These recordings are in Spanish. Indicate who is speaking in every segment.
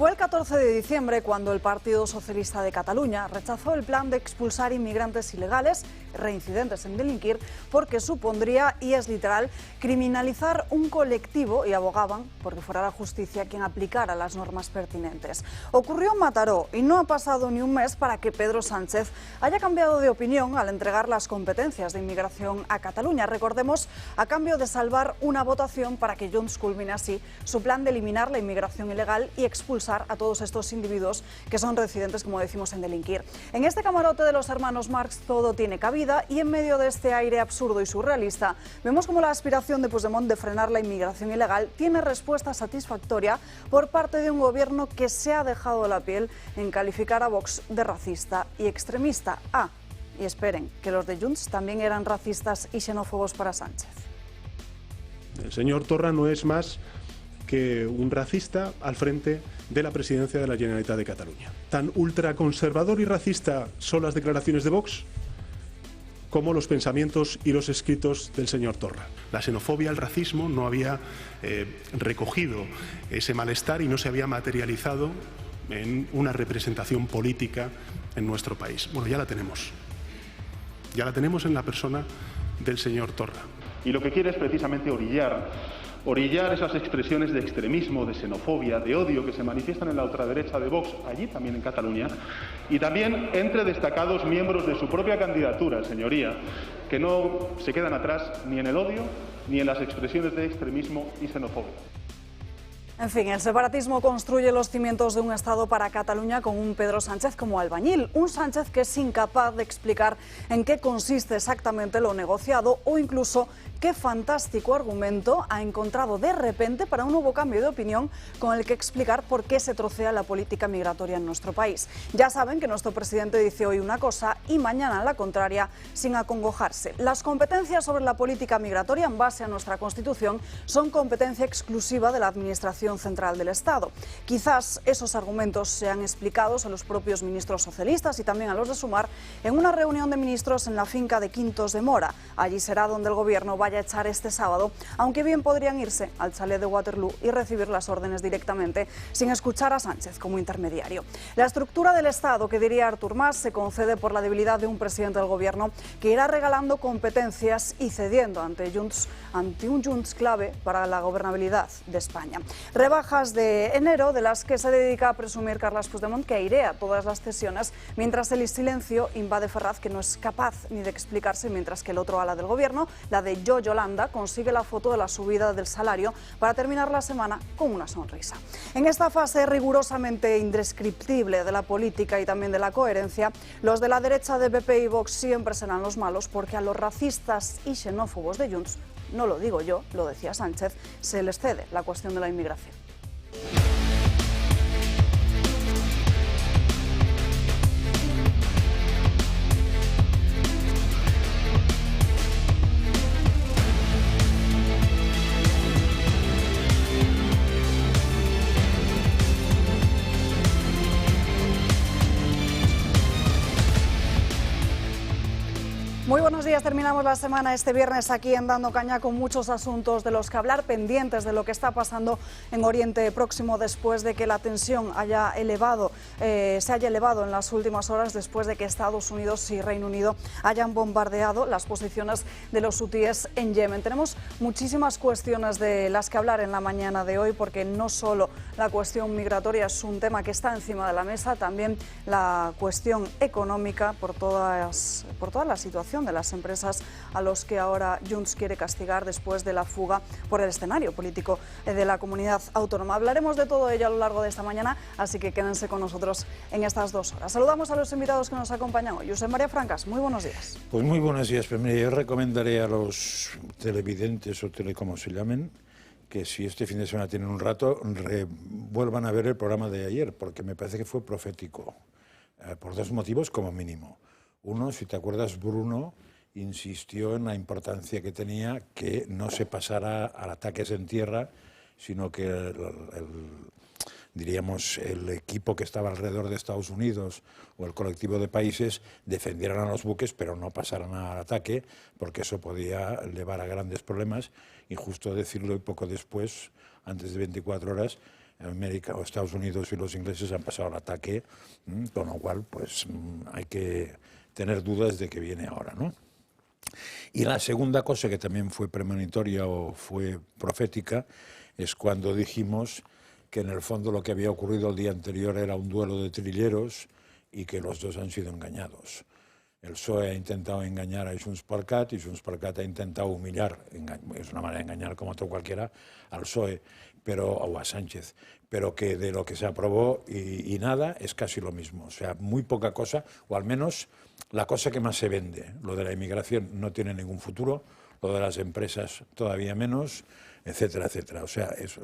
Speaker 1: Fue el 14 de diciembre cuando el Partido Socialista de Cataluña rechazó el plan de expulsar inmigrantes ilegales, reincidentes en delinquir, porque supondría, y es literal, criminalizar un colectivo y abogaban porque fuera la justicia quien aplicara las normas pertinentes. Ocurrió en Mataró y no ha pasado ni un mes para que Pedro Sánchez haya cambiado de opinión al entregar las competencias de inmigración a Cataluña. Recordemos, a cambio de salvar una votación para que Junts culmine así su plan de eliminar la inmigración ilegal y expulsar a todos estos individuos que son residentes, como decimos, en delinquir. En este camarote de los hermanos Marx todo tiene cabida y en medio de este aire absurdo y surrealista vemos como la aspiración de Puigdemont de frenar la inmigración ilegal tiene respuesta satisfactoria por parte de un gobierno que se ha dejado la piel en calificar a Vox de racista y extremista. Y esperen, que los de Junts también eran racistas y xenófobos para Sánchez.
Speaker 2: El señor Torra no es más que un racista al frente de la presidencia de la Generalitat de Cataluña. Tan ultraconservador y racista son las declaraciones de Vox como los pensamientos y los escritos del señor Torra. La xenofobia, el racismo, no había recogido ese malestar y no se había materializado en una representación política en nuestro país. Bueno, ya la tenemos. Ya la tenemos en la persona del señor Torra.
Speaker 3: Y lo que quiere es precisamente orillar esas expresiones de extremismo, de xenofobia, de odio que se manifiestan en la ultraderecha de Vox, allí también en Cataluña, y también entre destacados miembros de su propia candidatura, señoría, que no se quedan atrás ni en el odio ni en las expresiones de extremismo y xenofobia.
Speaker 1: En fin, el separatismo construye los cimientos de un Estado para Cataluña con un Pedro Sánchez como albañil. Un Sánchez que es incapaz de explicar en qué consiste exactamente lo negociado o incluso qué fantástico argumento ha encontrado de repente para un nuevo cambio de opinión con el que explicar por qué se trocea la política migratoria en nuestro país. Ya saben que nuestro presidente dice hoy una cosa y mañana la contraria sin acongojarse. Las competencias sobre la política migratoria en base a nuestra Constitución son competencia exclusiva de la Administración Central del Estado. Quizás esos argumentos sean explicados a los propios ministros socialistas y también a los de Sumar en una reunión de ministros en la finca de Quintos de Mora. Allí será donde el gobierno vaya a echar este sábado, aunque bien podrían irse al chalet de Waterloo y recibir las órdenes directamente sin escuchar a Sánchez como intermediario. La estructura del Estado, que diría Artur Mas, se concede por la debilidad de un presidente del gobierno que irá regalando competencias y cediendo ante un Junts clave para la gobernabilidad de España. Rebajas de enero de las que se dedica a presumir Carles Puigdemont, que airea todas las cesiones, mientras el silencio invade Ferraz, que no es capaz ni de explicarse, mientras que el otro ala del gobierno, la de Yolanda, consigue la foto de la subida del salario para terminar la semana con una sonrisa. En esta fase rigurosamente indescriptible de la política y también de la coherencia, los de la derecha de PP y Vox siempre serán los malos, porque a los racistas y xenófobos de Junts, no lo digo yo, lo decía Sánchez, se les cede la cuestión de la inmigración. Muy buenos días, terminamos la semana este viernes aquí en Dando Caña con muchos asuntos de los que hablar, pendientes de lo que está pasando en Oriente Próximo después de que la tensión se haya elevado en las últimas horas después de que Estados Unidos y Reino Unido hayan bombardeado las posiciones de los hutíes en Yemen. Tenemos muchísimas cuestiones de las que hablar en la mañana de hoy, porque no solo la cuestión migratoria es un tema que está encima de la mesa, también la cuestión económica por toda la situación de las empresas a los que ahora Junts quiere castigar después de la fuga por el escenario político de la comunidad autónoma. Hablaremos de todo ello a lo largo de esta mañana, así que quédense con nosotros en estas 2 horas. Saludamos a los invitados que nos acompañan hoy. Josep María Francas, muy buenos días.
Speaker 4: Pues muy buenos días. Primero, yo recomendaré a los televidentes o como se llamen, que si este fin de semana tienen un rato, vuelvan a ver el programa de ayer, porque me parece que fue profético, por 2 motivos como mínimo. Uno, si te acuerdas, Bruno insistió en la importancia que tenía que no se pasara a ataques en tierra, sino que el equipo que estaba alrededor de Estados Unidos o el colectivo de países defendieran a los buques, pero no pasaran al ataque, porque eso podía llevar a grandes problemas. Y justo decirlo y poco después, antes de 24 horas, América o Estados Unidos y los ingleses han pasado al ataque, con lo cual pues hay que tener dudas de que viene ahora, ¿no? Y la segunda cosa que también fue premonitoria o fue profética es cuando dijimos que en el fondo lo que había ocurrido el día anterior era un duelo de trilleros y que los dos han sido engañados. El PSOE ha intentado engañar a Junts per Cat y Junts per Cat ha intentado humillar, es una manera de engañar como otro cualquiera, al PSOE o a Sánchez, pero que de lo que se aprobó y nada es casi lo mismo. O sea, muy poca cosa, o al menos la cosa que más se vende. Lo de la inmigración no tiene ningún futuro, lo de las empresas todavía menos, etcétera, etcétera. O sea, es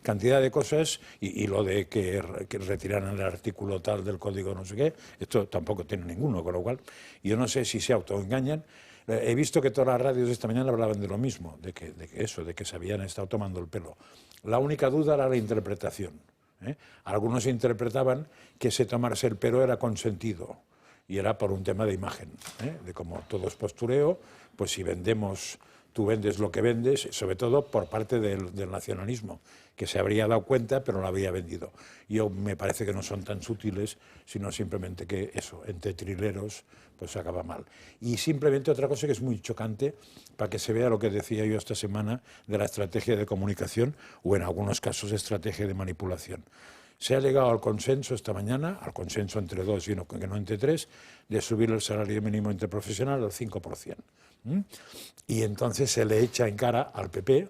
Speaker 4: cantidad de cosas y lo de que retiraran el artículo tal del código no sé qué, esto tampoco tiene ninguno, con lo cual yo no sé si se autoengañan. He visto que todas las radios esta mañana hablaban de lo mismo, de que se habían estado tomando el pelo. La única duda era la interpretación, ¿eh? Algunos interpretaban que ese tomarse el pelo era consentido y era por un tema de imagen, ¿eh? De como todo es postureo, pues si vendemos, tú vendes lo que vendes, sobre todo por parte del nacionalismo, que se habría dado cuenta pero no lo había vendido. Yo me parece que no son tan sutiles, sino simplemente que eso, entre trileros, pues se acaba mal. Y simplemente otra cosa que es muy chocante, para que se vea lo que decía yo esta semana de la estrategia de comunicación, o en algunos casos estrategia de manipulación. Se ha llegado al consenso esta mañana, al consenso entre dos y no entre tres, de subir el salario mínimo interprofesional al 5%. Y entonces se le echa en cara al PP,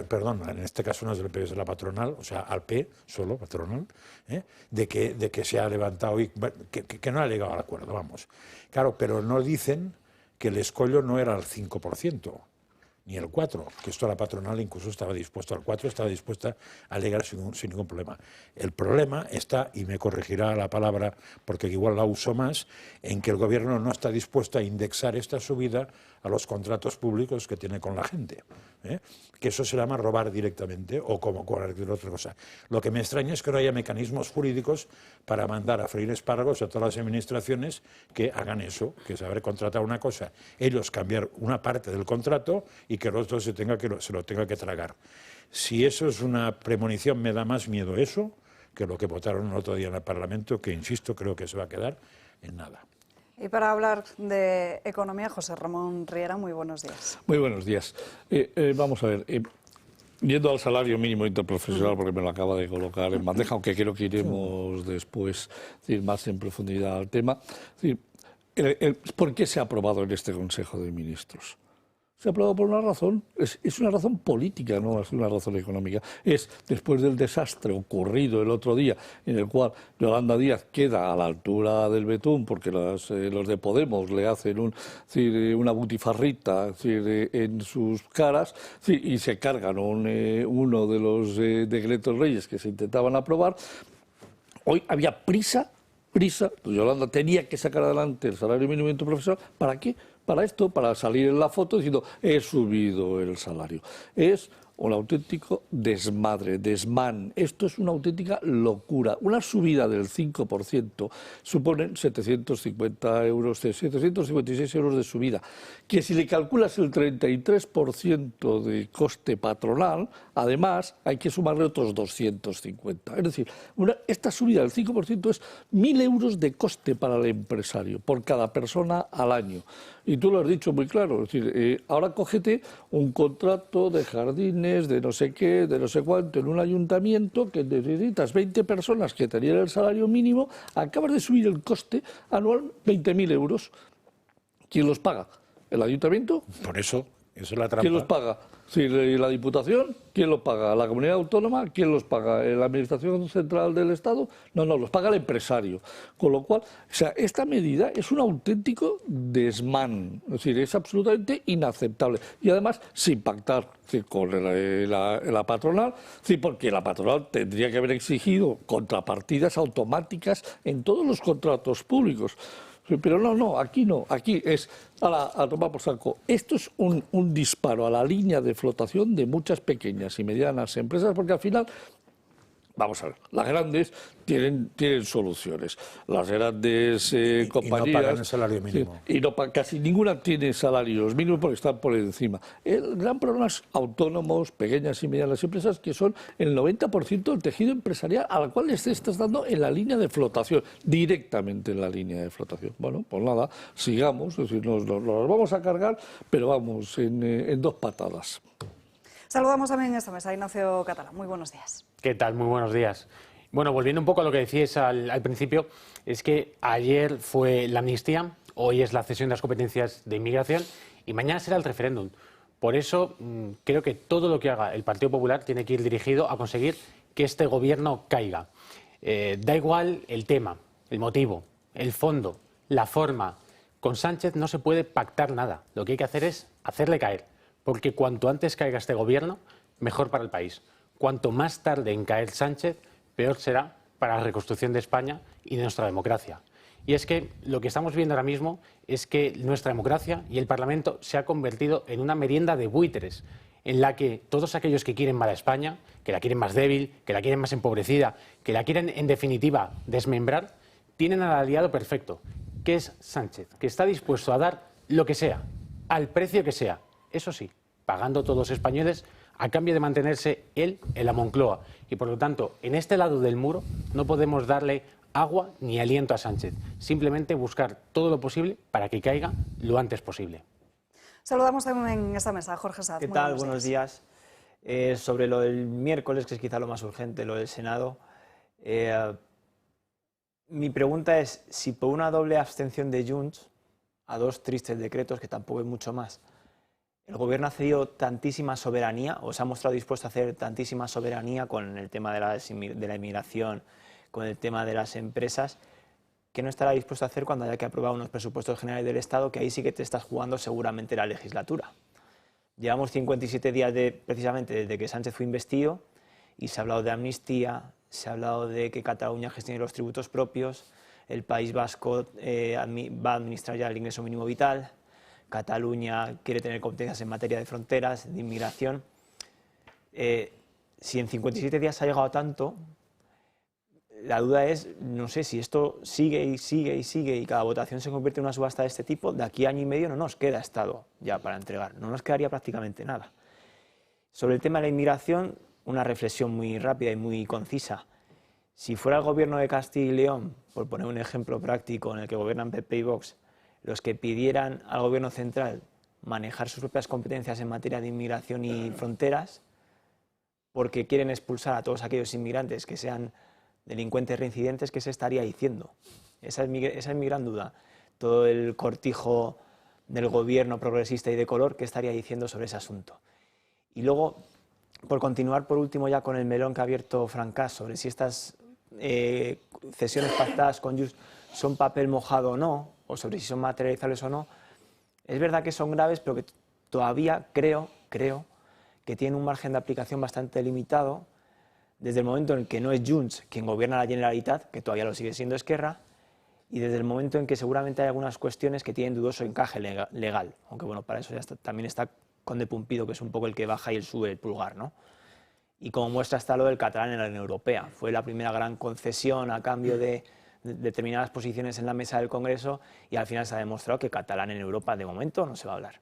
Speaker 4: perdón, en este caso no es del PP, es de la patronal, o sea, al P, solo patronal, de que se ha levantado y que no ha llegado al acuerdo, vamos. Claro, pero no dicen que el escollo no era al 5%. Ni el 4%, que esto la patronal incluso estaba dispuesta al 4%, estaba dispuesta a llegar sin ningún problema. El problema está, y me corregirá la palabra porque igual la uso más, en que el gobierno no está dispuesto a indexar esta subida a los contratos públicos que tiene con la gente, ¿eh? Que eso se llama robar directamente o como cualquier otra cosa. Lo que me extraña es que no haya mecanismos jurídicos para mandar a freír espárragos a todas las administraciones que hagan eso, que es haber contratado una cosa, ellos cambiar una parte del contrato y que el otro se lo tenga que tragar. Si eso es una premonición, me da más miedo eso que lo que votaron el otro día en el Parlamento, que insisto, creo que se va a quedar en nada.
Speaker 1: Y para hablar de economía, José Ramón Riera, muy buenos días.
Speaker 5: Muy buenos días. Vamos a ver, yendo al salario mínimo interprofesional, porque me lo acaba de colocar en bandeja, aunque creo que iremos después más en profundidad al tema. ¿Por qué se ha aprobado en este Consejo de Ministros? Se ha aprobado por una razón, es una razón política, no es una razón económica. Es después del desastre ocurrido el otro día, en el cual Yolanda Díaz queda a la altura del betún, porque los de Podemos le hacen una butifarrita en sus caras, y se cargan uno de los decretos leyes que se intentaban aprobar. Hoy había prisa, Yolanda tenía que sacar adelante el salario mínimo interprofesional. ¿Para qué? Para esto, para salir en la foto diciendo he subido el salario. Es un auténtico desmadre, desmán. Esto es una auténtica locura. Una subida del 5% supone 756 euros de subida, que si le calculas el 33% de coste patronal, además hay que sumarle otros 250. Es decir, esta subida del 5% es 1.000 euros de coste para el empresario por cada persona al año. Y tú lo has dicho muy claro, es decir, ahora cógete un contrato de jardines, de no sé qué, de no sé cuánto, en un ayuntamiento que necesitas 20 personas que tenían el salario mínimo, acabas de subir el coste anual 20.000 euros. ¿Quién los paga? ¿El ayuntamiento?
Speaker 4: Por eso es la trampa.
Speaker 5: ¿Quién los paga? Sí, ¿la Diputación? ¿Quién los paga? ¿La comunidad autónoma? ¿Quién los paga? ¿La Administración Central del Estado? No, los paga el empresario. Con lo cual, o sea, esta medida es un auténtico desmán. Es decir, es absolutamente inaceptable. Y además, sin pactar con la patronal, porque la patronal tendría que haber exigido contrapartidas automáticas en todos los contratos públicos. Pero no, aquí es a tomar por saco. Esto es un disparo a la línea de flotación de muchas pequeñas y medianas empresas, porque al final vamos a ver, las grandes tienen soluciones. Las grandes compañías...
Speaker 4: Y no pagan el salario mínimo.
Speaker 5: Sí, y casi ninguna tiene salarios mínimos porque están por encima. El gran problema es autónomos, pequeñas y medianas empresas, que son el 90% del tejido empresarial al cual les estás dando en la línea de flotación, directamente en la línea de flotación. Bueno, pues nada, sigamos, es decir, nos vamos a cargar, pero vamos en dos patadas.
Speaker 1: Saludamos también en esta mesa a Ignacio Catalán. Muy buenos días.
Speaker 6: ¿Qué tal? Muy buenos días. Bueno, volviendo un poco a lo que decíais al principio, es que ayer fue la amnistía, hoy es la cesión de las competencias de inmigración y mañana será el referéndum. Por eso creo que todo lo que haga el Partido Popular tiene que ir dirigido a conseguir que este gobierno caiga. Da igual el tema, el motivo, el fondo, la forma. Con Sánchez no se puede pactar nada. Lo que hay que hacer es hacerle caer. Porque cuanto antes caiga este gobierno, mejor para el país. Cuanto más tarde en caer Sánchez, peor será para la reconstrucción de España y de nuestra democracia. Y es que lo que estamos viendo ahora mismo es que nuestra democracia y el Parlamento se ha convertido en una merienda de buitres, en la que todos aquellos que quieren mal a España, que la quieren más débil, que la quieren más empobrecida, que la quieren, en definitiva, desmembrar, tienen al aliado perfecto, que es Sánchez, que está dispuesto a dar lo que sea, al precio que sea. Eso sí, pagando todos los españoles a cambio de mantenerse él en la Moncloa. Y por lo tanto, en este lado del muro no podemos darle agua ni aliento a Sánchez. Simplemente buscar todo lo posible para que caiga lo antes posible.
Speaker 1: Saludamos también en esta mesa a Jorge Saz.
Speaker 7: ¿Qué tal? Buenos días. Sobre lo del miércoles, que es quizá lo más urgente, lo del Senado, mi pregunta es si por una doble abstención de Junts a dos tristes decretos, que tampoco es mucho más, el Gobierno ha cedido tantísima soberanía o se ha mostrado dispuesto a hacer tantísima soberanía con el tema de la inmigración, con el tema de las empresas, que no estará dispuesto a hacer cuando haya que aprobar unos presupuestos generales del Estado, que ahí sí que te estás jugando seguramente la legislatura. Llevamos 57 días precisamente desde que Sánchez fue investido y se ha hablado de amnistía, se ha hablado de que Cataluña gestione los tributos propios, el País Vasco va a administrar ya el ingreso mínimo vital, Cataluña quiere tener competencias en materia de fronteras, de inmigración. Si en 57 días ha llegado a tanto, la duda es, no sé, si esto sigue y sigue y sigue y cada votación se convierte en una subasta de este tipo, de aquí a año y medio no nos queda Estado ya para entregar, no nos quedaría prácticamente nada. Sobre el tema de la inmigración, una reflexión muy rápida y muy concisa. Si fuera el gobierno de Castilla y León, por poner un ejemplo práctico en el que gobiernan PP y Vox, los que pidieran al gobierno central manejar sus propias competencias en materia de inmigración y fronteras, porque quieren expulsar a todos aquellos inmigrantes que sean delincuentes reincidentes, ¿qué se estaría diciendo? Esa es mi gran duda. Todo el cortijo del gobierno progresista y de color, ¿qué estaría diciendo sobre ese asunto? Y luego, por continuar por último ya con el melón que ha abierto Francás sobre si estas cesiones pactadas con Junts son papel mojado o no, o sobre si son materializables o no, es verdad que son graves, pero que todavía creo que tienen un margen de aplicación bastante limitado, desde el momento en el que no es Junts quien gobierna la Generalitat, que todavía lo sigue siendo Esquerra, y desde el momento en que seguramente hay algunas cuestiones que tienen dudoso encaje legal, aunque bueno, para eso ya también está Conde Pumpido, que es un poco el que baja y el sube el pulgar, ¿no? Y como muestra está lo del catalán en la Unión Europea. Fue la primera gran concesión a cambio de determinadas posiciones en la mesa del Congreso y al final se ha demostrado que catalán en Europa de momento no se va a hablar.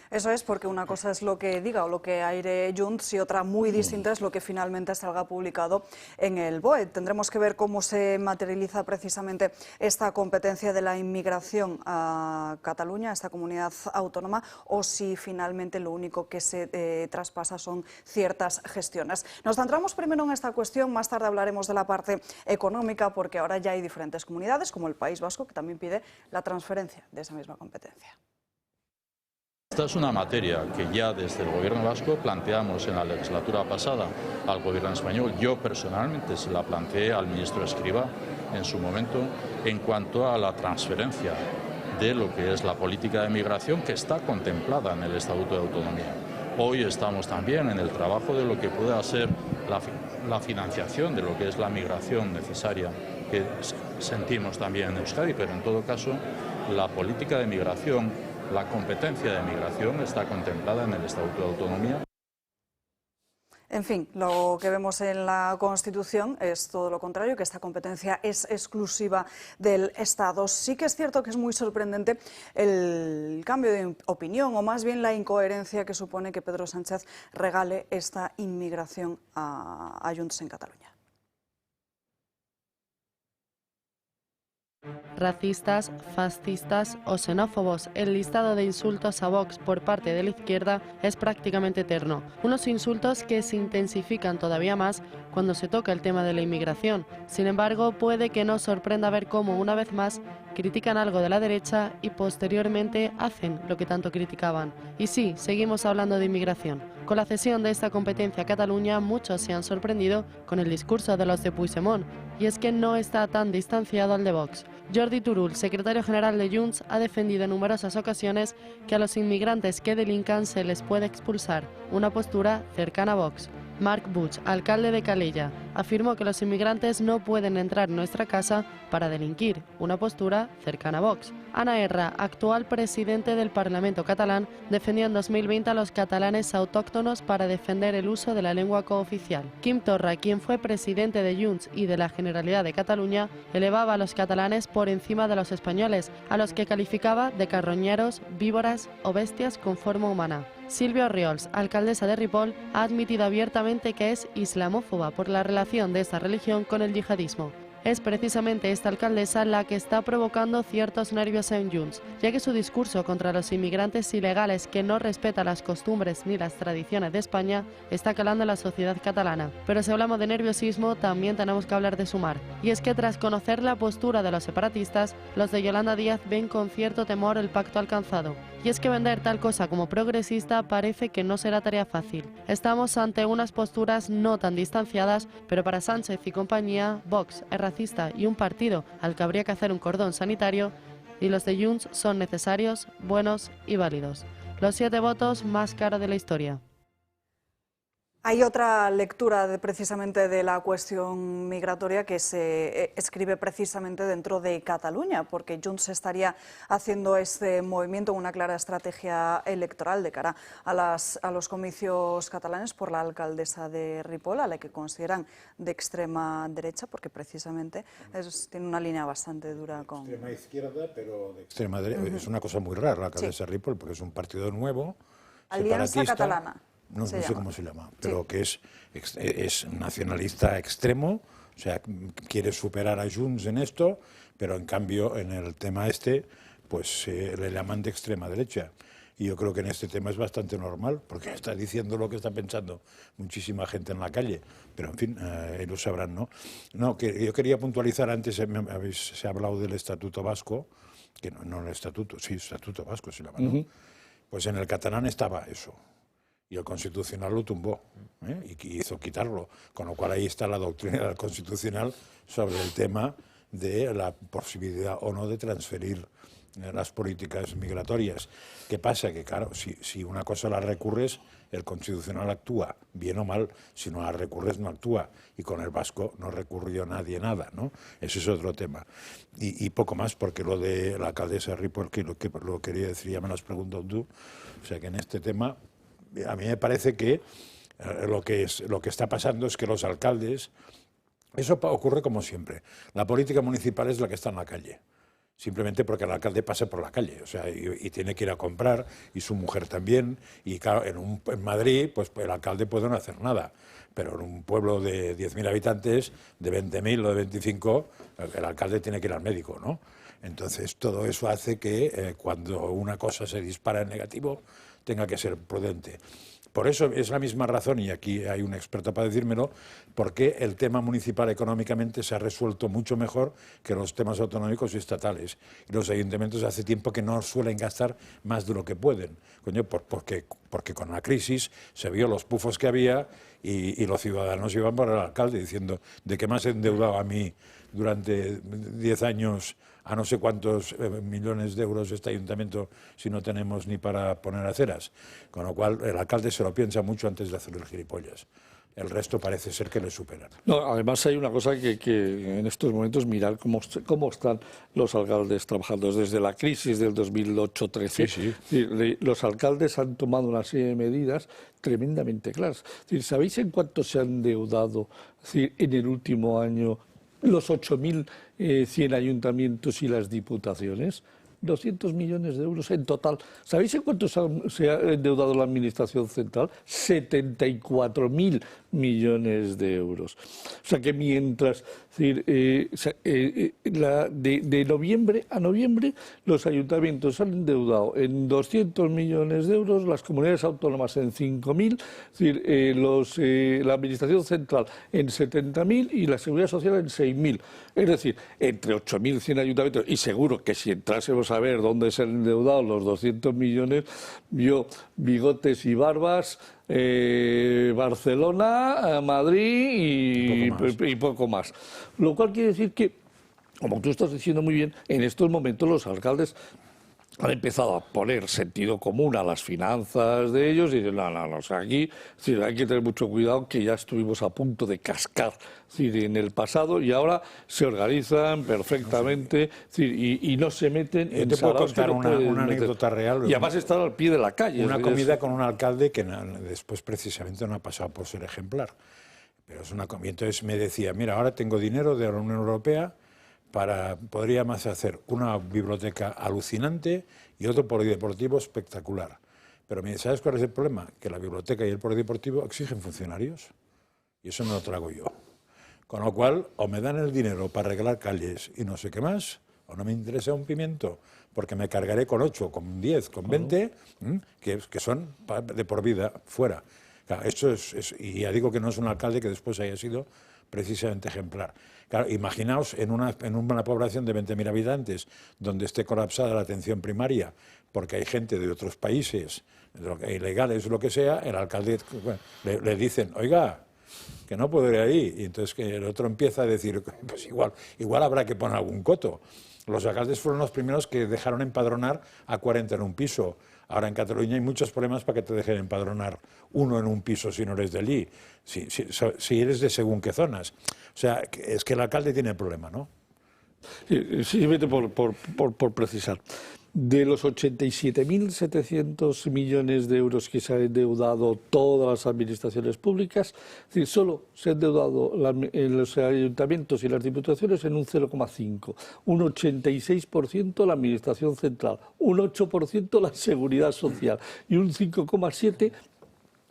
Speaker 1: Eso es, porque una cosa es lo que diga o lo que aire Junts y otra muy distinta es lo que finalmente salga publicado en el BOE. Tendremos que ver cómo se materializa precisamente esta competencia de la inmigración a Cataluña, a esta comunidad autónoma, o si finalmente lo único que se traspasa son ciertas gestiones. Nos centramos primero en esta cuestión, más tarde hablaremos de la parte económica, porque ahora ya hay diferentes comunidades, como el País Vasco, que también pide la transferencia de esa misma competencia.
Speaker 8: Esta es una materia que ya desde el Gobierno vasco planteamos en la legislatura pasada al Gobierno español. Yo personalmente se la planteé al ministro Escrivá en su momento en cuanto a la transferencia de lo que es la política de migración que está contemplada en el Estatuto de Autonomía. Hoy estamos también en el trabajo de lo que pueda ser la financiación de lo que es la migración necesaria que sentimos también en Euskadi, pero en todo caso la política de migración, la competencia de migración está contemplada en el Estatuto de Autonomía.
Speaker 1: En fin, lo que vemos en la Constitución es todo lo contrario, que esta competencia es exclusiva del Estado. Sí que es cierto que es muy sorprendente el cambio de opinión, o más bien la incoherencia que supone que Pedro Sánchez regale esta inmigración a Junts en Cataluña.
Speaker 9: Racistas, fascistas o xenófobos, el listado de insultos a Vox por parte de la izquierda es prácticamente eterno. Unos insultos que se intensifican todavía más cuando se toca el tema de la inmigración. Sin embargo, puede que nos sorprenda ver cómo, una vez más, critican algo de la derecha y posteriormente hacen lo que tanto criticaban. Y sí, seguimos hablando de inmigración. Con la cesión de esta competencia a Cataluña, muchos se han sorprendido con el discurso de los de Puigdemont, y es que no está tan distanciado al de Vox. Jordi Turull, secretario general de Junts, ha defendido en numerosas ocasiones que a los inmigrantes que delincan se les puede expulsar, una postura cercana a Vox. Marc Puig, alcalde de Calella, afirmó que los inmigrantes no pueden entrar en nuestra casa para delinquir, una postura cercana a Vox. Ana Erra, actual presidente del Parlamento catalán, defendió en 2020 a los catalanes autóctonos para defender el uso de la lengua cooficial. Quim Torra, quien fue presidente de Junts y de la Generalitat de Cataluña, elevaba a los catalanes por encima de los españoles, a los que calificaba de carroñeros, víboras o bestias con forma humana. Sílvia Orriols, alcaldesa de Ripoll, ha admitido abiertamente que es islamófoba por la relación de esta religión con el yihadismo. Es precisamente esta alcaldesa la que está provocando ciertos nervios en Junts, ya que su discurso contra los inmigrantes ilegales que no respeta las costumbres ni las tradiciones de España está calando en la sociedad catalana. Pero si hablamos de nerviosismo, también tenemos que hablar de Sumar. Y es que tras conocer la postura de los separatistas, los de Yolanda Díaz ven con cierto temor el pacto alcanzado. Y es que vender tal cosa como progresista parece que no será tarea fácil. Estamos ante unas posturas no tan distanciadas, pero para Sánchez y compañía, Vox es racista y un partido al que habría que hacer un cordón sanitario, y los de Junts son necesarios, buenos y válidos. Los 7 votos más caros de la historia.
Speaker 1: Hay otra lectura precisamente de la cuestión migratoria que se escribe precisamente dentro de Cataluña, porque Junts estaría haciendo este movimiento, una clara estrategia electoral de cara a los comicios catalanes por la alcaldesa de Ripoll, a la que consideran de extrema derecha, porque precisamente tiene una línea bastante dura con...
Speaker 4: Extrema izquierda, pero de extrema derecha. Es una cosa muy rara la alcaldesa de Ripoll, porque es un partido nuevo,
Speaker 1: Alianza
Speaker 4: separatista.
Speaker 1: Catalana.
Speaker 4: No sé cómo se llama, pero que es nacionalista extremo, o sea, quiere superar a Junts en esto, pero en cambio en el tema pues le llaman de extrema derecha. Y yo creo que en este tema es bastante normal, porque está diciendo lo que está pensando muchísima gente en la calle, pero en fin, ellos sabrán, ¿no? No, que yo quería puntualizar, antes se ha hablado del Estatuto Vasco, que no el Estatuto, sí, Estatuto Vasco se llama, ¿no? Pues en el catalán estaba eso. Y el Constitucional lo tumbó y hizo quitarlo, con lo cual ahí está la doctrina del Constitucional sobre el tema de la posibilidad o no de transferir las políticas migratorias. ¿Qué pasa? Que claro, si una cosa la recurres, el Constitucional actúa, bien o mal; si no la recurres, no actúa. Y con el vasco no recurrió nadie nada, ¿no? Ese es otro tema. Y poco más, porque lo de la alcaldesa de Ripoll, que lo quería decir, ya me lo has preguntado tú. O sea que en este tema, a mí me parece que lo que está pasando es que los alcaldes, eso ocurre como siempre. La política municipal es la que está en la calle, simplemente porque el alcalde pasa por la calle, o sea, y tiene que ir a comprar, y su mujer también, y claro, en Madrid, pues el alcalde puede no hacer nada, pero en un pueblo de 10.000 habitantes, de 20.000 o de 25, el alcalde tiene que ir al médico, ¿no? Entonces, todo eso hace que cuando una cosa se dispara en negativo, tenga que ser prudente. Por eso es la misma razón, y aquí hay un experto para decírmelo, porque el tema municipal económicamente se ha resuelto mucho mejor que los temas autonómicos y estatales. Y los ayuntamientos hace tiempo que no suelen gastar más de lo que pueden. Coño, porque con la crisis se vio los pufos que había y los ciudadanos iban por el alcalde diciendo: ¿de qué más he endeudado a mí durante 10 años a no sé cuántos millones de euros este ayuntamiento si no tenemos ni para poner aceras? Con lo cual el alcalde se lo piensa mucho antes de hacer el gilipollas. El resto parece ser que le superan.
Speaker 5: No, además hay una cosa que en estos momentos mirar cómo están los alcaldes trabajando. Desde la crisis del 2008-13, los alcaldes han tomado una serie de medidas tremendamente claras. Es decir, ¿sabéis en cuánto se han endeudado en el último año los 8.100 ayuntamientos y las diputaciones? 200 millones de euros en total. ¿Sabéis en cuánto se ha endeudado la Administración Central? 74.000 millones de euros. O sea que mientras, de noviembre a noviembre, los ayuntamientos han endeudado en 200 millones de euros, las comunidades autónomas en 5.000, la Administración Central en 70.000 y la Seguridad Social en 6.000. Es decir, entre 8.100 ayuntamientos, y seguro que si entrásemos a ver dónde se han endeudado los 200 millones, yo, bigotes y barbas, Barcelona, Madrid y poco más. Lo cual quiere decir que, como tú estás diciendo muy bien, en estos momentos los alcaldes han empezado a poner sentido común a las finanzas de ellos y dicen, no, o sea, aquí hay que tener mucho cuidado, que ya estuvimos a punto de cascar en el pasado y ahora se organizan perfectamente y no se meten en
Speaker 4: te puedo contar
Speaker 5: no
Speaker 4: una anécdota real.
Speaker 5: Y además están al pie de la calle.
Speaker 4: Una comida con un alcalde que después precisamente no ha pasado por ser ejemplar. Pero es una comida. Entonces me decía, mira, ahora tengo dinero de la Unión Europea, podríamos hacer una biblioteca alucinante y otro polideportivo espectacular. Pero ¿sabes cuál es el problema? Que la biblioteca y el polideportivo exigen funcionarios y eso no lo trago yo. Con lo cual, o me dan el dinero para arreglar calles y no sé qué más, o no me interesa un pimiento, porque me cargaré con 8, con 10, con 20, que son de por vida fuera. Claro, esto y ya digo que no es un alcalde que después haya sido precisamente ejemplar. Claro, imaginaos en una población de 20.000 habitantes donde esté colapsada la atención primaria porque hay gente de otros países, ilegales o lo que sea, el alcalde le dicen, oiga, que no puedo ir ahí, y entonces que el otro empieza a decir, pues igual habrá que poner algún coto. Los alcaldes fueron los primeros que dejaron empadronar a 40 en un piso. Ahora en Cataluña hay muchos problemas para que te dejen empadronar uno en un piso si no eres de allí, si eres de según qué zonas. O sea, es que el alcalde tiene el problema, ¿no?
Speaker 5: Simplemente por precisar. De los 87.700 millones de euros que se han endeudado todas las administraciones públicas, es decir, solo se han endeudado los ayuntamientos y las diputaciones en un 0,5%, un 86% la Administración Central, un 8% la Seguridad Social y un 5,7%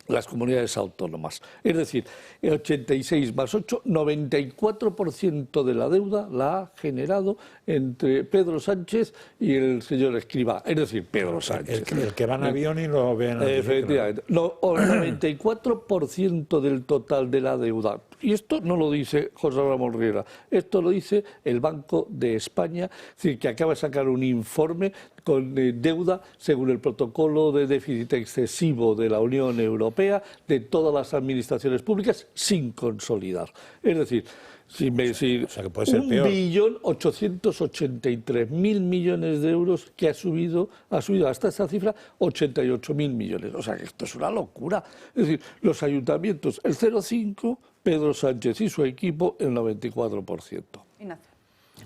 Speaker 5: las comunidades autónomas. Es decir, el 86 más 8, 94% de la deuda la ha generado entre Pedro Sánchez y el señor Escrivá. Es decir, Pedro Sánchez.
Speaker 4: El que va en avión y lo ve en avión.
Speaker 5: Efectivamente. El 94% del total de la deuda. Y esto no lo dice José Ramón Riera, esto lo dice el Banco de España, es decir, que acaba de sacar un informe con deuda según el protocolo de déficit excesivo de la Unión Europea de todas las administraciones públicas sin consolidar. Es decir, que puede ser 1.883.000 millones de euros que ha subido hasta esta cifra 88.000 millones. O sea que esto es una locura. Es decir, los ayuntamientos el 0,5%, Pedro Sánchez y su equipo el 94%.
Speaker 1: Ignacio.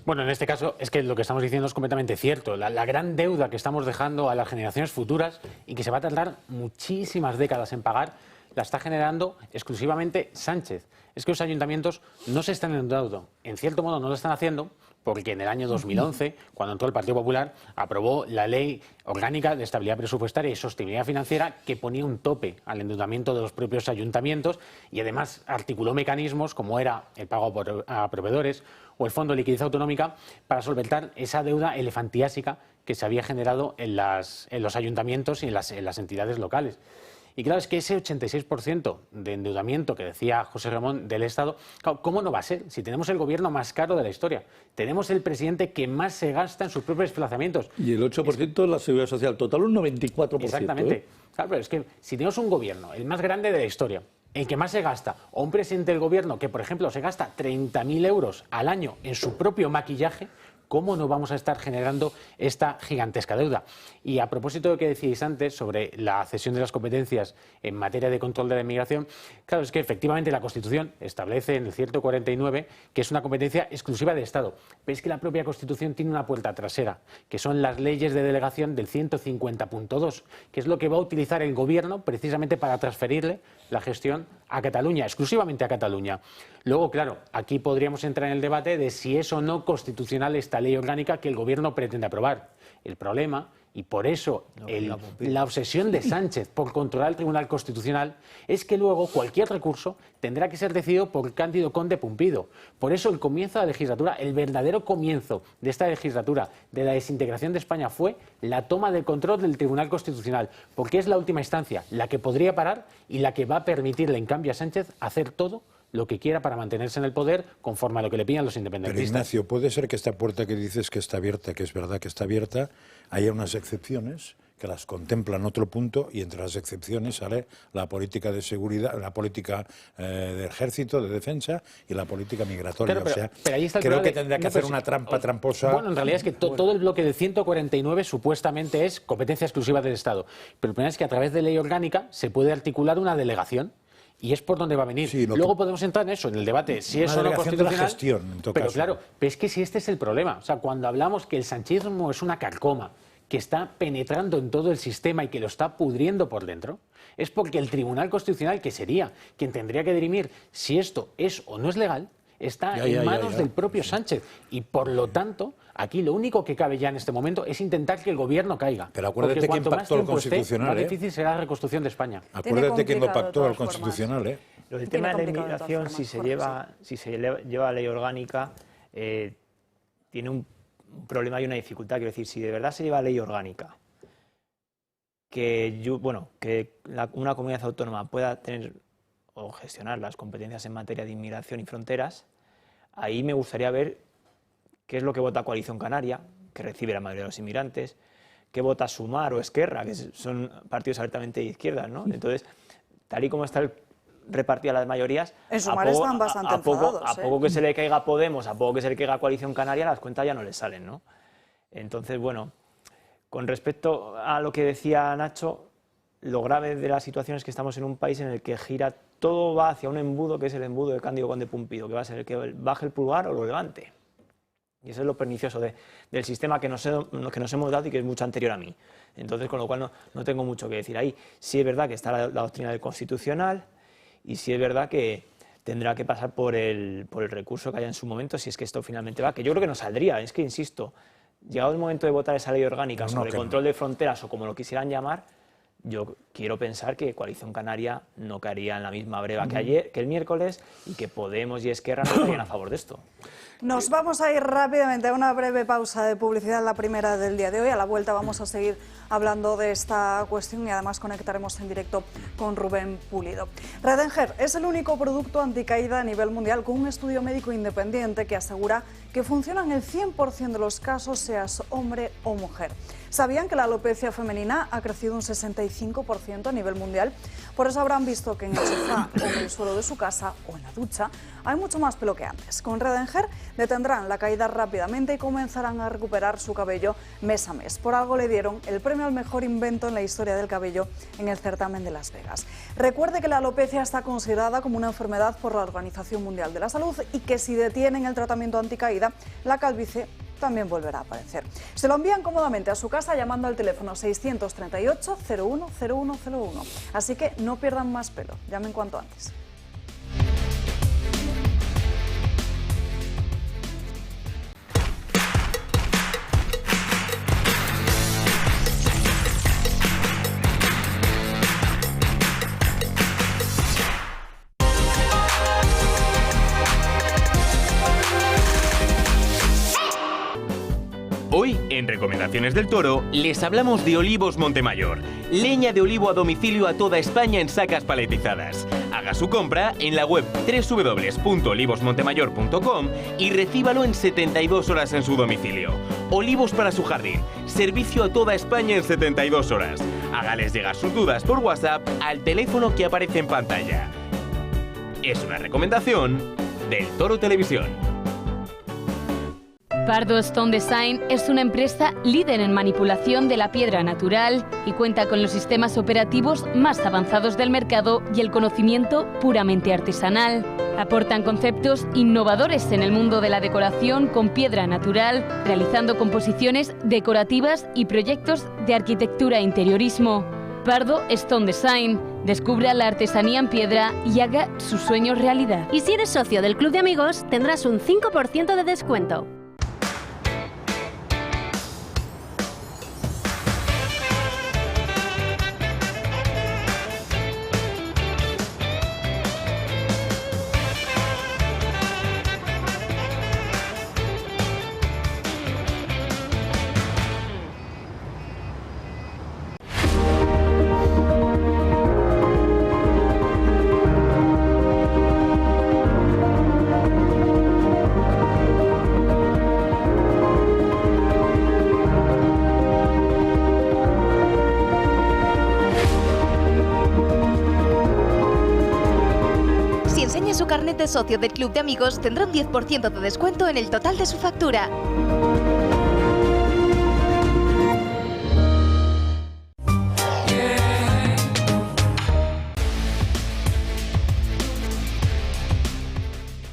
Speaker 6: Bueno, en este caso es que lo que estamos diciendo es completamente cierto. La gran deuda que estamos dejando a las generaciones futuras y que se va a tardar muchísimas décadas en pagar, la está generando exclusivamente Sánchez. Es que los ayuntamientos no se están endeudando. En cierto modo no lo están haciendo porque en el año 2011, cuando entró el Partido Popular, aprobó la Ley Orgánica de Estabilidad Presupuestaria y Sostenibilidad Financiera que ponía un tope al endeudamiento de los propios ayuntamientos y además articuló mecanismos como era el pago a proveedores o el Fondo de Liquidez Autonómica para solventar esa deuda elefantiásica que se había generado en los ayuntamientos y en las entidades locales. Y claro, es que ese 86% de endeudamiento que decía José Ramón del Estado, claro, ¿cómo no va a ser? Si tenemos el gobierno más caro de la historia, tenemos el presidente que más se gasta en sus propios desplazamientos.
Speaker 5: Y el 8% en la Seguridad Social, total un 94%.
Speaker 6: Exactamente. Claro, pero es que si tenemos un gobierno, el más grande de la historia, el que más se gasta, o un presidente del gobierno que, por ejemplo, se gasta 30.000 euros al año en su propio maquillaje, ¿cómo no vamos a estar generando esta gigantesca deuda? Y a propósito de lo que decíais antes sobre la cesión de las competencias en materia de control de la inmigración, claro, es que efectivamente la Constitución establece en el 149 que es una competencia exclusiva del Estado. Pero es que la propia Constitución tiene una puerta trasera, que son las leyes de delegación del 150.2, que es lo que va a utilizar el Gobierno precisamente para transferirle la gestión a Cataluña, exclusivamente a Cataluña. Luego, claro, aquí podríamos entrar en el debate de si es o no constitucional esta ley orgánica que el Gobierno pretende aprobar. El problema, y por eso la obsesión de Sánchez por controlar el Tribunal Constitucional, es que luego cualquier recurso tendrá que ser decidido por Cándido Conde Pumpido. Por eso el comienzo de la legislatura, el verdadero comienzo de esta legislatura, de la desintegración de España, fue la toma de control del Tribunal Constitucional, porque es la última instancia, la que podría parar y la que va a permitirle, en cambio, a Sánchez hacer todo lo que quiera para mantenerse en el poder conforme a lo que le pidan los independentistas.
Speaker 4: Pero Ignacio, ¿puede ser que esta puerta que dices que está abierta, que es verdad que está abierta, haya unas excepciones que las contemplan otro punto y entre las excepciones sale la política de seguridad, la política de ejército, de defensa y la política migratoria?
Speaker 6: Claro, pero ahí está el
Speaker 4: creo
Speaker 6: problema
Speaker 4: que tendría que hacer una trampa tramposa.
Speaker 6: Bueno, en realidad es que todo el bloque del 149 supuestamente es competencia exclusiva del Estado. Pero el problema es que a través de ley orgánica se puede articular una delegación. Y es por donde va a venir. Sí, luego podemos entrar en eso, en el debate, si es o no constitucional.
Speaker 4: De la gestión, en todo
Speaker 6: pero
Speaker 4: caso.
Speaker 6: Claro, pero es que si este es el problema. O sea, cuando hablamos que el sanchismo es una carcoma que está penetrando en todo el sistema y que lo está pudriendo por dentro, es porque el Tribunal Constitucional, que sería quien tendría que dirimir si esto es o no es legal, está en manos del propio Sánchez. Y por lo tanto, aquí lo único que cabe ya en este momento es intentar que el Gobierno caiga.
Speaker 4: Pero acuérdate que impactó el Constitucional.
Speaker 6: Más difícil será la reconstrucción de España.
Speaker 4: Acuérdate que impactó el Constitucional.
Speaker 7: Lo del tema de la inmigración, si se lleva a ley orgánica, tiene un problema y una dificultad. Quiero decir, si de verdad se lleva a ley orgánica, que una comunidad autónoma pueda tener o gestionar las competencias en materia de inmigración y fronteras, ahí me gustaría ver qué es lo que vota Coalición Canaria, que recibe la mayoría de los inmigrantes, qué vota Sumar o Esquerra, que son partidos abiertamente de izquierdas, ¿no? Entonces, tal y como está repartida las mayorías,
Speaker 1: en Sumar están bastante enfadados,
Speaker 7: a poco que se le caiga a Podemos, a poco que se le caiga a Coalición Canaria, las cuentas ya no le salen, ¿no? Entonces, bueno, con respecto a lo que decía Nacho, lo grave de la situación es que estamos en un país en el que todo va hacia un embudo que es el embudo de Cándido Conde Pumpido, que va a ser el que baje el pulgar o lo levante. Y eso es lo pernicioso del sistema que nos hemos dado y que es mucho anterior a mí. Entonces, con lo cual no tengo mucho que decir ahí. Sí es verdad que está la doctrina del Constitucional y sí es verdad que tendrá que pasar por el recurso que haya en su momento, si es que esto finalmente va, que yo creo que no saldría. Es que, insisto, llegado el momento de votar esa ley orgánica sobre control de fronteras o como lo quisieran llamar, yo quiero pensar que Coalición Canaria no caería en la misma breva que el miércoles y que Podemos y Esquerra no estarían a favor de esto.
Speaker 1: Nos vamos a ir rápidamente a una breve pausa de publicidad, la primera del día de hoy. A la vuelta vamos a seguir hablando de esta cuestión y además conectaremos en directo con Rubén Pulido. Redenger es el único producto anticaída a nivel mundial con un estudio médico independiente que asegura que funciona en el 100% de los casos, seas hombre o mujer. ¿Sabían que la alopecia femenina ha crecido un 65% a nivel mundial? Por eso habrán visto que en el sofá o en el suelo de su casa o en la ducha hay mucho más pelo que antes. Con Redenger detendrán la caída rápidamente y comenzarán a recuperar su cabello mes a mes. Por algo le dieron el premio al mejor invento en la historia del cabello en el certamen de Las Vegas. Recuerde que la alopecia está considerada como una enfermedad por la Organización Mundial de la Salud y que si detienen el tratamiento anticaída, la calvicie también volverá a aparecer. Se lo envían cómodamente a su casa llamando al teléfono 638 010101. Así que no pierdan más pelo, llamen cuanto antes.
Speaker 10: Hoy, en Recomendaciones del Toro, les hablamos de Olivos Montemayor, leña de olivo a domicilio a toda España en sacas paletizadas. Haga su compra en la web www.olivosmontemayor.com y recíbalo en 72 horas en su domicilio. Olivos para su jardín, servicio a toda España en 72 horas. Hágales llegar sus dudas por WhatsApp al teléfono que aparece en pantalla. Es una recomendación del Toro Televisión.
Speaker 11: Pardo Stone Design es una empresa líder en manipulación de la piedra natural y cuenta con los sistemas operativos más avanzados del mercado y el conocimiento puramente artesanal. Aportan conceptos innovadores en el mundo de la decoración con piedra natural, realizando composiciones decorativas y proyectos de arquitectura e interiorismo. Pardo Stone Design. Descubra la artesanía en piedra y haga sus sueños realidad.
Speaker 12: Y si eres socio del Club de Amigos, tendrás un 5% de descuento.
Speaker 13: Si enseña su carnet de socio del Club de Amigos, tendrá un 10% de descuento en el total de su factura.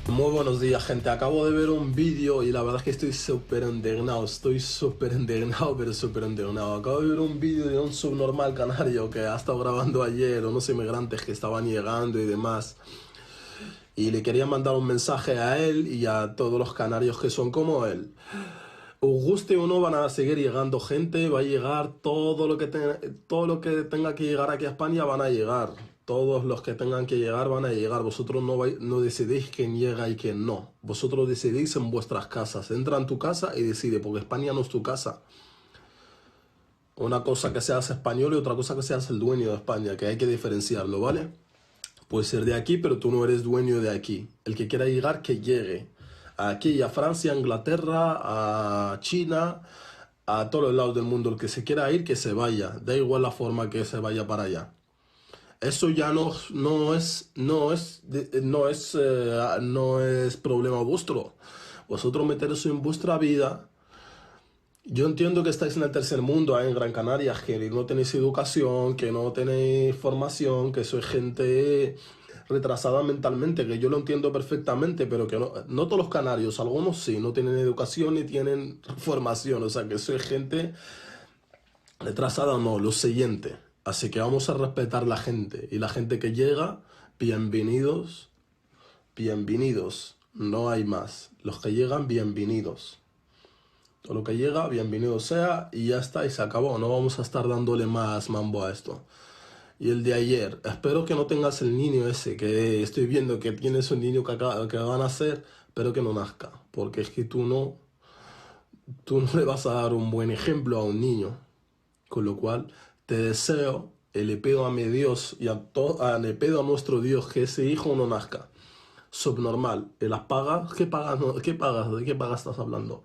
Speaker 14: Muy buenos días, gente. Acabo de ver un vídeo y la verdad es que estoy súper indignado. Pero súper indignado. Acabo de ver un vídeo de un subnormal canario que ha estado grabando ayer unos inmigrantes que estaban llegando y demás. Y le quería mandar un mensaje a él y a todos los canarios que son como él. Os guste o no, van a seguir llegando gente, va a llegar todo lo que tenga que llegar aquí a España, van a llegar. Todos los que tengan que llegar van a llegar. Vosotros no decidís quién llega y quién no. Vosotros decidís en vuestras casas. Entra en tu casa y decide, porque España no es tu casa. Una cosa que seas español y otra cosa que seas el dueño de España, que hay que diferenciarlo, ¿vale? Puedes ser de aquí, pero tú no eres dueño de aquí. El que quiera llegar, que llegue. Aquí, a Francia, a Inglaterra, a China, a todos los lados del mundo. El que se quiera ir, que se vaya. Da igual la forma que se vaya para allá. Eso ya no es problema vuestro. Vosotros meter eso en vuestra vida. Yo entiendo que estáis en el tercer mundo, en Gran Canaria, que no tenéis educación, que no tenéis formación, que sois gente retrasada mentalmente, que yo lo entiendo perfectamente, pero que no todos los canarios, algunos sí, no tienen educación ni tienen formación, o sea que sois gente retrasada, no, lo siguiente. Así que vamos a respetar la gente, y la gente que llega, bienvenidos, no hay más. Los que llegan, bienvenidos. Todo lo que llega, bienvenido sea, y ya está, y se acabó. No vamos a estar dándole más mambo a esto. Y el de ayer, espero que no tengas el niño ese, que estoy viendo que tienes un niño que van a hacer, pero que no nazca. Porque es que tú no le vas a dar un buen ejemplo a un niño. Con lo cual, te deseo, y le pido a mi Dios, y le pido a nuestro Dios que ese hijo no nazca. Subnormal. ¿Y las pagas? ¿Qué pagas? ¿De qué pagas estás hablando?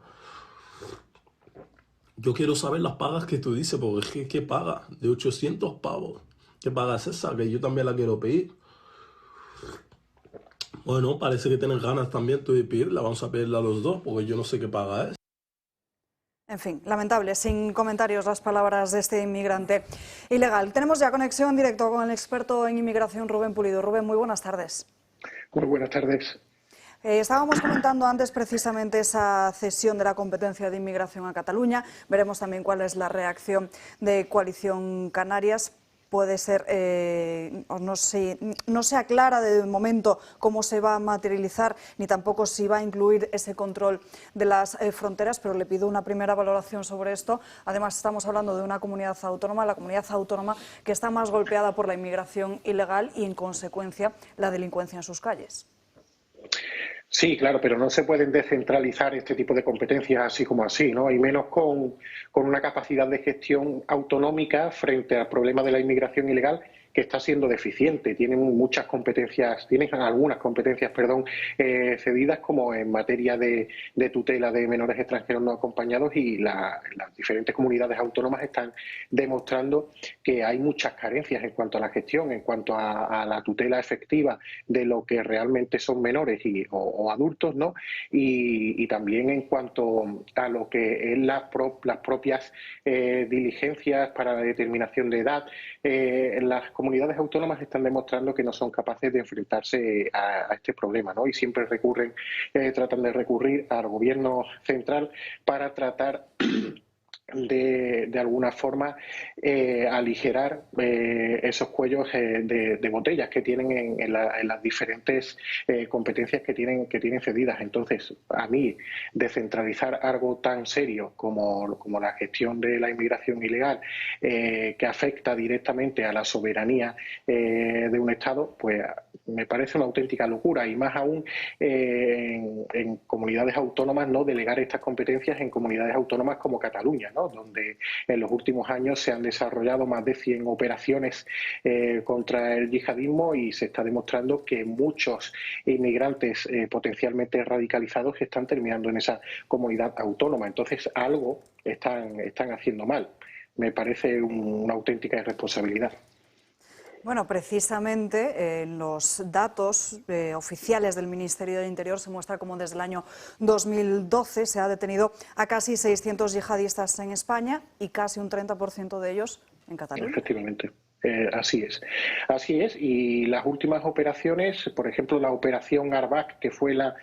Speaker 14: Yo quiero saber las pagas que tú dices, porque es que ¿qué paga? De 800 pavos. ¿Qué paga es esa? Que yo también la quiero pedir. Bueno, parece que tienes ganas también tú de pedirla. Vamos a pedirla a los dos, porque yo no sé qué paga es.
Speaker 1: En fin, lamentable, sin comentarios las palabras de este inmigrante ilegal. Tenemos ya conexión en directo con el experto en inmigración Rubén Pulido. Rubén, muy buenas tardes.
Speaker 15: Muy buenas tardes.
Speaker 1: Estábamos comentando antes precisamente esa cesión de la competencia de inmigración a Cataluña. Veremos también cuál es la reacción de Coalición Canarias. Puede ser, no se aclara de momento cómo se va a materializar, ni tampoco si va a incluir ese control de las fronteras, pero le pido una primera valoración sobre esto. Además, estamos hablando de una comunidad autónoma, la comunidad autónoma que está más golpeada por la inmigración ilegal y, en consecuencia, la delincuencia en sus calles.
Speaker 15: Sí, claro, pero no se pueden descentralizar este tipo de competencias así como así, ¿no? Y menos con una capacidad de gestión autonómica frente al problema de la inmigración ilegal está siendo deficiente. Tienen muchas competencias, tienen algunas competencias, cedidas, como en materia de tutela de menores extranjeros no acompañados, y las diferentes comunidades autónomas están demostrando que hay muchas carencias en cuanto a la gestión, en cuanto a la tutela efectiva de lo que realmente son menores o adultos, ¿no? Y también en cuanto a lo que es las propias diligencias para la determinación de edad. Las comunidades autónomas están demostrando que no son capaces de enfrentarse a este problema, ¿no? Y siempre tratan de recurrir al gobierno central para tratar de alguna forma aligerar esos cuellos de botellas que tienen en las diferentes competencias que tienen cedidas. Entonces, a mí, descentralizar algo tan serio como la gestión de la inmigración ilegal, que afecta directamente a la soberanía de un Estado, pues me parece una auténtica locura, y más aún en comunidades autónomas, no delegar estas competencias en comunidades autónomas como Cataluña, ¿no? Donde en los últimos años se han desarrollado más de 100 operaciones contra el yihadismo, y se está demostrando que muchos inmigrantes potencialmente radicalizados están terminando en esa comunidad autónoma. Entonces, algo están haciendo mal. Me parece una auténtica irresponsabilidad.
Speaker 1: Bueno, precisamente en los datos oficiales del Ministerio del Interior se muestra cómo desde el año 2012 se ha detenido a casi 600 yihadistas en España, y casi un 30% de ellos en Cataluña.
Speaker 15: Efectivamente. Así es, y las últimas operaciones, por ejemplo la operación Arbac, que fue la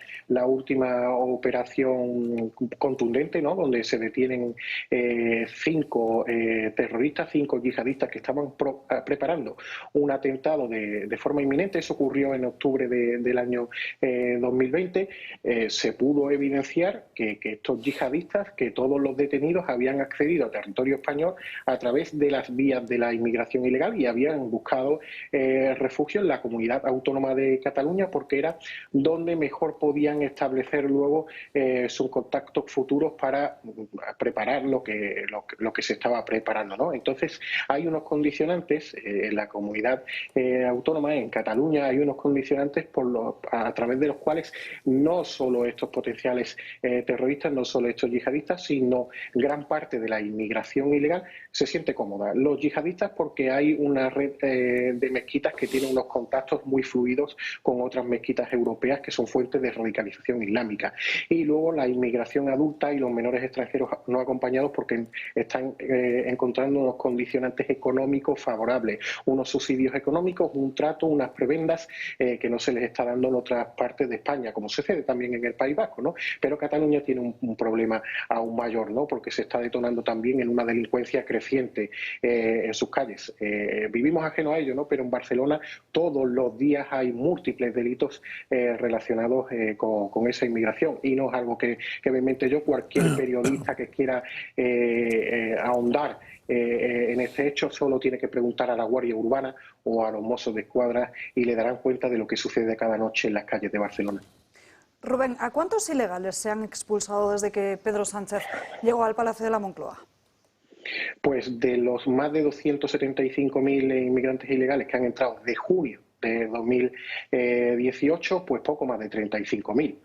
Speaker 15: última operación contundente, ¿no? Donde se detienen 5 terroristas, 5 yihadistas que estaban preparando un atentado de forma inminente. Eso ocurrió en octubre del año 2020. Se pudo evidenciar que estos yihadistas, que todos los detenidos habían accedido a territorio español a través de las vías de la inmigración ilegal, y habían buscado refugio en la comunidad autónoma de Cataluña, porque era donde mejor podían establecer luego sus contactos futuros para preparar lo que se estaba preparando, ¿no? Entonces, hay unos condicionantes en la comunidad autónoma, en Cataluña, hay unos condicionantes a través de los cuales no solo estos potenciales terroristas, no solo estos yihadistas, sino gran parte de la inmigración ilegal se siente cómoda. Los yihadistas, porque hay una red de mezquitas que tiene unos contactos muy fluidos con otras mezquitas europeas que son fuentes de radicalización islámica. Y luego la inmigración adulta y los menores extranjeros no acompañados, porque están encontrando unos condicionantes económicos favorables, unos subsidios económicos, un trato, unas prebendas que no se les está dando en otras partes de España, como sucede también en el País Vasco, ¿no? Pero Cataluña tiene un problema aún mayor, ¿no? Porque se está detonando también en una delincuencia creciente en sus calles. Vivimos ajeno a ello, ¿no? Pero en Barcelona todos los días hay múltiples delitos relacionados con esa inmigración, y no es algo que me invente yo. Cualquier periodista que quiera ahondar en este hecho solo tiene que preguntar a la Guardia Urbana o a los Mossos de Escuadra, y le darán cuenta de lo que sucede cada noche en las calles de Barcelona.
Speaker 1: Rubén, ¿a cuántos ilegales se han expulsado desde que Pedro Sánchez llegó al Palacio de la Moncloa?
Speaker 15: Pues de los más de 275.000 inmigrantes ilegales que han entrado desde junio de 2018, pues poco más de 35.000.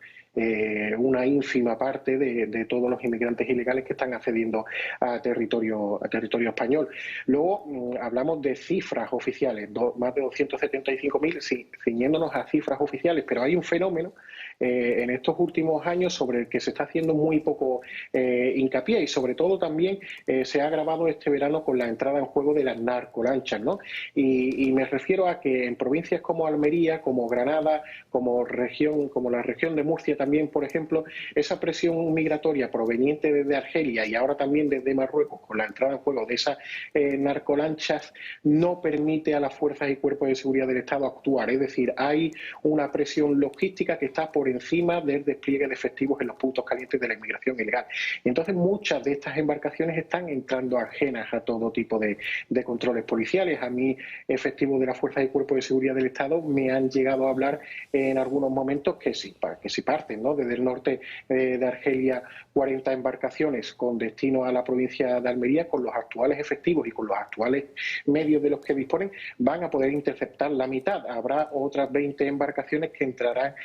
Speaker 15: Una ínfima parte de todos los inmigrantes ilegales que están accediendo a territorio español. Luego hablamos de cifras oficiales, más de 275.000, sí, ciñéndonos a cifras oficiales, pero hay un fenómeno en estos últimos años sobre el que se está haciendo muy poco hincapié, y sobre todo también se ha agravado este verano con la entrada en juego de las narcolanchas, ¿no? Y me refiero a que en provincias como Almería, como Granada, como la región de Murcia también, por ejemplo, esa presión migratoria proveniente desde Argelia y ahora también desde Marruecos, con la entrada en juego de esas narcolanchas, no permite a las fuerzas y cuerpos de seguridad del Estado actuar. Es decir, hay una presión logística que está por encima del despliegue de efectivos en los puntos calientes de la inmigración ilegal. Entonces, muchas de estas embarcaciones están entrando ajenas a todo tipo de controles policiales. A mí, efectivos de las fuerzas y cuerpos de seguridad del Estado me han llegado a hablar en algunos momentos que si parten parten, ¿no? Desde el norte de Argelia 40 embarcaciones con destino a la provincia de Almería, con los actuales efectivos y con los actuales medios de los que disponen, van a poder interceptar la mitad. Habrá otras 20 embarcaciones que entrarán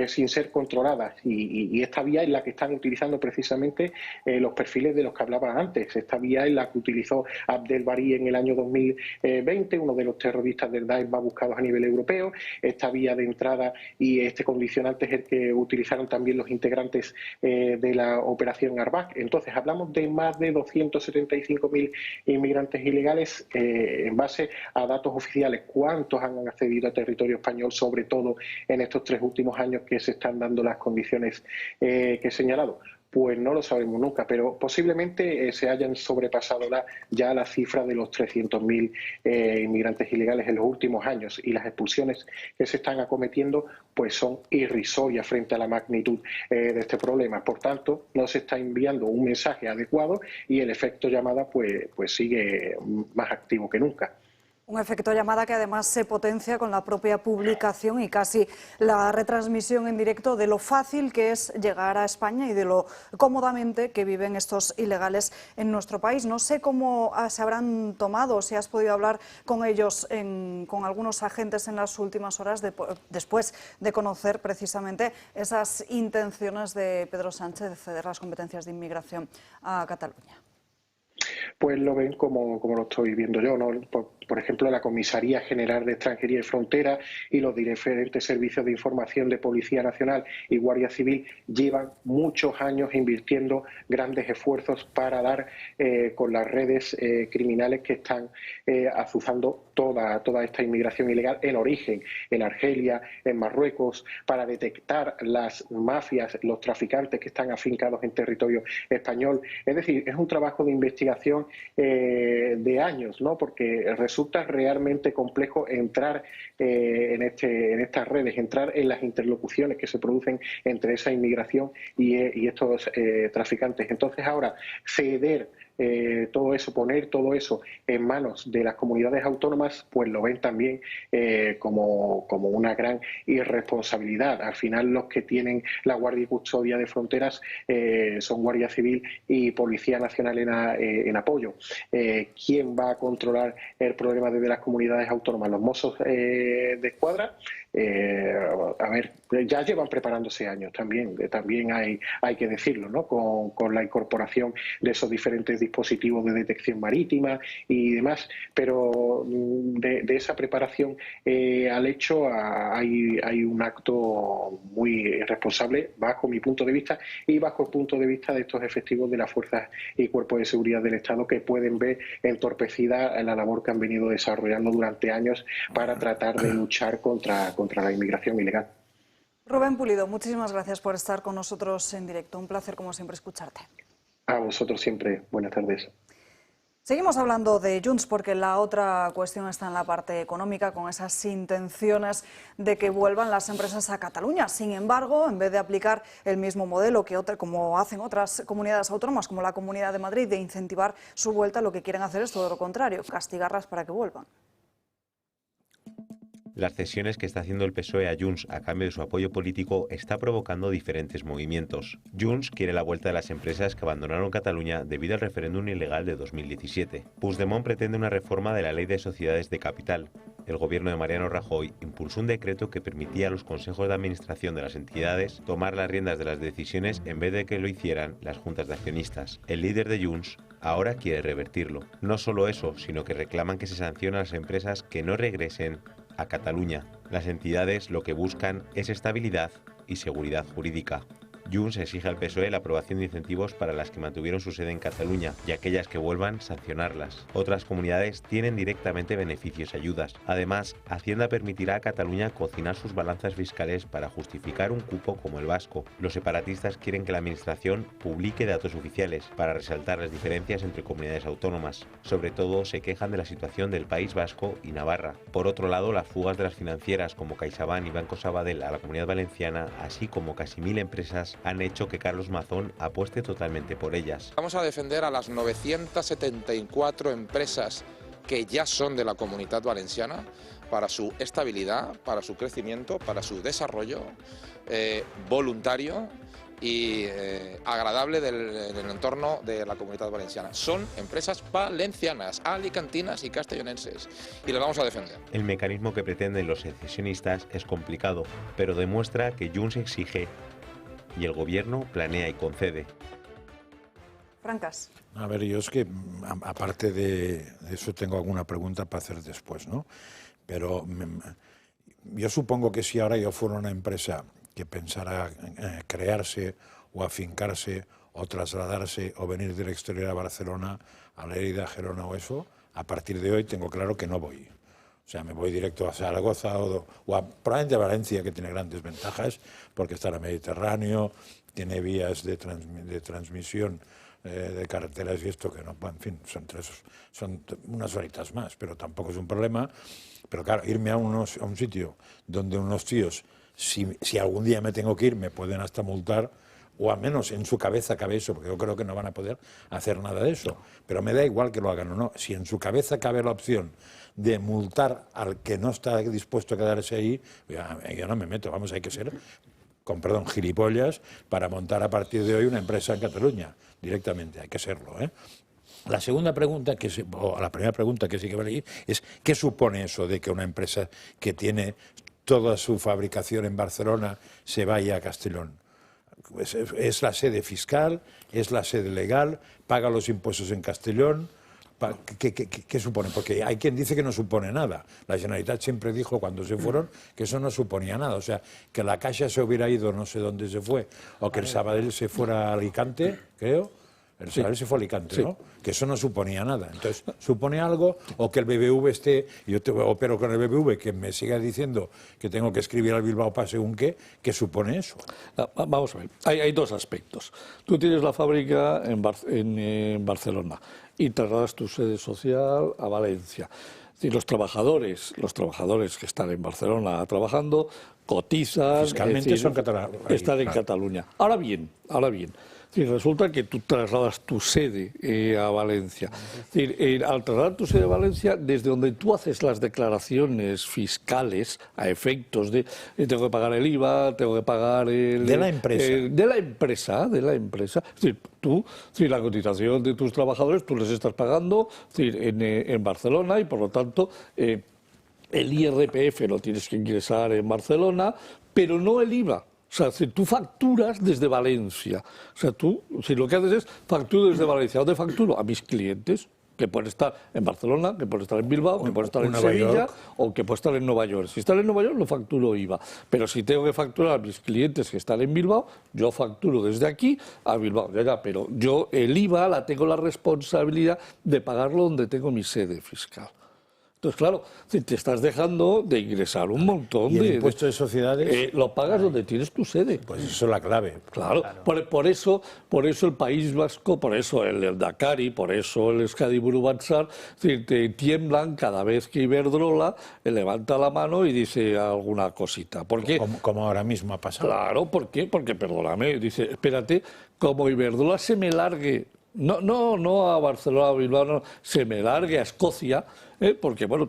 Speaker 15: sin ser controladas y esta vía es la que están utilizando precisamente los perfiles de los que hablaba antes. Esta vía es la que utilizó Abdel Bari en el año 2020, uno de los terroristas del Daesh más buscados a nivel europeo. Esta vía de entrada y este condicionante es el que utilizaron también los integrantes de la operación Arbac. Entonces hablamos de más de 275.000 inmigrantes ilegales en base a datos oficiales. ¿Cuántos han accedido a territorio español, sobre todo en estos 3 últimos años que se están dando las condiciones que he señalado? Pues no lo sabemos nunca, pero posiblemente se hayan sobrepasado ya la cifra de los 300.000 inmigrantes ilegales en los últimos años, y las expulsiones que se están acometiendo pues son irrisorias frente a la magnitud de este problema. Por tanto, no se está enviando un mensaje adecuado y el efecto llamada pues sigue más activo que nunca.
Speaker 1: Un efecto llamada que además se potencia con la propia publicación y casi la retransmisión en directo de lo fácil que es llegar a España y de lo cómodamente que viven estos ilegales en nuestro país. No sé cómo se habrán tomado, si has podido hablar con ellos, con algunos agentes en las últimas horas, después de conocer precisamente esas intenciones de Pedro Sánchez de ceder las competencias de inmigración a Cataluña.
Speaker 15: Pues lo ven como lo estoy viendo yo, ¿no? Por ejemplo, la Comisaría General de Extranjería y Frontera y los diferentes servicios de información de Policía Nacional y Guardia Civil llevan muchos años invirtiendo grandes esfuerzos para dar con las redes criminales que están azuzando toda esta inmigración ilegal en origen, en Argelia, en Marruecos, para detectar las mafias, los traficantes que están afincados en territorio español. Es decir, es un trabajo de investigación de años, ¿no? Porque resulta realmente complejo entrar en estas redes, entrar en las interlocuciones que se producen entre esa inmigración y estos traficantes. Entonces ahora ceder todo eso, poner todo eso en manos de las comunidades autónomas, pues lo ven también como una gran irresponsabilidad. Al final los que tienen la guardia y custodia de fronteras son Guardia Civil y Policía Nacional en apoyo. ¿Quién va a controlar el problema desde las comunidades autónomas? ¿Los Mossos de Escuadra? A ver, ya llevan preparándose años también hay que decirlo, ¿no? Con la incorporación de esos diferentes dispositivos de detección marítima y demás, pero de esa preparación al hecho hay un acto muy irresponsable bajo mi punto de vista y bajo el punto de vista de estos efectivos de las fuerzas y cuerpos de seguridad del Estado, que pueden ver entorpecida la labor que han venido desarrollando durante años para tratar de luchar contra la inmigración ilegal.
Speaker 1: Rubén Pulido, muchísimas gracias por estar con nosotros en directo. Un placer, como siempre, escucharte.
Speaker 15: A vosotros siempre. Buenas tardes.
Speaker 1: Seguimos hablando de Junts porque la otra cuestión está en la parte económica, con esas intenciones de que vuelvan las empresas a Cataluña. Sin embargo, en vez de aplicar el mismo modelo como hacen otras comunidades autónomas, como la Comunidad de Madrid, de incentivar su vuelta, lo que quieren hacer es todo lo contrario, castigarlas para que vuelvan.
Speaker 16: Las cesiones que está haciendo el PSOE a Junts a cambio de su apoyo político está provocando diferentes movimientos. Junts quiere la vuelta de las empresas que abandonaron Cataluña debido al referéndum ilegal de 2017. Puigdemont pretende una reforma de la Ley de Sociedades de Capital. El gobierno de Mariano Rajoy impulsó un decreto que permitía a los consejos de administración de las entidades tomar las riendas de las decisiones en vez de que lo hicieran las juntas de accionistas. El líder de Junts ahora quiere revertirlo. No solo eso, sino que reclaman que se sancione a las empresas que no regresen a Cataluña. Las entidades lo que buscan es estabilidad y seguridad jurídica. Junts exige al PSOE la aprobación de incentivos para las que mantuvieron su sede en Cataluña y aquellas que vuelvan, sancionarlas. Otras comunidades tienen directamente beneficios y ayudas. Además, Hacienda permitirá a Cataluña cocinar sus balanzas fiscales para justificar un cupo como el vasco. Los separatistas quieren que la administración publique datos oficiales para resaltar las diferencias entre comunidades autónomas. Sobre todo, se quejan de la situación del País Vasco y Navarra. Por otro lado, las fugas de las financieras como CaixaBank y Banco Sabadell a la Comunidad Valenciana, así como casi 1000 empresas, han hecho que Carlos Mazón apueste totalmente por ellas.
Speaker 17: Vamos a defender a las 974 empresas que ya son de la Comunitat Valenciana, para su estabilidad, para su crecimiento, para su desarrollo voluntario y agradable en el entorno de la Comunidad Valenciana. Son empresas valencianas, alicantinas y castellonenses, y las vamos a defender.
Speaker 16: El mecanismo que pretenden los secesionistas es complicado, pero demuestra que Junts exige y el gobierno planea y concede.
Speaker 1: Francas.
Speaker 4: A ver, yo es que, aparte de eso, tengo alguna pregunta para hacer después, ¿no? Pero yo supongo que si ahora yo fuera una empresa que pensara crearse o afincarse o trasladarse o venir del exterior a Barcelona, a Lérida, a Gerona o eso, a partir de hoy tengo claro que no voy. O sea, me voy directo a Zaragoza probablemente a Valencia, que tiene grandes ventajas, porque está en el Mediterráneo, tiene vías de transmisión de carreteras y esto que no, en fin, son unas horitas más, pero tampoco es un problema. Pero claro, irme a un sitio donde unos tíos, si algún día me tengo que ir, me pueden hasta multar, o al menos en su cabeza cabe eso, porque yo creo que no van a poder hacer nada de eso. Pero me da igual que lo hagan o no. Si en su cabeza cabe la opción de multar al que no está dispuesto a quedarse ahí, yo no me meto. Vamos, hay que ser, con perdón, gilipollas, para montar a partir de hoy una empresa en Cataluña, directamente. Hay que serlo, ¿eh? La segunda pregunta, o la primera pregunta que sí que vale es ¿qué supone eso de que una empresa que tiene toda su fabricación en Barcelona se vaya a Castellón? Pues es la sede fiscal, es la sede legal, paga los impuestos en Castellón. ¿Qué supone? Porque hay quien dice que no supone nada. La Generalitat siempre dijo cuando se fueron que eso no suponía nada. O sea, que la Caixa se hubiera ido, no sé dónde se fue, o que el Sabadell se fuera a Alicante, creo. El Sabadell se fue a Alicante, ¿no? Que eso no suponía nada. Entonces, ¿supone algo? O que el BBV esté, yo opero con el BBV, que me siga diciendo que tengo que escribir al Bilbao para según qué supone eso.
Speaker 5: Vamos a ver, hay dos aspectos. Tú tienes la fábrica en Barcelona y trasladas tu sede social a Valencia. Y los trabajadores que están en Barcelona trabajando cotizan,
Speaker 4: fiscalmente son catalanes,
Speaker 5: están en Cataluña. Ahora bien, si resulta que tú trasladas tu sede a Valencia. Es decir, al trasladar tu sede a Valencia, desde donde tú haces las declaraciones fiscales a efectos de tengo que pagar el IVA, tengo que pagar el...
Speaker 4: De la empresa.
Speaker 5: De la empresa. Es decir, la cotización de tus trabajadores, tú les estás pagando en Barcelona y, por lo tanto, el IRPF lo tienes que ingresar en Barcelona, pero no el IVA. O sea, si tú facturas desde Valencia, o sea, si lo que haces es facturo desde Valencia, ¿dónde facturo? A mis clientes, que pueden estar en Barcelona, que pueden estar en Bilbao, que pueden estar en Sevilla o que pueden estar en Nueva York. Si están en Nueva York, lo facturo IVA. Pero si tengo que facturar a mis clientes que están en Bilbao, yo facturo desde aquí a Bilbao. Pero yo el IVA tengo la responsabilidad de pagarlo donde tengo mi sede fiscal. Entonces, claro, te estás dejando de ingresar un montón
Speaker 4: de... ¿Y el impuesto de sociedades?
Speaker 5: Lo pagas donde tienes tu sede.
Speaker 4: Pues eso es la clave.
Speaker 5: Claro. Por eso el País Vasco, por eso el Dakari, por eso el Euskadi-Buru Batzar, te tiemblan cada vez que Iberdrola levanta la mano y dice alguna cosita. ¿Por qué?
Speaker 4: Como ahora mismo ha pasado.
Speaker 5: Claro, ¿por qué? Porque, perdóname, dice, espérate, como Iberdrola se me largue, no a Barcelona, a Bilbao, no, se me largue a Escocia, porque bueno,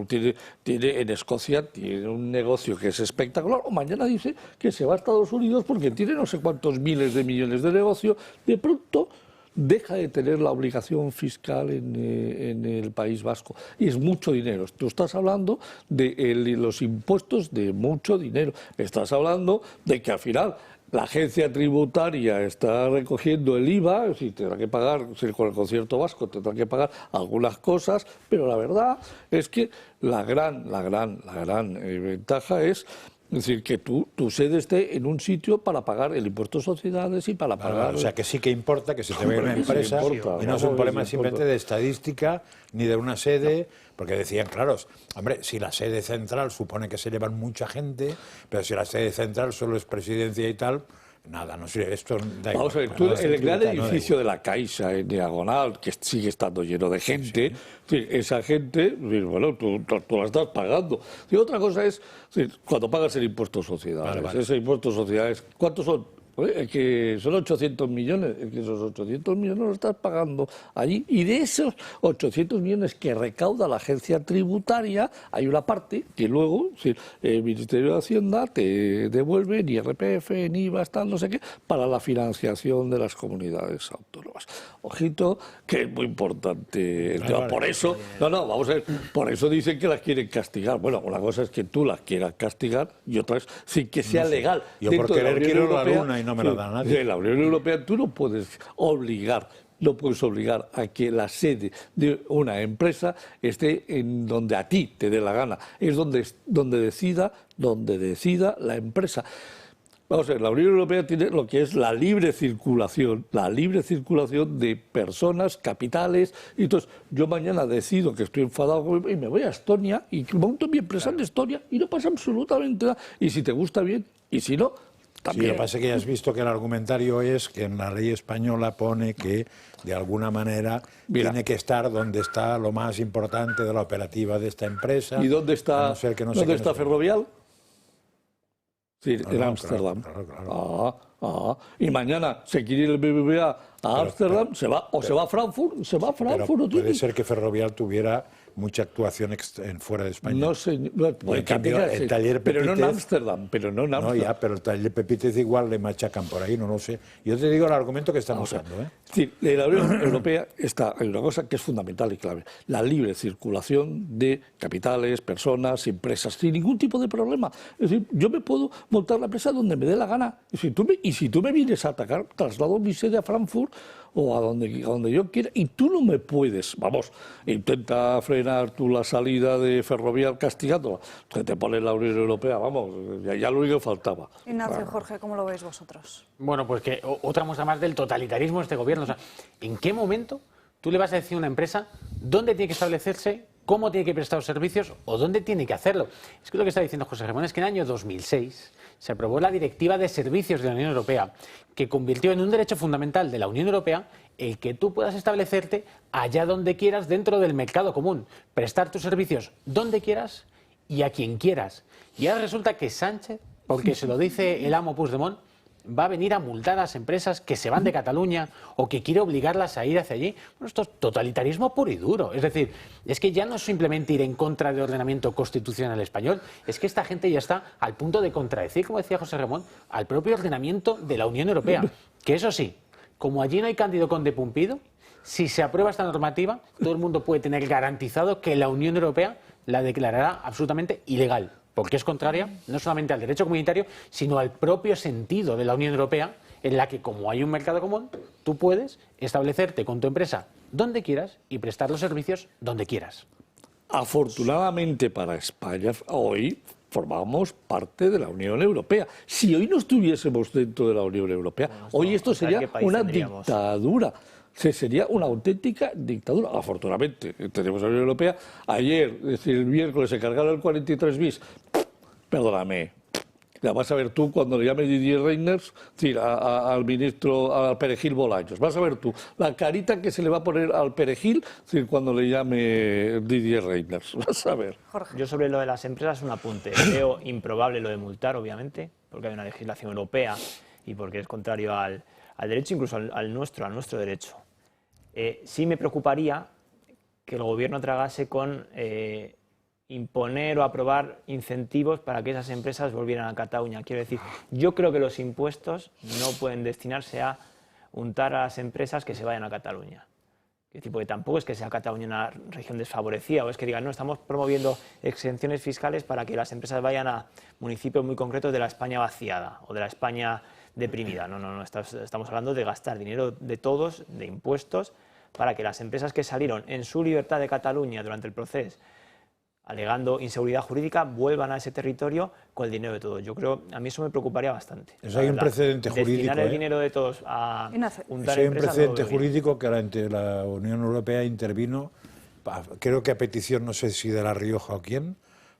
Speaker 5: tiene en Escocia tiene un negocio que es espectacular, o mañana dice que se va a Estados Unidos porque tiene no sé cuántos miles de millones de negocio, de pronto deja de tener la obligación fiscal en el País Vasco. Y es mucho dinero. Tú estás hablando de los impuestos de mucho dinero. Estás hablando de que al final la agencia tributaria está recogiendo el IVA, si tendrá que pagar, con el concierto vasco tendrá que pagar algunas cosas, pero la verdad es que la gran ventaja es decir, que tu sede esté en un sitio para pagar el impuesto de sociedades y para pagar...
Speaker 4: O sea, que sí que importa que se te vea una empresa y no es un problema simplemente de estadística ni de una sede, porque decían, claro, hombre, si la sede central supone que se llevan mucha gente, pero si la sede central solo es presidencia y tal... Nada, no sirve, esto da igual.
Speaker 5: Vamos a ver, el gran edificio de la Caixa en Diagonal, que sigue estando lleno de gente, esa gente, bueno, tú la estás pagando. Y otra cosa es, cuando pagas el impuesto de sociedades, ese impuesto de sociedades, ¿cuántos son? Oye, es que son 800 millones, es que esos 800 millones los estás pagando allí. Y de esos 800 millones que recauda la agencia tributaria, hay una parte que luego el Ministerio de Hacienda te devuelve en IRPF, en IVA, tal, no sé qué, para la financiación de las comunidades autónomas. Ojito, que es muy importante el tema. Por eso, vamos a ver, por eso dicen que las quieren castigar. Bueno, una cosa es que tú las quieras castigar y otra es sin que sea legal.
Speaker 4: Yo por querer quiero la luna y no me la da nadie.
Speaker 5: En la Unión Europea tú no puedes obligar a que la sede de una empresa esté en donde a ti te dé la gana. Es donde decida la empresa. Vamos a ver, la Unión Europea tiene lo que es la libre circulación de personas, capitales, y entonces yo mañana decido que estoy enfadado y me voy a Estonia y monto mi empresa en Estonia y no pasa absolutamente nada. Y si te gusta bien, y si no, también.
Speaker 4: Sí, lo que pasa es que ya has visto que el argumentario es que en la ley española pone que, de alguna manera, tiene que estar donde está lo más importante de la operativa de esta empresa.
Speaker 5: ¿Y dónde está, ¿dónde está Ferrovial? Sí, en Ámsterdam. Claro. Y mañana se quiere ir el BBVA a Ámsterdam, se va a Frankfurt,
Speaker 4: Pero puede ser que Ferrovial tuviera mucha actuación fuera de España.
Speaker 5: No sé,
Speaker 4: en cambio, el taller
Speaker 5: Pepítez, pero no en Ámsterdam.
Speaker 4: No, ya, pero el taller Pepítez igual le machacan por ahí, no lo sé. Yo te digo el argumento que están usando.
Speaker 5: Sí, en la Unión Europea hay una cosa que es fundamental y clave: la libre circulación de capitales, personas, empresas, sin ningún tipo de problema. Es decir, yo me puedo montar la empresa donde me dé la gana. Y si tú me vienes a atacar, traslado mi sede a Frankfurt o a donde yo quiera, y tú no me puedes, intenta frenar tú la salida de Ferrovial castigándola, que te pone la Unión Europea, ya lo único que faltaba.
Speaker 1: Ignacio, Jorge, ¿cómo lo veis vosotros?
Speaker 6: Bueno, pues que otra muestra más del totalitarismo de este gobierno. O sea, ¿en qué momento tú le vas a decir a una empresa dónde tiene que establecerse, cómo tiene que prestar los servicios o dónde tiene que hacerlo? Es que lo que está diciendo José Ramón es que en el año 2006 se aprobó la Directiva de Servicios de la Unión Europea, que convirtió en un derecho fundamental de la Unión Europea el que tú puedas establecerte allá donde quieras dentro del mercado común, prestar tus servicios donde quieras y a quien quieras. Y ahora resulta que Sánchez, porque se lo dice el amo Puigdemont, va a venir a multar a las empresas que se van de Cataluña o que quiere obligarlas a ir hacia allí. Bueno, esto es totalitarismo puro y duro. Es decir, es que ya no es simplemente ir en contra del ordenamiento constitucional español, es que esta gente ya está al punto de contradecir, como decía José Ramón, al propio ordenamiento de la Unión Europea. Que eso sí, como allí no hay Cándido Conde Pumpido, si se aprueba esta normativa, todo el mundo puede tener garantizado que la Unión Europea la declarará absolutamente ilegal, porque es contraria no solamente al derecho comunitario, sino al propio sentido de la Unión Europea, en la que, como hay un mercado común, tú puedes establecerte con tu empresa donde quieras y prestar los servicios donde quieras.
Speaker 5: Afortunadamente para España, hoy formamos parte de la Unión Europea. Si hoy no estuviésemos dentro de la Unión Europea, hoy esto sería una dictadura. Sería una auténtica dictadura. Afortunadamente, tenemos la Unión Europea. Ayer, es decir, el miércoles, se cargaron el 43 bis. Perdóname. Ya vas a ver tú cuando le llame Didier Reynders, al ministro, al Perejil Bolaños. Vas a ver tú la carita que se le va a poner al Perejil cuando le llame Didier Reynders. Vas a ver.
Speaker 7: Jorge. Yo sobre lo de las empresas un apunte. Veo improbable lo de multar, obviamente, porque hay una legislación europea y porque es contrario al derecho, incluso al nuestro derecho. Sí me preocuparía que el gobierno tragase con imponer o aprobar incentivos para que esas empresas volvieran a Cataluña. Quiero decir, yo creo que los impuestos no pueden destinarse a untar a las empresas que se vayan a Cataluña. Porque tampoco es que sea Cataluña una región desfavorecida, o es que digan, no, estamos promoviendo exenciones fiscales para que las empresas vayan a municipios muy concretos de la España vaciada o de la España deprimida. No, estamos hablando de gastar dinero de todos, de impuestos, para que las empresas que salieron en su libertad de Cataluña durante el proceso, alegando inseguridad jurídica, vuelvan a ese territorio con el dinero de todos. Yo creo, a mí eso me preocuparía bastante.
Speaker 4: Eso hay un precedente jurídico.
Speaker 7: Destinar el dinero de todos a
Speaker 4: untar empresas. Hay un precedente jurídico que ante la Unión Europea intervino, creo que a petición, no sé si de La Rioja o quién,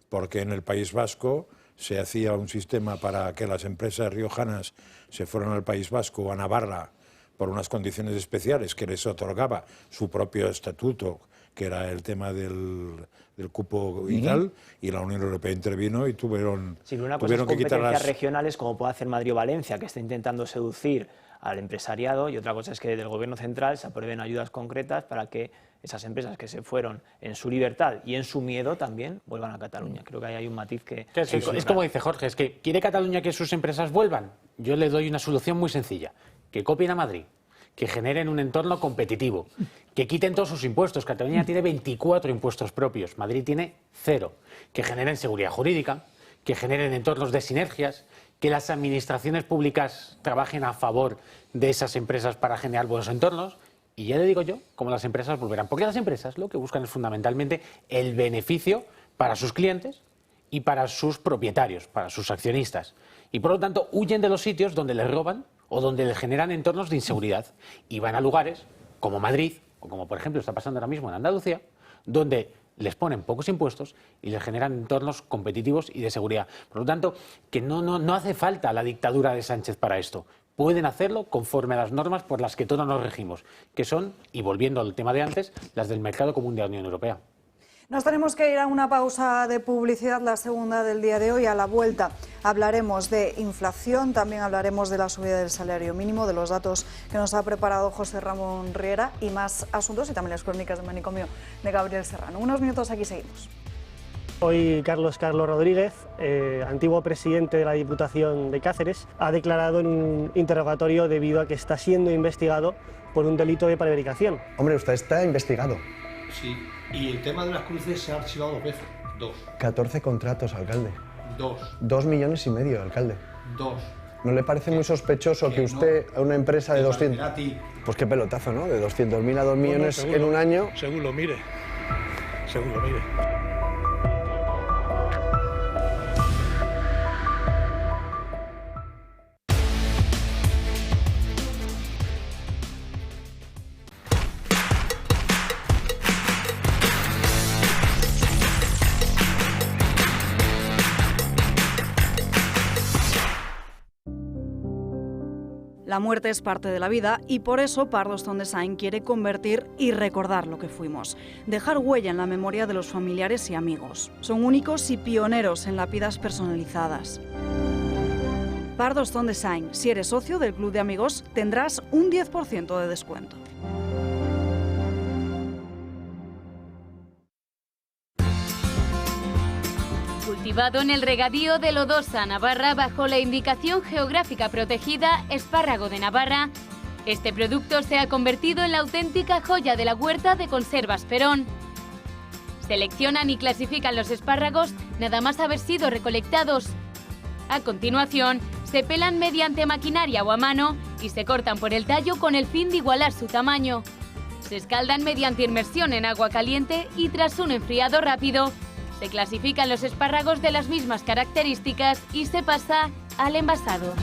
Speaker 4: porque en el País Vasco se hacía un sistema para que las empresas riojanas se fueran al País Vasco o a Navarra por unas condiciones especiales que les otorgaba su propio estatuto, que era el tema del cupo y tal, y la Unión Europea intervino y tuvieron
Speaker 7: una cosa es competencias regionales, como puede hacer Madrid o Valencia, que está intentando seducir al empresariado, y otra cosa es que del Gobierno central se aprueben ayudas concretas para que esas empresas que se fueron en su libertad y en su miedo también vuelvan a Cataluña. Creo que ahí hay un matiz que...
Speaker 6: Es como dice Jorge, es que ¿quiere Cataluña que sus empresas vuelvan? Yo le doy una solución muy sencilla, que copien a Madrid, que generen un entorno competitivo, que quiten todos sus impuestos. Cataluña tiene 24 impuestos propios, Madrid tiene 0, que generen seguridad jurídica, que generen entornos de sinergias, que las administraciones públicas trabajen a favor de esas empresas para generar buenos entornos. Y ya le digo yo cómo las empresas volverán. Porque las empresas lo que buscan es fundamentalmente el beneficio para sus clientes y para sus propietarios, para sus accionistas. Y por lo tanto huyen de los sitios donde les roban o donde les generan entornos de inseguridad. Y van a lugares como Madrid, o como por ejemplo está pasando ahora mismo en Andalucía, donde les ponen pocos impuestos y les generan entornos competitivos y de seguridad. Por lo tanto, que no hace falta la dictadura de Sánchez para esto. Pueden hacerlo conforme a las normas por las que todos nos regimos, que son, y volviendo al tema de antes, las del mercado común de la Unión Europea.
Speaker 1: Nos tenemos que ir a una pausa de publicidad, la segunda del día de hoy. A la vuelta hablaremos de inflación, también hablaremos de la subida del salario mínimo, de los datos que nos ha preparado José Ramón Riera y más asuntos, y también las crónicas de Manicomio de Gabriel Serrano. Unos minutos, aquí seguimos.
Speaker 18: Hoy Carlos Rodríguez, antiguo presidente de la Diputación de Cáceres, ha declarado en un interrogatorio debido a que está siendo investigado por un delito de prevaricación.
Speaker 19: Hombre, usted está investigado.
Speaker 20: Sí, y el tema de las cruces se ha archivado 2 veces. 2.
Speaker 19: 14 contratos, alcalde.
Speaker 20: 2.
Speaker 19: 2,5 millones, alcalde.
Speaker 20: 2.
Speaker 19: ¿No le parece muy sospechoso que usted, a una empresa de 200...
Speaker 20: A ti.
Speaker 19: Pues qué pelotazo, ¿no? De 200.000 a 2 millones en un año.
Speaker 2: Según lo mire. Según lo mire.
Speaker 1: La muerte es parte de la vida y por eso Pardo Stone Design quiere convertir y recordar lo que fuimos. Dejar huella en la memoria de los familiares y amigos. Son únicos y pioneros en lápidas personalizadas. Pardo Stone Design. Si eres socio del Club de Amigos, tendrás un 10% de descuento.
Speaker 11: Cultivado en el regadío de Lodosa, Navarra, bajo la indicación geográfica protegida Espárrago de Navarra, este producto se ha convertido en la auténtica joya de la huerta de Conservas Perón. Seleccionan y clasifican los espárragos nada más haber sido recolectados. A continuación, se pelan mediante maquinaria o a mano y se cortan por el tallo con el fin de igualar su tamaño. Se escaldan mediante inmersión en agua caliente y tras un enfriado rápido, se clasifican los espárragos de las mismas características y se pasa al envasado.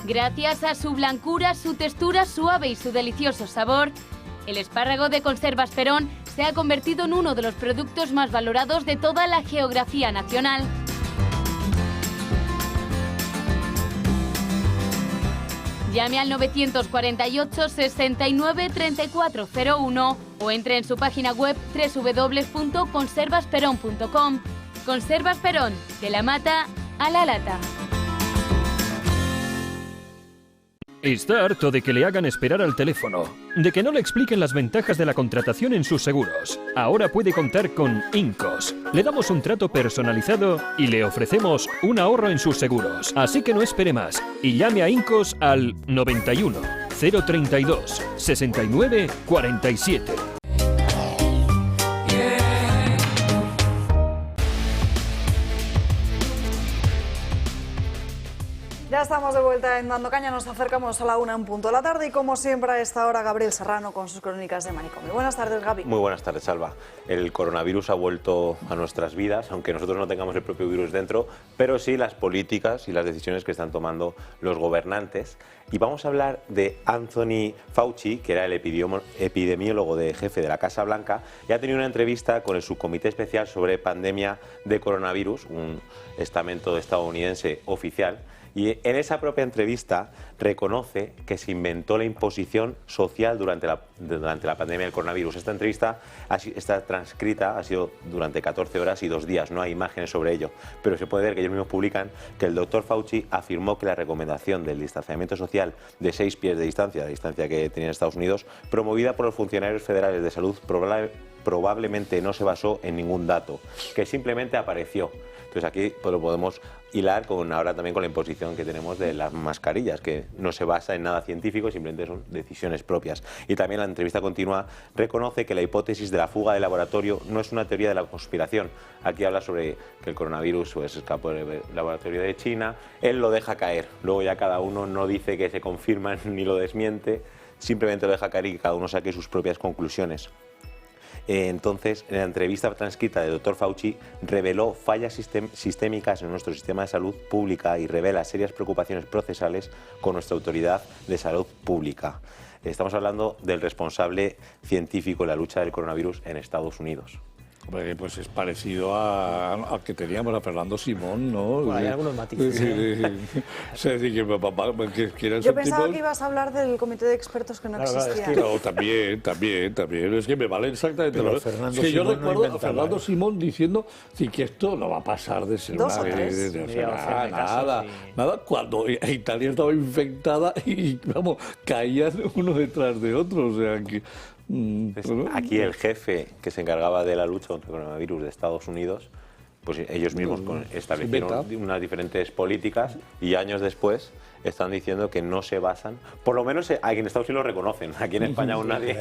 Speaker 11: Gracias a su blancura, su textura suave y su delicioso sabor, el espárrago de Conservas Perón se ha convertido en uno de los productos más valorados de toda la geografía nacional. Llame al 948 69 3401 o entre en su página web www.conservasperón.com. Conservas Perón, de la mata a la lata.
Speaker 21: Está harto de que le hagan esperar al teléfono, de que no le expliquen las ventajas de la contratación en sus seguros. Ahora puede contar con Incos. Le damos un trato personalizado y le ofrecemos un ahorro en sus seguros. Así que no espere más y llame a Incos al 91 032 69 47.
Speaker 1: Ya estamos de vuelta en Dando Caña, nos acercamos a la 1 en punto de la tarde y como siempre a esta hora Gabriel Serrano con sus crónicas de Manicomio. Buenas tardes, Gaby.
Speaker 16: Muy buenas tardes, Alba. El coronavirus ha vuelto a nuestras vidas, aunque nosotros no tengamos el propio virus dentro, pero sí las políticas y las decisiones que están tomando los gobernantes. Y vamos a hablar de Anthony Fauci, que era el epidemiólogo de jefe de la Casa Blanca, y ha tenido una entrevista con el subcomité especial sobre pandemia de coronavirus, un estamento estadounidense oficial, Y en esa propia entrevista reconoce que se inventó la imposición social durante la pandemia del coronavirus. Esta entrevista está transcrita, ha sido durante 14 horas y 2 días, no hay imágenes sobre ello, pero se puede ver que ellos mismos publican que el doctor Fauci afirmó que la recomendación del distanciamiento social de 6 pies de distancia, la distancia que tenía en Estados Unidos, promovida por los funcionarios federales de salud, probablemente no se basó en ningún dato, que simplemente apareció. Entonces aquí pues, lo podemos hilar ahora también con la imposición que tenemos de las mascarillas, que no se basa en nada científico, simplemente son decisiones propias. Y también la entrevista continua reconoce que la hipótesis de la fuga de laboratorio no es una teoría de la conspiración. Aquí habla sobre que el coronavirus pues, escapó del laboratorio de China, él lo deja caer, luego ya cada uno no dice que se confirma ni lo desmiente, simplemente lo deja caer y que cada uno saque sus propias conclusiones. Entonces, en la entrevista transcrita del doctor Fauci, reveló fallas sistémicas en nuestro sistema de salud pública y revela serias preocupaciones procesales con nuestra autoridad de salud pública. Estamos hablando del responsable científico de la lucha del coronavirus en Estados Unidos.
Speaker 5: Pues es parecido al que teníamos a Fernando Simón, ¿no?
Speaker 7: Bueno, hay algunos matices.
Speaker 1: Yo pensaba que ibas a hablar del comité de expertos que no existía.
Speaker 5: No, también. Es que me vale exactamente lo mismo. Es que yo recuerdo a Fernando Simón diciendo que esto no va a pasar de ser nada. Cuando Italia estaba infectada y, vamos, caían uno detrás de otro, o sea que...
Speaker 16: Aquí el jefe que se encargaba de la lucha contra el coronavirus de Estados Unidos, pues ellos mismos establecieron unas diferentes políticas y años después están diciendo que no se basan, por lo menos aquí en Estados Unidos lo reconocen, aquí en España aún nadie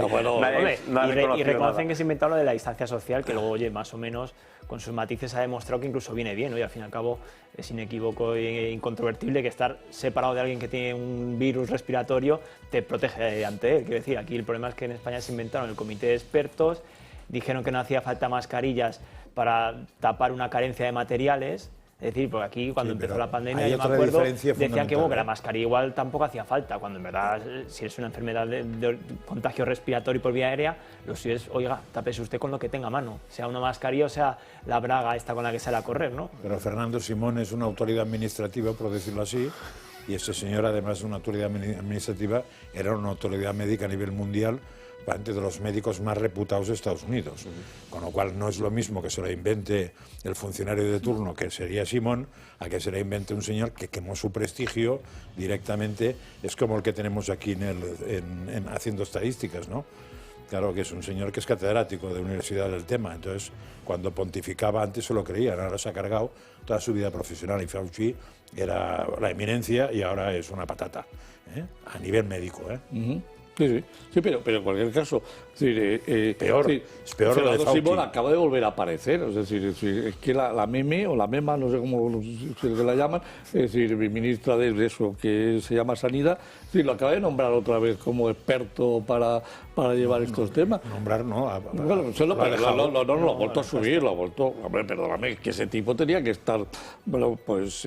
Speaker 7: y reconocen que se inventaron lo de la distancia social, que luego, oye, más o menos con sus matices ha demostrado que incluso viene bien, ¿no? Y al fin y al cabo es inequívoco e incontrovertible que estar separado de alguien que tiene un virus respiratorio te protege ante él. Quiero decir, aquí el problema es que en España se inventaron el comité de expertos, dijeron que no hacía falta mascarillas para tapar una carencia de materiales. Es decir, porque aquí cuando empezó la pandemia, yo me acuerdo, decían que la mascarilla igual tampoco hacía falta, cuando en verdad, si es una enfermedad de contagio respiratorio por vía aérea, lo suyo es, oiga, tápese usted con lo que tenga a mano, sea una mascarilla o sea la braga esta con la que sale a correr, ¿no?
Speaker 4: Pero Fernando Simón es una autoridad administrativa, por decirlo así, y este señor, además de una autoridad administrativa, era una autoridad médica a nivel mundial, de los médicos más reputados de Estados Unidos. Con lo cual no es lo mismo que se lo invente el funcionario de turno, que sería Simón, a que se lo invente un señor que quemó su prestigio directamente. Es como el que tenemos aquí haciendo estadísticas, ¿no? Claro que es un señor que es catedrático de universidad del tema, entonces cuando pontificaba antes se lo creían, ahora se ha cargado toda su vida profesional y Fauci era la eminencia y ahora es una patata, a nivel médico.
Speaker 5: Sí, pero en cualquier caso, es
Speaker 4: peor lo de Fauci.
Speaker 5: Simón acaba de volver a aparecer, es decir, es que la meme o la mema, no sé cómo se la llaman, es decir, mi ministra de eso que se llama Sanidad, lo acaba de nombrar otra vez como experto para llevar estos temas.
Speaker 4: Nombrar no,
Speaker 5: bueno, lo ha vuelto a subir, hombre, perdóname, que ese tipo tenía que estar, bueno, pues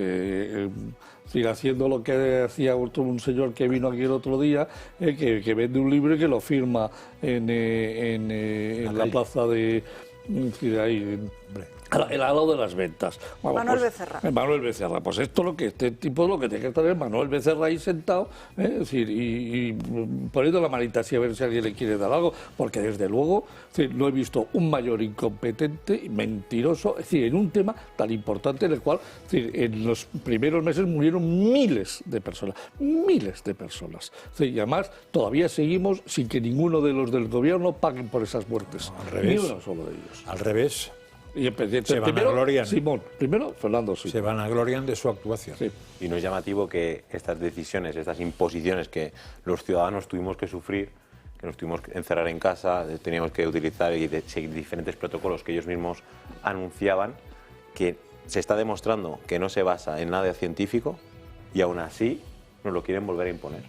Speaker 5: haciendo lo que hacía un señor que vino aquí el otro día, que vende un libro y que lo firma en la plaza de ahí, el lado de las ventas.
Speaker 1: Manuel Becerra.
Speaker 5: Manuel Becerra. Pues esto este tipo lo que tiene que estar es Manuel Becerra ahí sentado, es decir, y poniendo la manita así a ver si alguien le quiere dar algo, porque desde luego no he visto un mayor incompetente y mentiroso, es decir, en un tema tan importante en el cual, en los primeros meses murieron miles de personas, y además todavía seguimos sin que ninguno de los del gobierno paguen por esas muertes,
Speaker 4: al revés,
Speaker 5: ni uno solo de ellos.
Speaker 4: Al revés.
Speaker 5: Y
Speaker 4: se vanaglorian.
Speaker 5: Simón, primero Fernando Simón.
Speaker 4: Se vanaglorian de su actuación.
Speaker 16: Sí. Y no es llamativo que estas decisiones, estas imposiciones que los ciudadanos tuvimos que sufrir, que nos tuvimos que encerrar en casa, teníamos que utilizar y seguir diferentes protocolos que ellos mismos anunciaban, que se está demostrando que no se basa en nada científico y aún así nos lo quieren volver a imponer.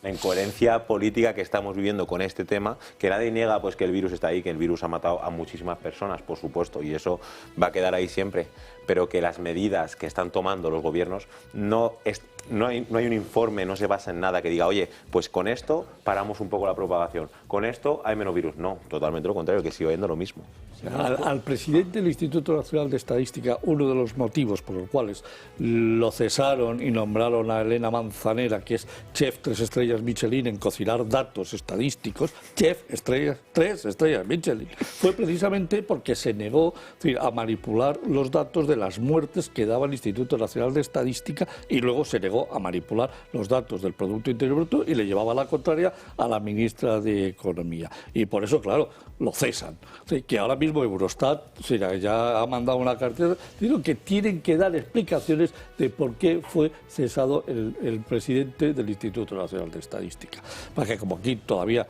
Speaker 16: La incoherencia política que estamos viviendo con este tema, que nadie niega pues que el virus está ahí, que el virus ha matado a muchísimas personas, por supuesto, y eso va a quedar ahí siempre, pero que las medidas que están tomando los gobiernos no hay un informe, no se basa en nada que diga, oye, pues con esto paramos un poco la propagación, con esto hay menos virus. No, totalmente lo contrario, que sigue habiendo lo mismo.
Speaker 5: Al presidente del Instituto Nacional de Estadística, uno de los motivos por los cuales lo cesaron y nombraron a Elena Manzanera, que es chef 3 estrellas Michelin en cocinar datos estadísticos, chef 3 estrellas Michelin, fue precisamente porque se negó a manipular los datos de las muertes que daba el Instituto Nacional de Estadística y luego se negó a manipular los datos del Producto Interior Bruto y le llevaba la contraria a la ministra de Economía. Y por eso, claro, lo cesan. Que ahora mismo Eurostat ya ha mandado una carta diciendo que tienen que dar explicaciones de por qué fue cesado el presidente del Instituto Nacional de Estadística. Para que como aquí todavía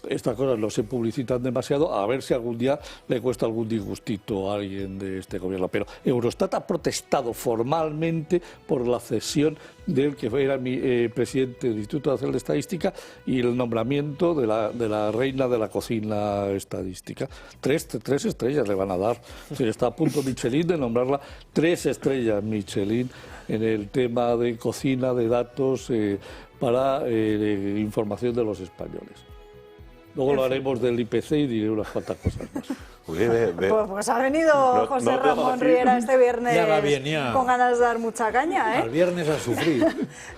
Speaker 5: estas cosas no se publicitan demasiado, a ver si algún día le cuesta algún disgustito a alguien de este gobierno. Pero Eurostat ha protestado formalmente por la cesión del que era mi presidente del Instituto Nacional de Estadística y el nombramiento de la reina de la cocina estadística. 3 estrellas le van a dar. Está a punto Michelin de nombrarla 3 estrellas Michelin en el tema de cocina de datos para información de los españoles. Luego lo haremos del IPC y diré unas cuantas cosas más.
Speaker 1: Pues ha venido José Ramón Riera este viernes con ganas de dar mucha caña, ¿eh?
Speaker 4: Al viernes a sufrir.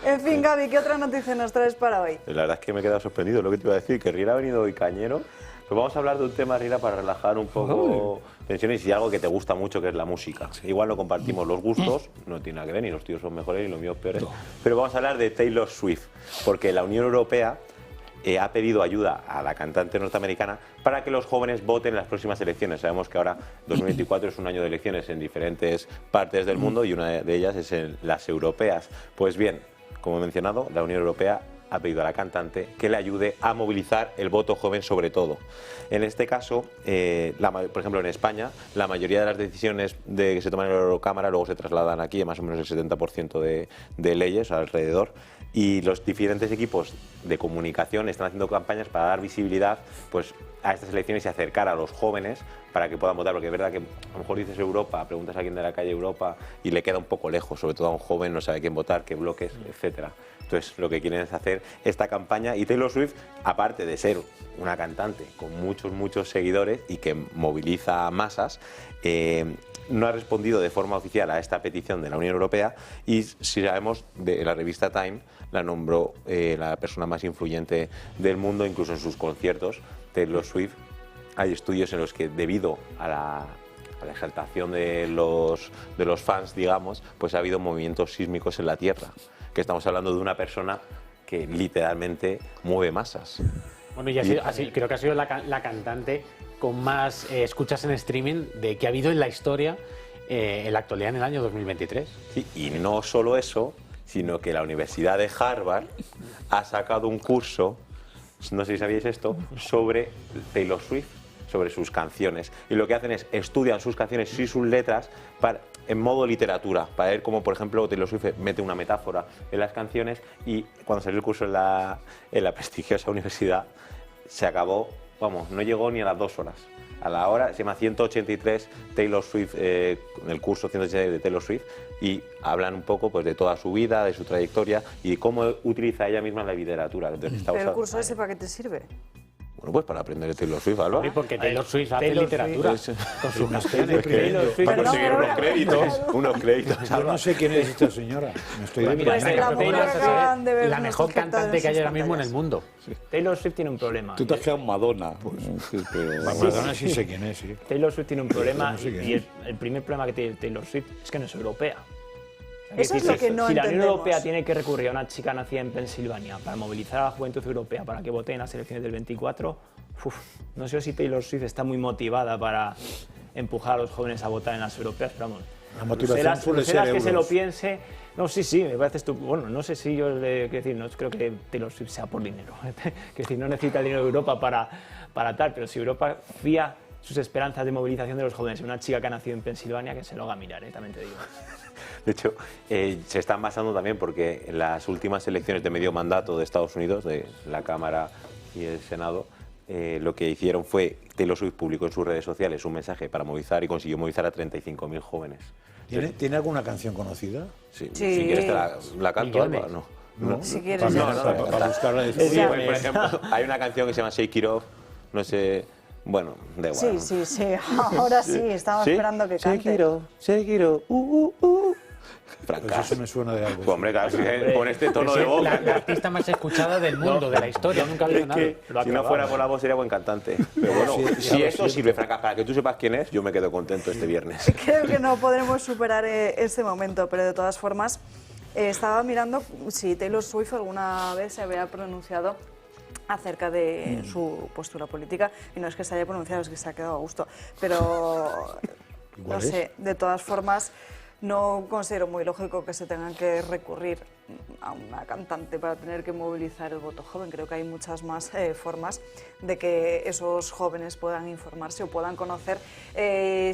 Speaker 1: En fin, Gaby, ¿qué otra noticia nos traes para hoy?
Speaker 16: La verdad es que me he quedado sorprendido, lo que te iba a decir, que Riera ha venido hoy cañero. Pues vamos a hablar de un tema, Riera, para relajar un poco tensiones y algo que te gusta mucho, que es la música. Igual no compartimos los gustos, no tiene nada que ver, ni los tíos son mejores ni los míos peores. Pero vamos a hablar de Taylor Swift, porque la Unión Europea ha pedido ayuda a la cantante norteamericana para que los jóvenes voten en las próximas elecciones. Sabemos que ahora 2024 es un año de elecciones en diferentes partes del mundo y una de ellas es en las europeas. Pues bien, como he mencionado, la Unión Europea ha pedido a la cantante que le ayude a movilizar el voto joven sobre todo. En este caso, por ejemplo en España, la mayoría de las decisiones que se toman en la Eurocámara luego se trasladan aquí, más o menos el 70% de leyes alrededor, y los diferentes equipos de comunicación están haciendo campañas para dar visibilidad pues, a estas elecciones y acercar a los jóvenes para que puedan votar, porque es verdad que a lo mejor dices Europa, preguntas a alguien de la calle Europa y le queda un poco lejos, sobre todo a un joven, no sabe quién votar, qué bloques, etcétera. Entonces, lo que quieren es hacer esta campaña y Taylor Swift, aparte de ser una cantante con muchos seguidores y que moviliza masas, no ha respondido de forma oficial a esta petición de la Unión Europea y, si sabemos, de la revista Time la nombró la persona más influyente del mundo, incluso en sus conciertos. Taylor Swift, hay estudios en los que, debido a la exaltación de los fans, digamos, pues ha habido movimientos sísmicos en la Tierra, que estamos hablando de una persona que literalmente mueve masas.
Speaker 6: Bueno, y creo que ha sido la cantante con más escuchas en streaming que ha habido en la historia en la actualidad en el año 2023.
Speaker 16: Sí, y no solo eso, sino que la Universidad de Harvard ha sacado un curso, no sé si sabíais esto, sobre Taylor Swift, sobre sus canciones. Y lo que hacen es estudian sus canciones y sus letras en modo literatura, para ver cómo, por ejemplo, Taylor Swift mete una metáfora en las canciones, y cuando salió el curso en la prestigiosa universidad, se acabó, vamos, no llegó ni a las 2 horas. A la hora, se llama 183 Taylor Swift, el curso 183 de Taylor Swift, y hablan un poco pues, de toda su vida, de su trayectoria y cómo utiliza ella misma la literatura. Entonces,
Speaker 1: ¿Pero el curso ese para qué te sirve?
Speaker 16: Bueno, pues para aprender de Taylor Swift, Alba.
Speaker 6: Sí, porque Taylor Swift hace literatura con sus canciones.
Speaker 16: Para conseguir unos créditos.
Speaker 4: Yo no sé quién es esta señora. Me estoy
Speaker 6: la mejor cantante que hay ahora mismo en el mundo.
Speaker 7: Taylor Swift tiene un problema.
Speaker 5: Tú te has quedado Madonna.
Speaker 4: Madonna sí sé quién es, sí.
Speaker 7: Taylor Swift tiene un problema y el primer problema que tiene Taylor Swift es que no es europea.
Speaker 1: Eso es lo que no entendemos.
Speaker 7: Si la Unión Europea tiene que recurrir a una chica nacida en Pensilvania para movilizar a la juventud europea para que vote en las elecciones del 24, no sé si Taylor Swift está muy motivada para empujar a los jóvenes a votar en las europeas, pero vamos,
Speaker 4: la motivación suele ser
Speaker 7: que se lo piense. No, sí, me parece estupendo. Bueno, no sé si yo no creo que Taylor Swift sea por dinero. Que decir, no necesita el dinero de Europa para tal, pero si Europa fía sus esperanzas de movilización de los jóvenes en una chica que ha nacido en Pensilvania, que se lo haga mirar, también te digo.
Speaker 16: De hecho, se están basando también porque en las últimas elecciones de medio mandato de Estados Unidos, de la Cámara y el Senado, lo que hicieron fue, Taylor Swift publicó en sus redes sociales un mensaje para movilizar y consiguió movilizar a 35.000 jóvenes.
Speaker 4: ¿Tiene alguna canción conocida?
Speaker 16: Sí. Si quieres la canto, Alba, no.
Speaker 1: Si quieres.
Speaker 16: Para buscarla. Por ejemplo, hay una canción que se llama Shake It Off, no sé
Speaker 3: Bueno, da igual.
Speaker 1: Sí, ahora sí, estaba esperando que cante.
Speaker 3: Seguiro, Fracaso.
Speaker 4: Eso me suena de algo.
Speaker 3: Pues, hombre, claro, con este tono de voz.
Speaker 6: La artista más escuchada del mundo, de la historia, nunca ha habido nada.
Speaker 3: Si no fuera por la voz sería buen cantante. Pero bueno, si esto sirve, Fracaso, para que tú sepas quién es, yo me quedo contento este viernes.
Speaker 1: Creo que no podremos superar este momento, pero de todas formas, estaba mirando si Taylor Swift alguna vez se había pronunciado acerca de su postura política, y no es que se haya pronunciado, es que se ha quedado a gusto, pero no sé, de todas formas no considero muy lógico que se tengan que recurrir a una cantante para tener que movilizar el voto joven. Creo que hay muchas más formas de que esos jóvenes puedan informarse o puedan conocer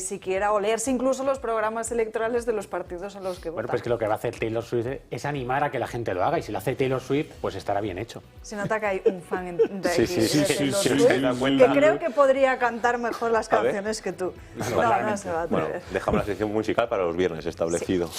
Speaker 1: siquiera o leerse incluso los programas electorales de los partidos a los que votan.
Speaker 6: Bueno, pues que lo que va a hacer Taylor Swift es animar a que la gente lo haga, y si lo hace Taylor Swift, pues estará bien hecho.
Speaker 1: Se nota que hay un fan de Taylor
Speaker 3: Swift
Speaker 1: que creo que podría cantar mejor las canciones que tú. No se va a atrever.
Speaker 3: Bueno, dejamos la sección musical para los viernes establecido.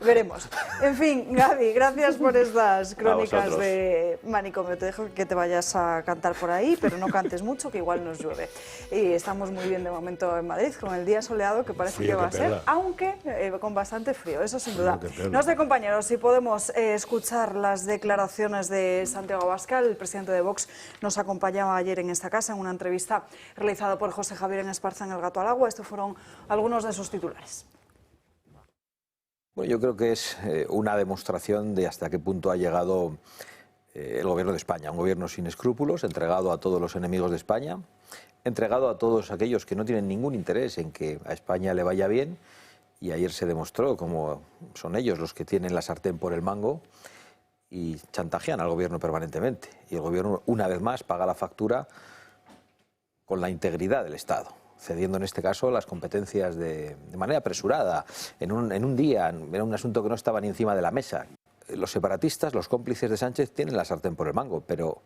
Speaker 1: Veremos. En fin, Gaby, gracias por estas crónicas de Manicomio. Te dejo que te vayas a cantar por ahí, pero no cantes mucho, que igual nos llueve. Y estamos muy bien de momento en Madrid, con el día soleado que parece que va a ser, aunque con bastante frío, eso sin duda. No sé, compañeros, si podemos escuchar las declaraciones de Santiago Abascal. El presidente de Vox nos acompañaba ayer en esta casa en una entrevista realizada por José Javier en Esparza en El Gato al Agua. Estos fueron algunos de sus titulares.
Speaker 22: Bueno, yo creo que es una demostración de hasta qué punto ha llegado el gobierno de España, un gobierno sin escrúpulos, entregado a todos los enemigos de España, entregado a todos aquellos que no tienen ningún interés en que a España le vaya bien, y ayer se demostró cómo son ellos los que tienen la sartén por el mango y chantajean al gobierno permanentemente. Y el gobierno, una vez más, paga la factura con la integridad del Estado, cediendo en este caso las competencias de manera apresurada, en un día, era un asunto que no estaba ni encima de la mesa. Los separatistas, los cómplices de Sánchez, tienen la sartén por el mango, pero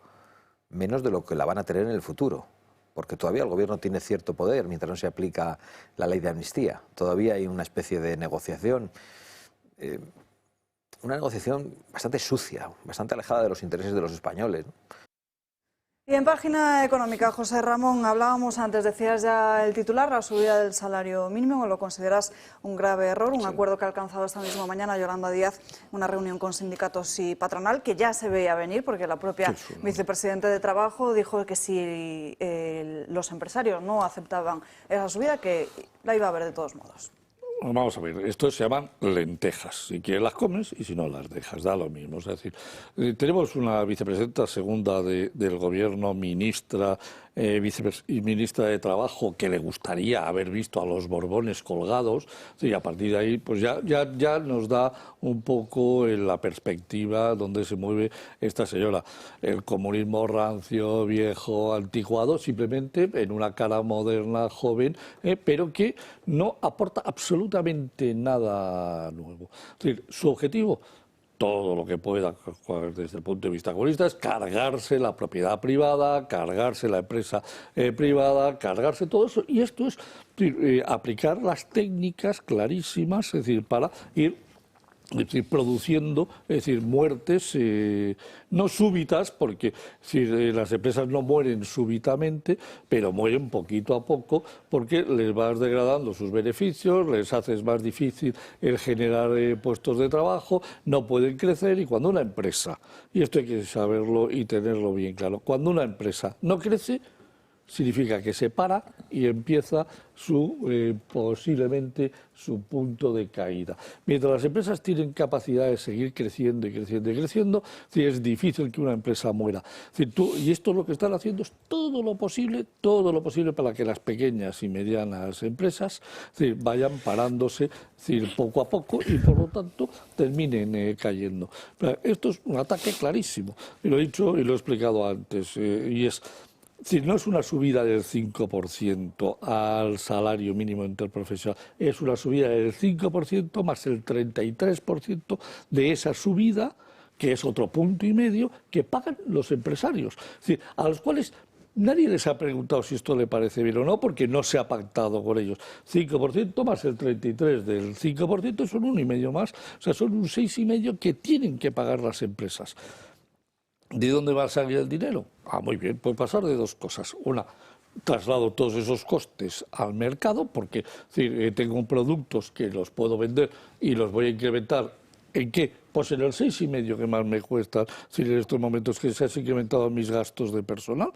Speaker 22: menos de lo que la van a tener en el futuro, porque todavía el gobierno tiene cierto poder mientras no se aplica la ley de amnistía. Todavía hay una especie de negociación, una negociación bastante sucia, bastante alejada de los intereses de los españoles, ¿no?
Speaker 1: Y en página económica, José Ramón, hablábamos antes, decías ya el titular, la subida del salario mínimo, ¿lo consideras un grave error? Un acuerdo que ha alcanzado esta misma mañana Yolanda Díaz, una reunión con sindicatos y patronal, que ya se veía venir, porque la propia vicepresidenta de Trabajo dijo que si los empresarios no aceptaban esa subida, que la iba a haber de todos modos.
Speaker 5: Vamos a ver, esto se llaman lentejas. Si quieres las comes y si no las dejas, da lo mismo. Es decir, tenemos una vicepresidenta segunda del gobierno, ministra y ministra de Trabajo, que le gustaría haber visto a los Borbones colgados, y a partir de ahí pues ya nos da un poco en la perspectiva donde se mueve esta señora. El comunismo rancio, viejo, anticuado, simplemente en una cara moderna, joven, pero que no aporta absolutamente nada nuevo. Es decir, su objetivo, todo lo que pueda desde el punto de vista comunista, es cargarse la propiedad privada, cargarse la empresa privada, cargarse todo eso, y esto es aplicar las técnicas clarísimas, es decir, para ir produciendo, es decir, muertes no súbitas, porque las empresas no mueren súbitamente, pero mueren poquito a poco, porque les vas degradando sus beneficios, les haces más difícil el generar puestos de trabajo, no pueden crecer, y cuando una empresa, y esto hay que saberlo y tenerlo bien claro, cuando una empresa no crece, significa que se para y empieza posiblemente su punto de caída. Mientras las empresas tienen capacidad de seguir creciendo y creciendo y creciendo, es difícil que una empresa muera. Y esto lo que están haciendo es todo lo posible para que las pequeñas y medianas empresas vayan parándose poco a poco y por lo tanto terminen cayendo. Esto es un ataque clarísimo, y lo he dicho y lo he explicado antes, y es... no es una subida del 5% al salario mínimo interprofesional, es una subida del 5% más el 33% de esa subida, que es otro 1,5 puntos, que pagan los empresarios. Es decir, a los cuales nadie les ha preguntado si esto le parece bien o no, porque no se ha pactado con ellos. 5% más el 33% del 5% son 1,5 más, o sea, son un 6,5 que tienen que pagar las empresas. ¿De dónde va a salir el dinero? Muy bien, puede pasar de dos cosas. Una, traslado todos esos costes al mercado, porque es decir, tengo productos que los puedo vender y los voy a incrementar. ¿En qué? Pues en el 6,5 que más me cuesta, en estos momentos que se han incrementado mis gastos de personal.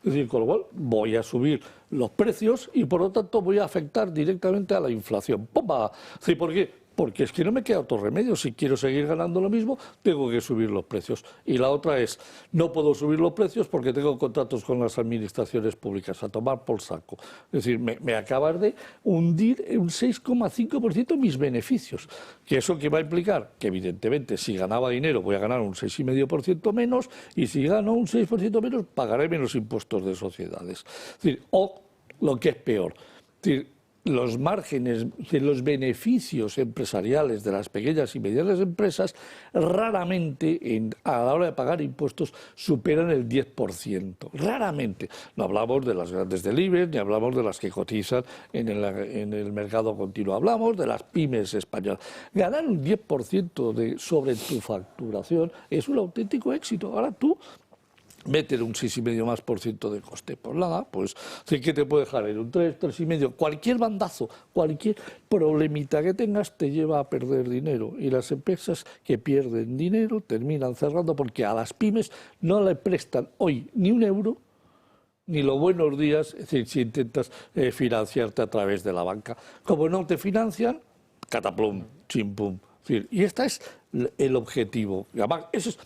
Speaker 5: Es decir, con lo cual voy a subir los precios y por lo tanto voy a afectar directamente a la inflación. ¡Pumba! Sí, ¿por qué? Porque es que no me queda otro remedio. Si quiero seguir ganando lo mismo, tengo que subir los precios. Y la otra es, no puedo subir los precios porque tengo contratos con las administraciones públicas, a tomar por saco. Es decir, me acaban de hundir un 6,5% mis beneficios. ¿Que eso qué va a implicar? Que evidentemente si ganaba dinero voy a ganar un 6,5% menos y si gano un 6% menos pagaré menos impuestos de sociedades. Es decir, o lo que es peor, es decir, los márgenes de los beneficios empresariales de las pequeñas y medianas empresas raramente a la hora de pagar impuestos superan el 10%. Raramente. No hablamos de las grandes delibes, ni hablamos de las que cotizan en el mercado continuo. Hablamos de las pymes españolas. Ganar un 10% sobre tu facturación es un auténtico éxito. Ahora tú meter un 6,5% más de coste. Pues nada, pues sí que te puede dejar en un 3, 3,5%. Cualquier bandazo, cualquier problemita que tengas te lleva a perder dinero. Y las empresas que pierden dinero terminan cerrando porque a las pymes no le prestan hoy ni un euro, ni los buenos días, es decir, si intentas financiarte a través de la banca. Como no te financian, cataplum, chimpum. Y este es el objetivo. Además, eso es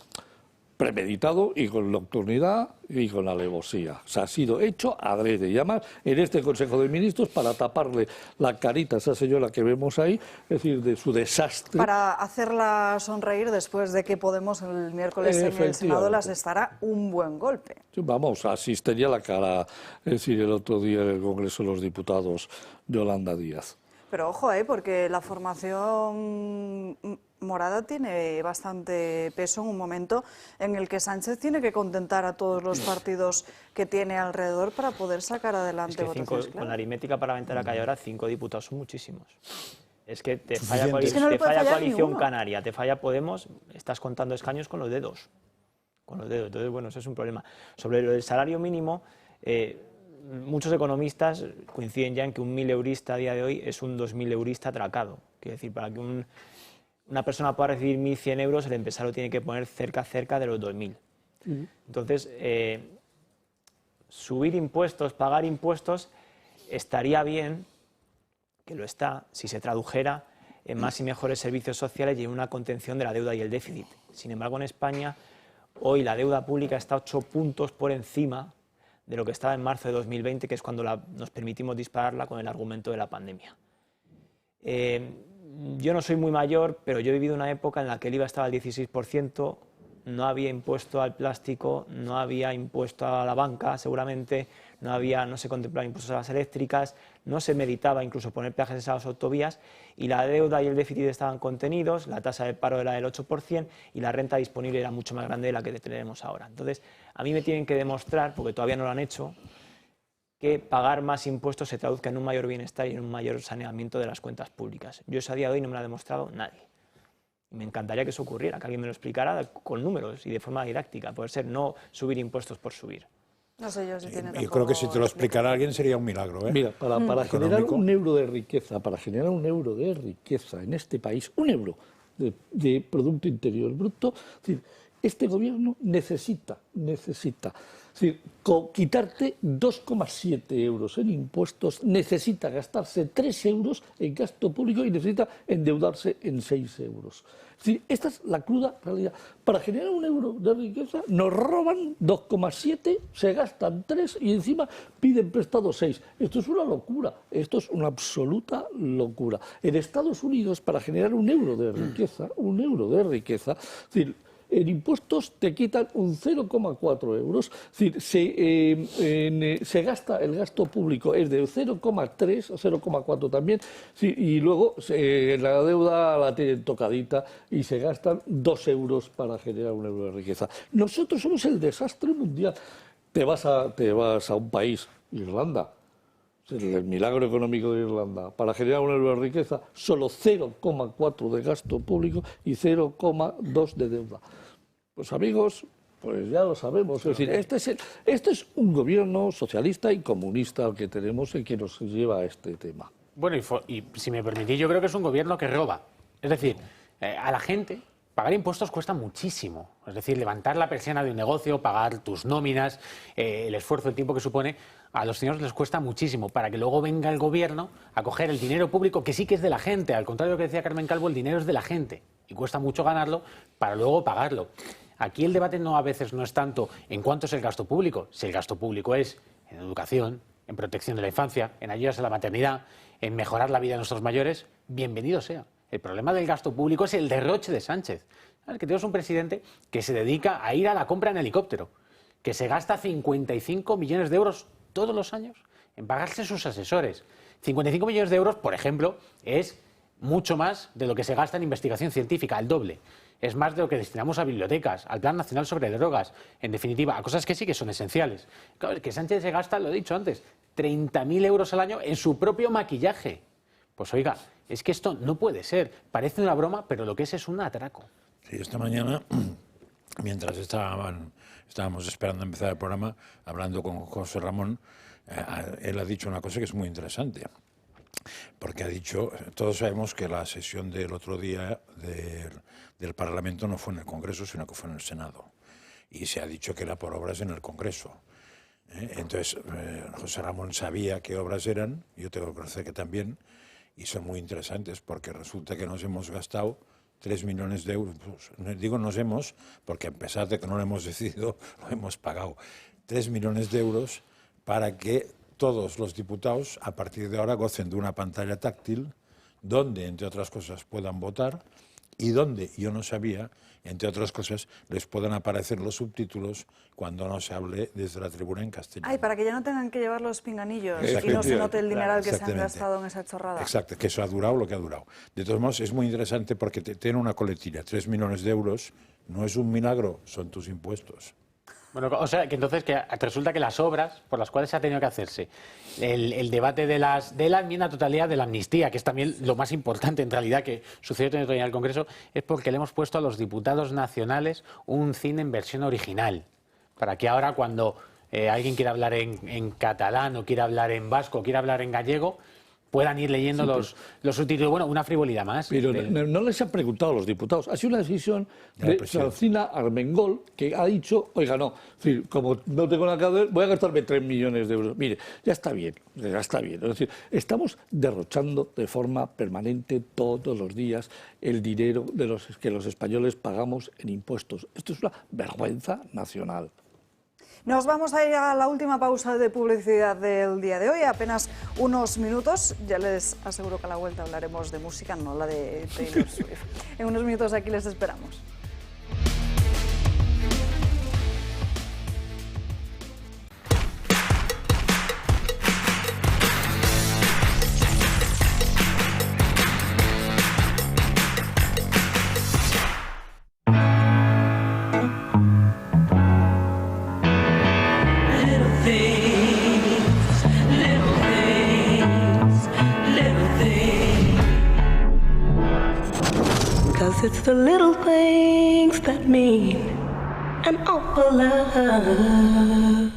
Speaker 5: premeditado y con nocturnidad y con alevosía. O sea, ha sido hecho adrede. Y además, en este Consejo de Ministros, para taparle la carita a esa señora que vemos ahí, es decir, de su desastre.
Speaker 1: Para hacerla sonreír después de que Podemos el miércoles en el Senado las estará un buen golpe.
Speaker 5: Vamos, así tenía la cara, es decir, el otro día en el Congreso de los Diputados, Yolanda Díaz.
Speaker 1: Pero ojo, porque la formación morada tiene bastante peso en un momento en el que Sánchez tiene que contentar a todos los partidos que tiene alrededor para poder sacar adelante votaciones.
Speaker 7: Con la aritmética parlamentaria que hay ahora, 5 diputados son muchísimos. Es que te falla, Coalición Canaria, te falla Podemos, estás contando escaños con los dedos. Entonces, bueno, eso es un problema. Sobre lo del salario mínimo, muchos economistas coinciden ya en que un 1.000eurista a día de hoy es un 2.000eurista atracado. Quiere decir, para que una persona pueda recibir 1.100 euros, el empresario tiene que poner cerca de los 2.000. Entonces, subir impuestos, pagar impuestos, estaría bien, que lo está, si se tradujera en más y mejores servicios sociales y en una contención de la deuda y el déficit. Sin embargo, en España, hoy la deuda pública está 8 puntos por encima de lo que estaba en marzo de 2020, que es cuando nos permitimos dispararla con el argumento de la pandemia. Yo no soy muy mayor, pero yo he vivido una época en la que el IVA estaba al 16%, no había impuesto al plástico, no había impuesto a la banca, seguramente, no se contemplaban impuestos a las eléctricas, no se meditaba incluso poner peajes a las autovías, y la deuda y el déficit estaban contenidos, la tasa de paro era del 8% y la renta disponible era mucho más grande de la que tenemos ahora. Entonces, a mí me tienen que demostrar, porque todavía no lo han hecho, que pagar más impuestos se traduzca en un mayor bienestar y en un mayor saneamiento de las cuentas públicas. Yo eso a día de hoy no me lo ha demostrado nadie. Y me encantaría que eso ocurriera, que alguien me lo explicara con números y de forma didáctica. Puede ser no subir impuestos por subir.
Speaker 1: No sé yo si tiene
Speaker 4: Yo creo que si te lo explicara alguien sería un milagro.
Speaker 5: Mira, para generar un euro de riqueza, en este país, un euro de Producto Interior Bruto, es decir, este gobierno necesita es decir, quitarte 2,7 euros en impuestos, necesita gastarse 3 euros en gasto público y necesita endeudarse en 6 euros. Es decir, esta es la cruda realidad. Para generar un euro de riqueza nos roban 2,7, se gastan 3 y encima piden prestado 6. Esto es una locura, esto es una absoluta locura. En Estados Unidos, para generar un euro de riqueza, es decir, en impuestos te quitan un 0,4 euros, es decir, se gasta el gasto público, es de 0,3 a 0,4 también, y luego la deuda la tienen tocadita y se gastan 2 euros para generar un euro de riqueza. Nosotros somos el desastre mundial. Te vas a un país, Irlanda, el milagro económico de Irlanda, para generar un euro de riqueza, solo 0,4 de gasto público y 0,2 de deuda. Pues amigos, Pues ya lo sabemos. Es decir, este es un gobierno socialista y comunista el que tenemos el que nos lleva a este tema.
Speaker 6: Bueno, y si me permitís, yo creo que es un gobierno que roba. Es decir, a la gente pagar impuestos cuesta muchísimo. Es decir, levantar la persiana de un negocio, pagar tus nóminas, el esfuerzo, el tiempo que supone, a los señores les cuesta muchísimo para que luego venga el gobierno a coger el dinero público, que sí que es de la gente. Al contrario de lo que decía Carmen Calvo, el dinero es de la gente y cuesta mucho ganarlo para luego pagarlo. Aquí el debate a veces no es tanto en cuánto es el gasto público. Si el gasto público es en educación, en protección de la infancia, en ayudas a la maternidad, en mejorar la vida de nuestros mayores, bienvenido sea. El problema del gasto público es el derroche de Sánchez. Que tenemos un presidente que se dedica a ir a la compra en helicóptero, que se gasta 55 millones de euros todos los años en pagarse sus asesores. 55 millones de euros, por ejemplo, es mucho más de lo que se gasta en investigación científica, el doble. Es más de lo que destinamos a bibliotecas, al Plan Nacional sobre Drogas, en definitiva, a cosas que sí que son esenciales. Claro, que Sánchez se gasta, lo he dicho antes, 30.000 euros al año en su propio maquillaje. Pues oiga, es que esto no puede ser. Parece una broma, pero lo que es un atraco.
Speaker 4: Sí, esta mañana, mientras estábamos esperando empezar el programa, hablando con José Ramón, él ha dicho una cosa que es muy interesante. Porque ha dicho, todos sabemos que la sesión del otro día del Parlamento no fue en el Congreso, sino que fue en el Senado. Y se ha dicho que era por obras en el Congreso. Entonces, José Ramón sabía qué obras eran, yo tengo que conocer que también, y son muy interesantes porque resulta que nos hemos gastado 3 millones de euros. Digo nos hemos, porque a pesar de que no lo hemos decidido, lo hemos pagado. 3 millones de euros para que todos los diputados, a partir de ahora, gocen de una pantalla táctil donde, entre otras cosas, puedan votar y donde, yo no sabía, entre otras cosas, les puedan aparecer los subtítulos cuando no se hable desde la tribuna en castellano.
Speaker 1: Ay, para que ya no tengan que llevar los pinganillos y no se note el dineral que se han gastado en esa chorrada.
Speaker 4: Exacto, que eso ha durado lo que ha durado. De todos modos, es muy interesante porque tiene una coletilla, 3 millones de euros, no es un milagro, son tus impuestos.
Speaker 6: Bueno, o sea, que entonces que resulta que las obras por las cuales se ha tenido que hacerse el debate de la enmienda a totalidad de la amnistía, que es también lo más importante en realidad que sucedió en el Congreso, es porque le hemos puesto a los diputados nacionales un cine en versión original, para que ahora cuando alguien quiera hablar en catalán o quiera hablar en vasco o quiera hablar en gallego, puedan ir leyendo los subtítulos. Bueno, una frivolidad más.
Speaker 5: Pero no les han preguntado a los diputados. Ha sido una decisión de Francina Armengol, que ha dicho, oiga, no, como no tengo nada que ver, voy a gastarme 3 millones de euros. Mire, ya está bien, ya está bien. Es decir, estamos derrochando de forma permanente todos los días el dinero que los españoles pagamos en impuestos. Esto es una vergüenza nacional.
Speaker 1: Nos vamos a ir a la última pausa de publicidad del día de hoy, apenas unos minutos. Ya les aseguro que a la vuelta hablaremos de música, no la de Taylor Swift. En unos minutos aquí les esperamos.
Speaker 8: It's the little things that mean an awful lot.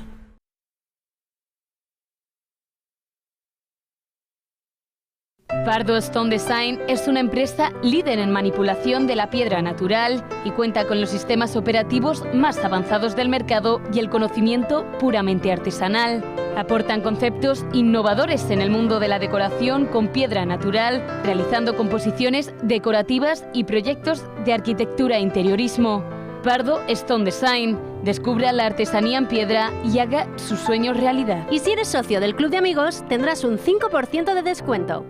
Speaker 11: Pardo Stone Design es una empresa líder en manipulación de la piedra natural y cuenta con los sistemas operativos más avanzados del mercado y el conocimiento puramente artesanal. Aportan conceptos innovadores en el mundo de la decoración con piedra natural, realizando composiciones decorativas y proyectos de arquitectura e interiorismo. Pardo Stone Design. Descubra la artesanía en piedra y haga sus sueños realidad.
Speaker 12: Y si eres socio del Club de Amigos, tendrás un 5% de descuento.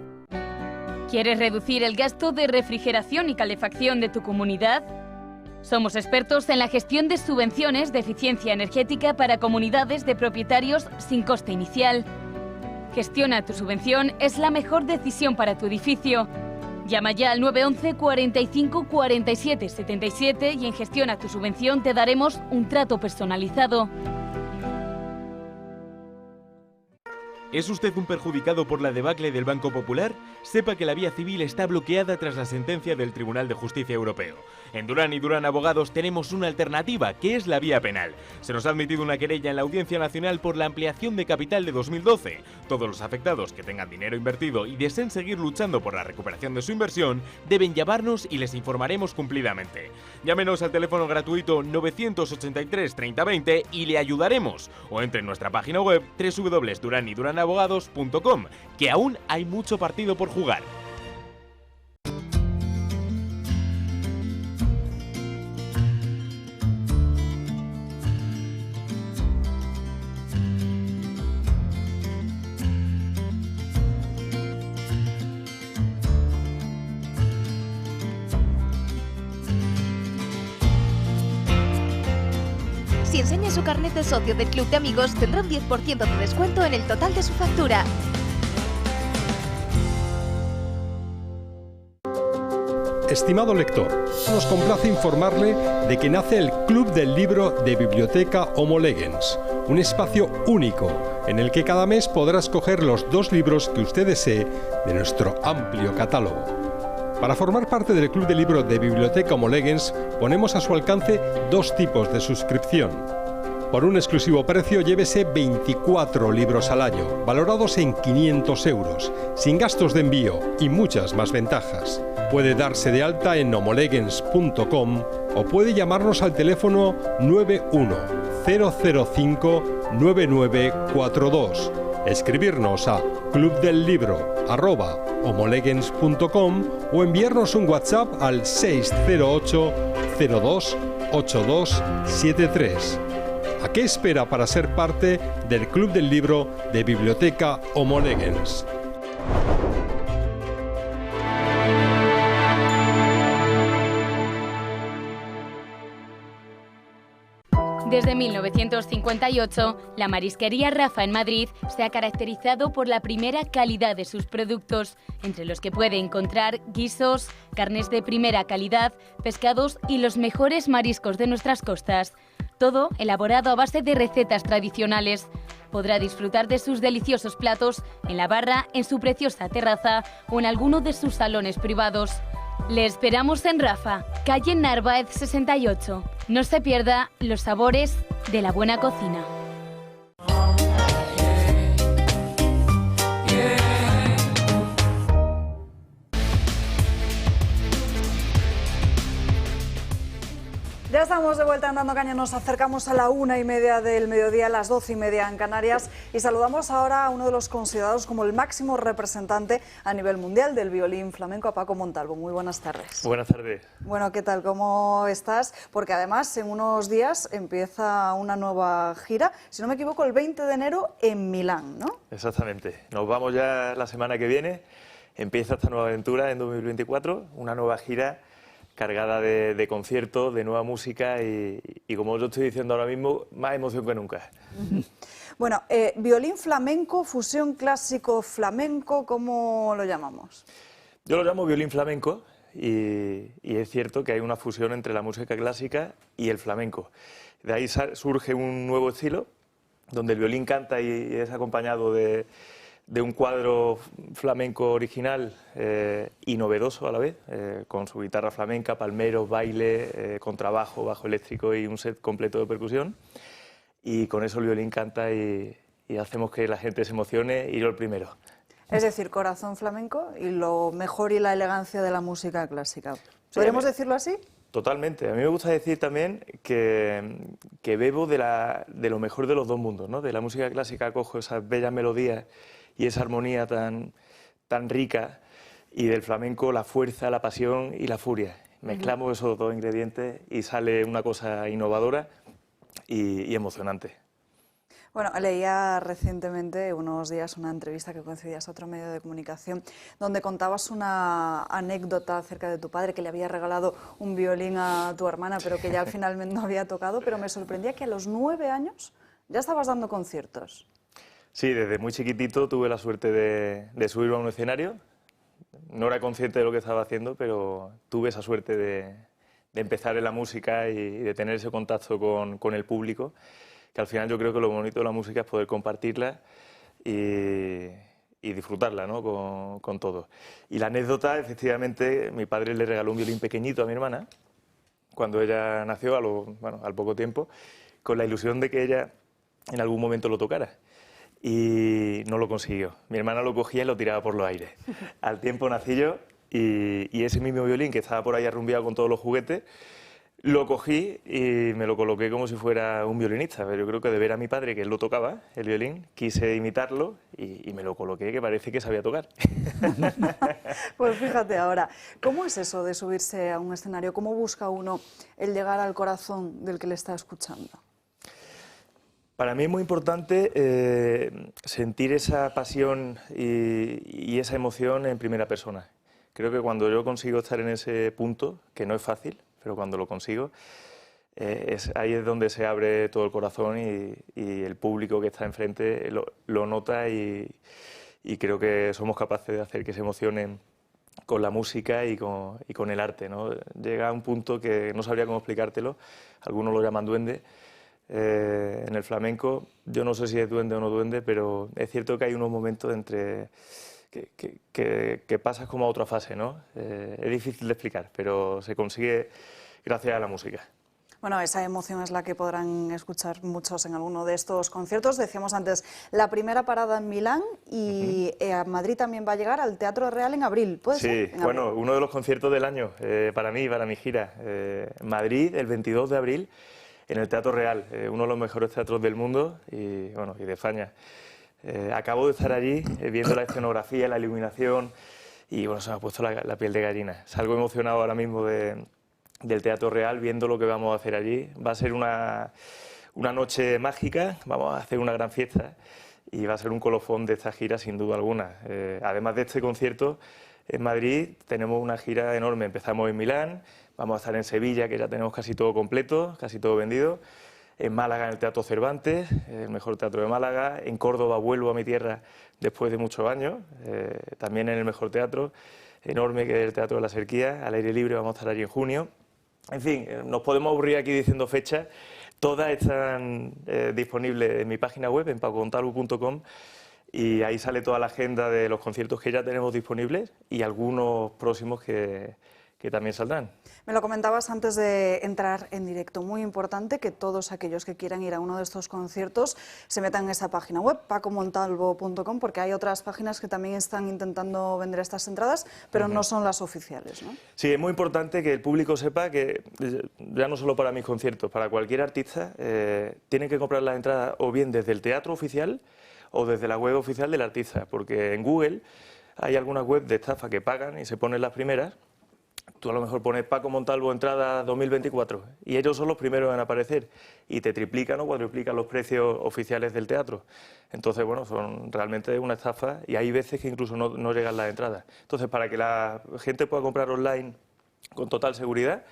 Speaker 11: ¿Quieres reducir el gasto de refrigeración y calefacción de tu comunidad? Somos expertos en la gestión de subvenciones de eficiencia energética para comunidades de propietarios sin coste inicial. Gestiona tu subvención, es la mejor decisión para tu edificio. Llama ya al 911 45 47 77 y en Gestiona tu subvención te daremos un trato personalizado.
Speaker 9: ¿Es usted un perjudicado por la debacle del Banco Popular? Sepa que la vía civil está bloqueada tras la sentencia del Tribunal de Justicia Europeo. En Durán y Durán Abogados tenemos una alternativa, que es la vía penal. Se nos ha admitido una querella en la Audiencia Nacional por la ampliación de capital de 2012. Todos los afectados que tengan dinero invertido y deseen seguir luchando por la recuperación de su inversión deben llamarnos y les informaremos cumplidamente. Llámenos al teléfono gratuito 983 3020 y le ayudaremos. O entre en nuestra página web www.duranyduranabogados.com, que aún hay mucho partido por jugar.
Speaker 13: Si enseña su carnet de socio del Club de Amigos, tendrá un 10% de descuento en el total de su factura.
Speaker 10: Estimado lector, nos complace informarle de que nace el Club del Libro de Biblioteca Homo Legens, un espacio único en el que cada mes podrá escoger los 2 libros que usted desee de nuestro amplio catálogo. Para formar parte del Club del Libro de Biblioteca Homo Legens, ponemos a su alcance 2 tipos de suscripción. Por un exclusivo precio, llévese 24 libros al año, valorados en 500 euros, sin gastos de envío y muchas más ventajas. Puede darse de alta en homolegens.com o puede llamarnos al teléfono 910059942, escribirnos a clubdellibro@homolegens.com o enviarnos un WhatsApp al 608 02 8273. ¿A qué espera para ser parte del Club del Libro de Biblioteca Homo Legens?
Speaker 11: Desde 1958, la marisquería Rafa en Madrid se ha caracterizado por la primera calidad de sus productos, entre los que puede encontrar guisos, carnes de primera calidad, pescados y los mejores mariscos de nuestras costas. Todo elaborado a base de recetas tradicionales. Podrá disfrutar de sus deliciosos platos en la barra, en su preciosa terraza o en alguno de sus salones privados. Le esperamos en Rafa, calle Narváez 68. No se pierda los sabores de la buena cocina.
Speaker 1: Ya estamos de vuelta en Dando Caña, nos acercamos a la 1:30 del mediodía, a las 12:30 en Canarias, y saludamos ahora a uno de los considerados como el máximo representante a nivel mundial del violín flamenco, a Paco Montalvo. Muy buenas tardes.
Speaker 23: Buenas tardes.
Speaker 1: Bueno, ¿qué tal? ¿Cómo estás? Porque además en unos días empieza una nueva gira, si no me equivoco, el 20 de enero en Milán, ¿no?
Speaker 23: Exactamente. Nos vamos ya la semana que viene. Empieza esta nueva aventura en 2024, una nueva gira cargada de conciertos, de nueva música y como os lo estoy diciendo ahora mismo, más emoción que nunca.
Speaker 1: Bueno, violín flamenco, fusión clásico flamenco, ¿cómo lo llamamos?
Speaker 23: Yo lo llamo violín flamenco y es cierto que hay una fusión entre la música clásica y el flamenco. De ahí surge un nuevo estilo, donde el violín canta y es acompañado de un cuadro flamenco original y novedoso a la vez, con su guitarra flamenca, palmeros, baile, contrabajo, bajo eléctrico y un set completo de percusión. Y con eso el violín canta y hacemos que la gente se emocione y yo el primero.
Speaker 1: Es decir, corazón flamenco y lo mejor y la elegancia de la música clásica. ¿Podríamos decirlo así?
Speaker 23: Totalmente. A mí me gusta decir también que bebo de lo mejor de los dos mundos, ¿no? De la música clásica cojo esas bellas melodías y esa armonía tan rica, y del flamenco la fuerza, la pasión y la furia. Mezclamos esos dos ingredientes y sale una cosa innovadora y emocionante.
Speaker 1: Bueno, leía recientemente, unos días, una entrevista que concedías a otro medio de comunicación, donde contabas una anécdota acerca de tu padre, que le había regalado un violín a tu hermana, pero que ya finalmente no había tocado, pero me sorprendía que a los 9 años ya estabas dando conciertos.
Speaker 23: Sí, desde muy chiquitito tuve la suerte de subirme a un escenario. No era consciente de lo que estaba haciendo, pero tuve esa suerte de empezar en la música y de tener ese contacto con el público, que al final yo creo que lo bonito de la música es poder compartirla y disfrutarla, ¿no? con todo. Y la anécdota, efectivamente, mi padre le regaló un violín pequeñito a mi hermana cuando ella nació, al poco tiempo, con la ilusión de que ella en algún momento lo tocara. Y no lo consiguió. Mi hermana lo cogía y lo tiraba por los aires. Al tiempo nací yo y ese mismo violín que estaba por ahí arrumbiado con todos los juguetes, lo cogí y me lo coloqué como si fuera un violinista. Pero yo creo que de ver a mi padre que él lo tocaba, el violín, quise imitarlo y me lo coloqué, que parece que sabía tocar.
Speaker 1: Pues fíjate ahora, ¿cómo es eso de subirse a un escenario? ¿Cómo busca uno el llegar al corazón del que le está escuchando?
Speaker 23: Para mí es muy importante sentir esa pasión y esa emoción en primera persona. Creo que cuando yo consigo estar en ese punto, que no es fácil, pero cuando lo consigo, ahí es donde se abre todo el corazón y el público que está enfrente lo nota y creo que somos capaces de hacer que se emocionen con la música y con el arte, ¿no? Llega a un punto que no sabría cómo explicártelo, algunos lo llaman duende. En el flamenco, yo no sé si es duende o no duende, pero es cierto que hay unos momentos entre que pasas como a otra fase, ¿no? Es difícil de explicar, pero se consigue gracias a la música.
Speaker 1: Bueno, esa emoción es la que podrán escuchar muchos en alguno de estos conciertos. Decíamos antes, la primera parada en Milán y a Madrid también va a llegar al Teatro Real en abril, ¿puede ser?
Speaker 23: Sí, bueno, uno de los conciertos del año para mí, para mi gira. Madrid, el 22 de abril, en el Teatro Real, uno de los mejores teatros del mundo y de España. Acabo de estar allí viendo la escenografía, la iluminación y bueno, se me ha puesto la piel de gallina. Salgo emocionado ahora mismo del Teatro Real viendo lo que vamos a hacer allí. Va a ser una noche mágica, vamos a hacer una gran fiesta y va a ser un colofón de esta gira sin duda alguna. Además de este concierto, en Madrid tenemos una gira enorme. Empezamos en Milán, vamos a estar en Sevilla, que ya tenemos casi todo completo, casi todo vendido. En Málaga, en el Teatro Cervantes, el mejor teatro de Málaga. En Córdoba vuelvo a mi tierra después de muchos años, también en el mejor teatro enorme que es el Teatro de la Serquía, al aire libre, vamos a estar allí en junio. En fin, nos podemos aburrir aquí diciendo fechas, todas están disponibles en mi página web, en pacomontalvo.com, y ahí sale toda la agenda de los conciertos que ya tenemos disponibles y algunos próximos que también saldrán.
Speaker 1: Me lo comentabas antes de entrar en directo, muy importante que todos aquellos que quieran ir a uno de estos conciertos se metan en esa página web, pacomontalvo.com, porque hay otras páginas que también están intentando vender estas entradas, pero no son las oficiales, ¿no?
Speaker 23: Sí, es muy importante que el público sepa que, ya no solo para mis conciertos, para cualquier artista, tienen que comprar las entradas o bien desde el teatro oficial o desde la web oficial del artista, porque en Google hay algunas webs de estafa que pagan y se ponen las primeras. Tú a lo mejor pones Paco Montalvo entrada 2024 y ellos son los primeros en aparecer y te triplican o cuadruplican los precios oficiales del teatro. Entonces, bueno, son realmente una estafa y hay veces que incluso no llegan las entradas. Entonces, para que la gente pueda comprar online con total seguridad,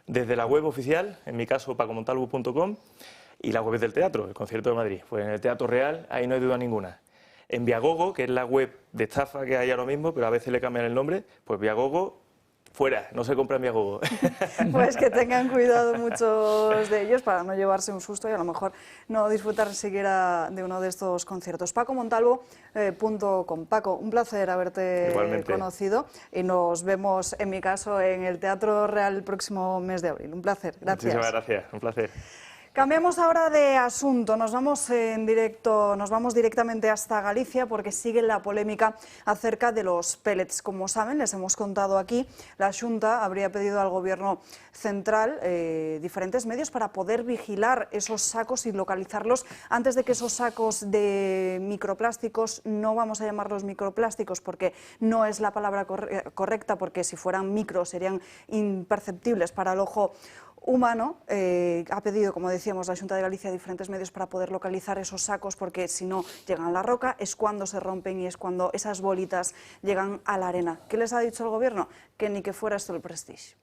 Speaker 23: desde la web oficial, en mi caso pacomontalvo.com, y la web del teatro, el Concierto de Madrid, pues en el Teatro Real, ahí no hay duda ninguna. En Viagogo, que es la web de estafa que hay ahora mismo, pero a veces le cambian el nombre, pues Viagogo, fuera, no se compra en Viagogo.
Speaker 1: Pues que tengan cuidado muchos de ellos para no llevarse un susto y a lo mejor no disfrutar siquiera de uno de estos conciertos. pacomontalvo.com. Paco, un placer haberte conocido y nos vemos, en mi caso, en el Teatro Real el próximo mes de abril. Un placer, gracias.
Speaker 23: Muchísimas gracias, un placer.
Speaker 1: Cambiamos ahora de asunto, nos vamos directamente hasta Galicia porque sigue la polémica acerca de los pellets. Como saben, les hemos contado aquí, la Xunta habría pedido al Gobierno central diferentes medios para poder vigilar esos sacos y localizarlos antes de que esos sacos de microplásticos, no vamos a llamarlos microplásticos porque no es la palabra correcta, porque si fueran micro serían imperceptibles para el ojo humano. Ha pedido, como decíamos, la Xunta de Galicia diferentes medios para poder localizar esos sacos, porque si no llegan a la roca es cuando se rompen y es cuando esas bolitas llegan a la arena. ¿Qué les ha dicho el Gobierno? Que ni que fuera esto el Prestige.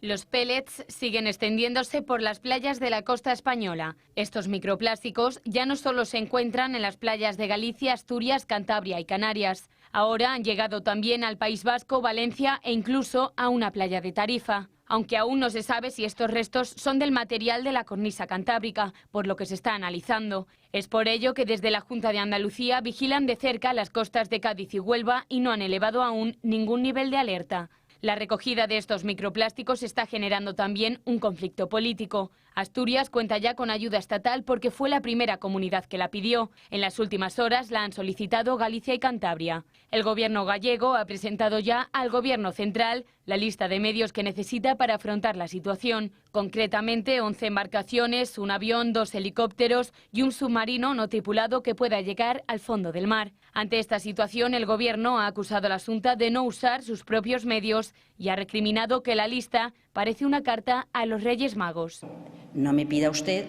Speaker 11: Los pellets siguen extendiéndose por las playas de la costa española. Estos microplásticos ya no solo se encuentran en las playas de Galicia, Asturias, Cantabria y Canarias. Ahora han llegado también al País Vasco, Valencia e incluso a una playa de Tarifa. aunque aún no se sabe si estos restos son del material de la cornisa cantábrica, por lo que se está analizando. Es por ello que desde la Junta de Andalucía vigilan de cerca las costas de Cádiz y Huelva y no han elevado aún ningún nivel de alerta. La recogida de estos microplásticos está generando también un conflicto político. Asturias cuenta ya con ayuda estatal porque fue la primera comunidad que la pidió. En las últimas horas la han solicitado Galicia y Cantabria. El gobierno gallego ha presentado ya al gobierno central la lista de medios que necesita para afrontar la situación. Concretamente, 11 embarcaciones, un avión, 2 helicópteros y un submarino no tripulado que pueda llegar al fondo del mar. Ante esta situación, el gobierno ha acusado a la Xunta de no usar sus propios medios y ha recriminado que la lista parece una carta a los Reyes Magos.
Speaker 14: No me pida usted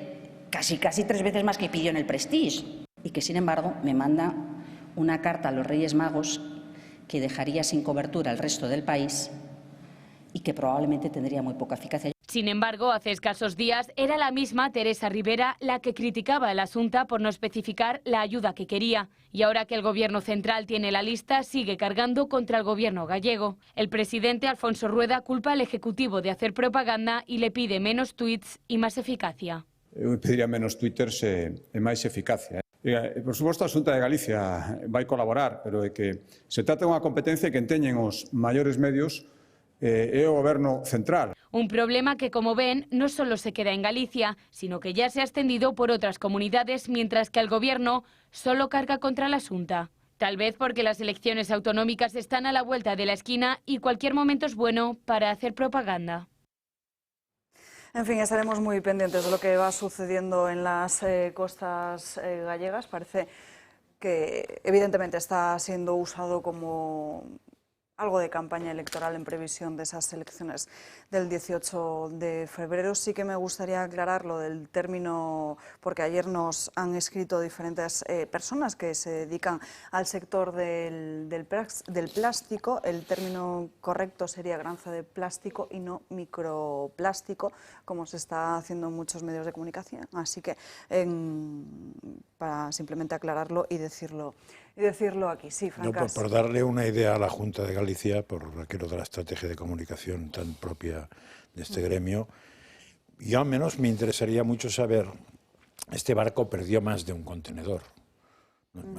Speaker 14: casi 3 veces más que pidió en el Prestige y que, sin embargo, me manda una carta a los Reyes Magos que dejaría sin cobertura al resto del país y que probablemente tendría muy poca eficacia.
Speaker 11: Sin embargo, hace escasos días era la misma Teresa Rivera la que criticaba a la Xunta por no especificar la ayuda que quería. Y ahora que el Gobierno central tiene la lista, sigue cargando contra el Gobierno gallego. El presidente Alfonso Rueda culpa al Ejecutivo de hacer propaganda y le pide menos tuits y más eficacia.
Speaker 15: Eu pediría menos twitters e máis eficacia. Por suposto, a Xunta de Galicia vai colaborar, pero é que se trata de unha competencia que teñen os maiores medios é o Goberno central.
Speaker 11: Un problema que, como ven, no solo se queda en Galicia, sino que ya se ha extendido por otras comunidades, mientras que el Gobierno solo carga contra la Xunta. Tal vez porque las elecciones autonómicas están a la vuelta de la esquina y cualquier momento es bueno para hacer propaganda.
Speaker 1: En fin, estaremos muy pendientes de lo que va sucediendo en las costas gallegas. Parece que evidentemente está siendo usado como algo de campaña electoral en previsión de esas elecciones del 18 de febrero. Sí que me gustaría aclarar lo del término, porque ayer nos han escrito diferentes personas que se dedican al sector del plástico. El término correcto sería granza de plástico y no microplástico, como se está haciendo en muchos medios de comunicación. Así que para simplemente aclararlo y decirlo aquí. Sí, Francas.
Speaker 4: No, por darle una idea a la Junta de Galicia, por aquello de la estrategia de comunicación tan propia de este gremio, yo al menos me interesaría mucho saber, este barco perdió más de un contenedor.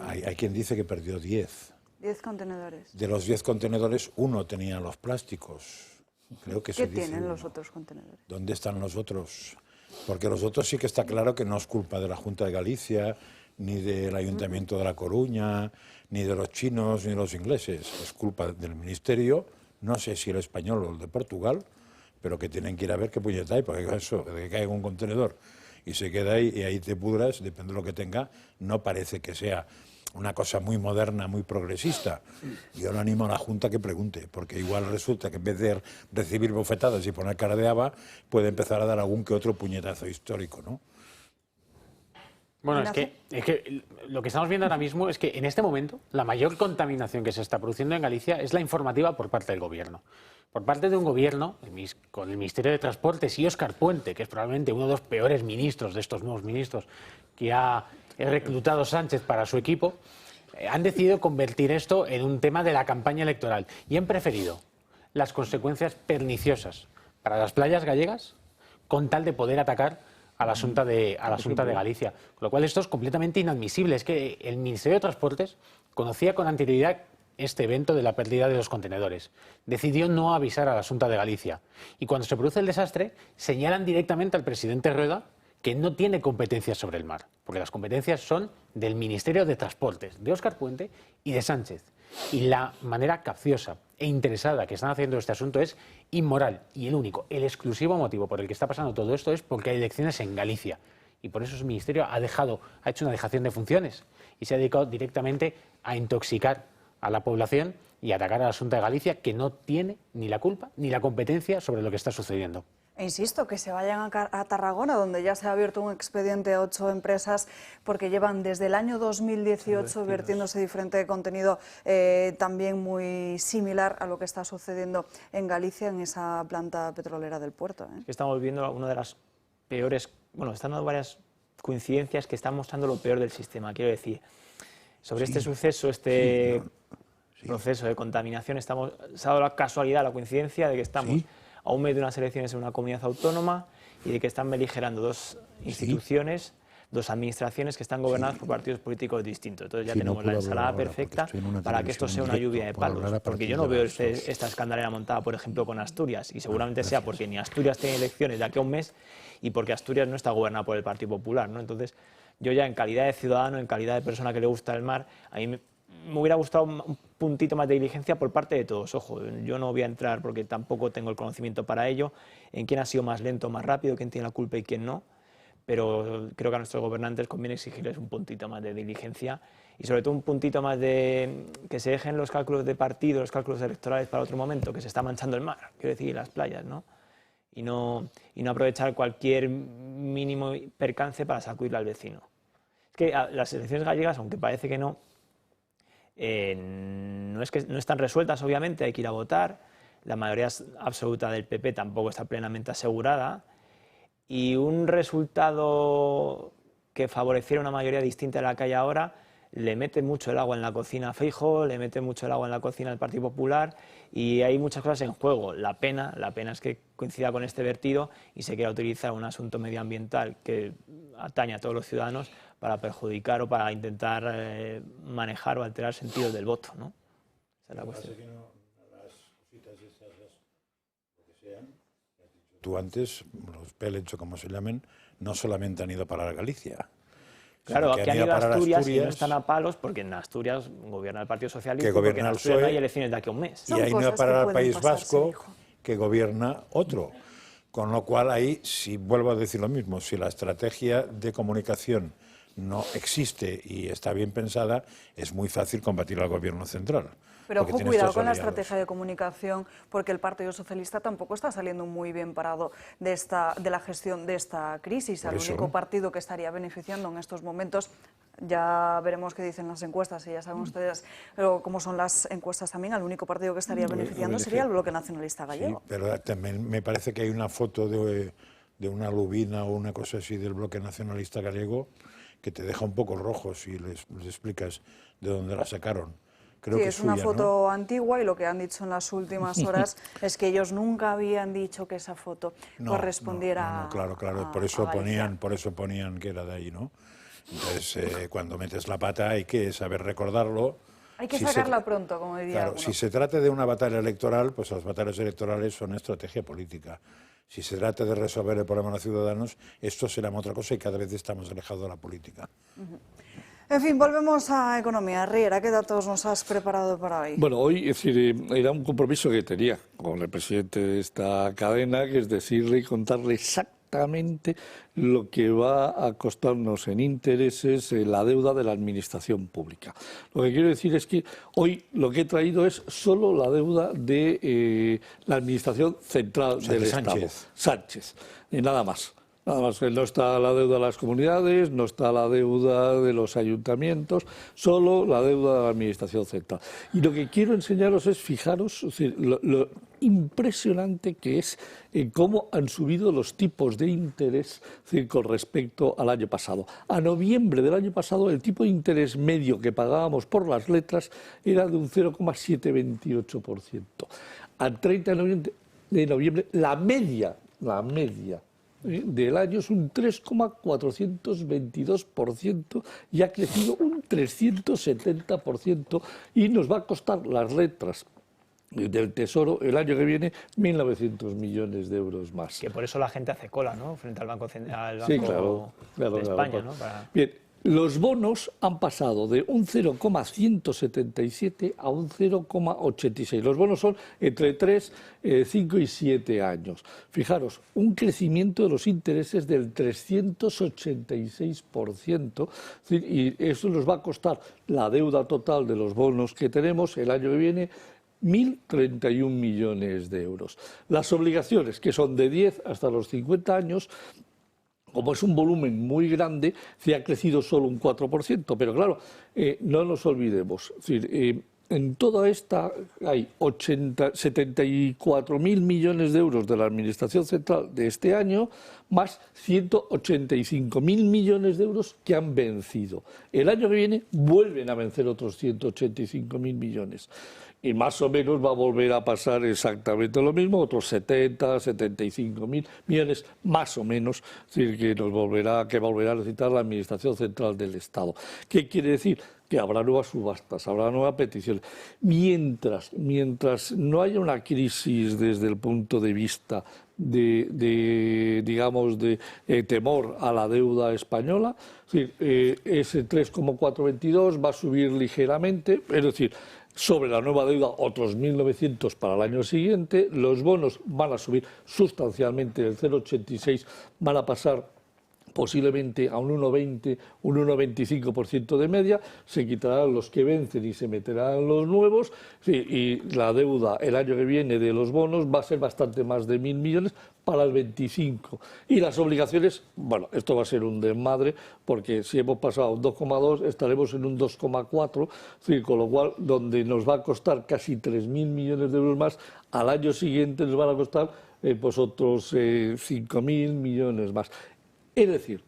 Speaker 4: Hay quien dice que perdió 10.
Speaker 1: 10 contenedores.
Speaker 4: De los 10 contenedores, uno tenía los plásticos. Creo que
Speaker 1: ¿Qué tienen los otros contenedores?
Speaker 4: ¿Dónde están los otros? Porque los otros sí que está claro que no es culpa de la Junta de Galicia, ni del Ayuntamiento de La Coruña, ni de los chinos, ni de los ingleses. Es culpa del Ministerio, no sé si el español o el de Portugal, pero que tienen que ir a ver qué puñeta hay, porque eso, de que caiga un contenedor y se queda ahí y ahí te pudras, depende de lo que tenga, no parece que sea una cosa muy moderna, muy progresista. Yo le animo a la Junta que pregunte, porque igual resulta que en vez de recibir bofetadas y poner cara de haba, puede empezar a dar algún que otro puñetazo histórico, ¿no?
Speaker 6: Bueno, es que lo que estamos viendo ahora mismo es que en este momento la mayor contaminación que se está produciendo en Galicia es la informativa por parte del Gobierno. Por parte de un Gobierno, con el Ministerio de Transportes y Óscar Puente, que es probablemente uno de los peores ministros de estos nuevos ministros que ha reclutado Sánchez para su equipo, han decidido convertir esto en un tema de la campaña electoral y han preferido las consecuencias perniciosas para las playas gallegas con tal de poder atacar a la Xunta de Galicia. Con lo cual esto es completamente inadmisible. Es que el Ministerio de Transportes conocía con anterioridad este evento de la pérdida de los contenedores. Decidió no avisar a la Xunta de Galicia. Y cuando se produce el desastre, señalan directamente al presidente Rueda que no tiene competencias sobre el mar, porque las competencias son del Ministerio de Transportes, de Óscar Puente y de Sánchez. Y la manera capciosa e interesada que están haciendo este asunto es inmoral. Y el exclusivo motivo por el que está pasando todo esto es porque hay elecciones en Galicia. Y por eso su ministerio ha hecho una dejación de funciones y se ha dedicado directamente a intoxicar a la población y a atacar a la Xunta de Galicia, que no tiene ni la culpa ni la competencia sobre lo que está sucediendo.
Speaker 1: E insisto, que se vayan a Tarragona, donde ya se ha abierto un expediente a 8 empresas porque llevan desde el año 2018 vertiéndose diferente contenido también muy similar a lo que está sucediendo en Galicia, en esa planta petrolera del puerto.
Speaker 7: Estamos viendo una de las peores, bueno, están dando varias coincidencias que están mostrando lo peor del sistema. Quiero decir, sobre este suceso, proceso de contaminación, se ha dado la casualidad, la coincidencia de que estamos a un mes de unas elecciones en una comunidad autónoma y de que están beligerando dos instituciones, dos administraciones que están gobernadas por partidos políticos distintos. Entonces ya tenemos la ensalada perfecta para que esto sea una lluvia de palos. Porque yo no veo esta escandalera montada, por ejemplo, con Asturias, y seguramente sea porque ni Asturias tiene elecciones de aquí a un mes y porque Asturias no está gobernada por el Partido Popular, ¿no? Entonces, yo ya en calidad de ciudadano, en calidad de persona que le gusta el mar, a mí me hubiera gustado un puntito más de diligencia por parte de todos. Ojo, yo no voy a entrar, porque tampoco tengo el conocimiento para ello, en quién ha sido más lento o más rápido, quién tiene la culpa y quién no, pero creo que a nuestros gobernantes conviene exigirles un puntito más de diligencia y sobre todo un puntito más de que se dejen los cálculos de partido, los cálculos electorales para otro momento, que se está manchando el mar, quiero decir, las playas, ¿no? Y no aprovechar cualquier mínimo percance para sacudirle al vecino. Es que las elecciones gallegas, aunque parece que no están resueltas, obviamente, hay que ir a votar, la mayoría absoluta del PP tampoco está plenamente asegurada, y un resultado que favoreciera una mayoría distinta a la que hay ahora le mete mucho el agua en la cocina a Feijóo, le mete mucho el agua en la cocina al Partido Popular, y hay muchas cosas en juego. La pena es que coincida con este vertido y se quiera utilizar un asunto medioambiental que atañe a todos los ciudadanos para perjudicar o para intentar manejar o alterar sentidos del voto, ¿no? Esa es la cuestión.
Speaker 4: Tú antes, los Pellets o como se llamen, no solamente han ido para Galicia.
Speaker 7: Claro, aquí han ido a Asturias y no están a palos porque en Asturias gobierna el Partido Socialista, porque en Asturias no hay elecciones de aquí a un mes.
Speaker 4: Y ahí no para el País Vasco, que gobierna otro. Con lo cual ahí, si vuelvo a decir lo mismo, si la estrategia de comunicación no existe y está bien pensada, es muy fácil combatir al gobierno central.
Speaker 1: Pero ojo, cuidado con la estrategia de comunicación, porque el Partido Socialista tampoco está saliendo muy bien parado de la gestión de esta crisis. El único partido que estaría beneficiando en estos momentos, ya veremos qué dicen las encuestas, y ya saben ustedes cómo son las encuestas también, el único partido que estaría beneficiando sería el Bloque Nacionalista Gallego.
Speaker 4: Sí, pero también me parece que hay una foto de una lubina o una cosa así del Bloque Nacionalista Gallego que te deja un poco rojo si les explicas de dónde la sacaron. Creo que
Speaker 1: es una foto antigua, y lo que han dicho en las últimas horas es que ellos nunca habían dicho que esa foto correspondiera
Speaker 4: claro,
Speaker 1: a
Speaker 4: por eso ponían que era de ahí, ¿no? Entonces, cuando metes la pata hay que saber recordarlo.
Speaker 1: Hay que sacarla pronto, como diría
Speaker 4: Claro,
Speaker 1: alguno.
Speaker 4: si se trata de una batalla electoral, pues las batallas electorales son estrategia política. Si se trata de resolver el problema de los ciudadanos, esto será otra cosa y cada vez estamos alejados de la política.
Speaker 1: En fin, volvemos a economía. Riera, ¿qué datos nos has preparado para hoy?
Speaker 5: Bueno, hoy era un compromiso que tenía con el presidente de esta cadena, que es decirle y contarle exactamente lo que va a costarnos en intereses la deuda de la administración pública. Lo que quiero decir es que hoy lo que he traído es solo la deuda de la administración central del Estado. Sánchez, y nada más. Nada más, no está la deuda de las comunidades, no está la deuda de los ayuntamientos, solo la deuda de la administración central. Y lo que quiero enseñaros es, fijaros, lo impresionante que es cómo han subido los tipos de interés con respecto al año pasado. A noviembre del año pasado el tipo de interés medio que pagábamos por las letras era de un 0,728%. Al 30 de noviembre la media del año es un 3,422% y ha crecido un 370%, y nos va a costar las letras del Tesoro el año que viene 1.900 millones de euros más.
Speaker 7: Que por eso la gente hace cola, ¿no?, frente al Banco Central
Speaker 5: de España.
Speaker 7: ¿no?
Speaker 5: Bien, los bonos han pasado de un 0,177 a un 0,86. Los bonos son entre 3, 5 y 7 años. Fijaros, un crecimiento de los intereses del 386%, y eso nos va a costar la deuda total de los bonos que tenemos el año que viene 1.031 millones de euros. Las obligaciones, que son de 10 hasta los 50 años, como es un volumen muy grande, se ha crecido solo un 4%, pero claro, no nos olvidemos, es decir, en toda esta hay 74.000 millones de euros de la Administración Central de este año, más 185.000 millones de euros que han vencido. El año que viene vuelven a vencer otros 185.000 millones. Y más o menos va a volver a pasar exactamente lo mismo, otros 70, 75.000 millones, más o menos, es decir, que volverá a necesitar la Administración Central del Estado. ¿Qué quiere decir? Que habrá nuevas subastas, habrá nuevas peticiones. Mientras no haya una crisis desde el punto de vista de temor a la deuda española, es decir, ese 3,422 va a subir ligeramente, es decir, sobre la nueva deuda otros 1.900 para el año siguiente, los bonos van a subir sustancialmente del 0,86, van a pasar posiblemente a un 1,20, un 1,25% de media, se quitarán los que vencen y se meterán los nuevos, y la deuda el año que viene de los bonos va a ser bastante más de 1.000 millones para el 25. Y las obligaciones, bueno, esto va a ser un desmadre, porque si hemos pasado a un 2,2, estaremos en un 2,4, con lo cual, donde nos va a costar casi 3.000 millones de euros más, al año siguiente nos van a costar pues otros 5.000 millones más. Es decir,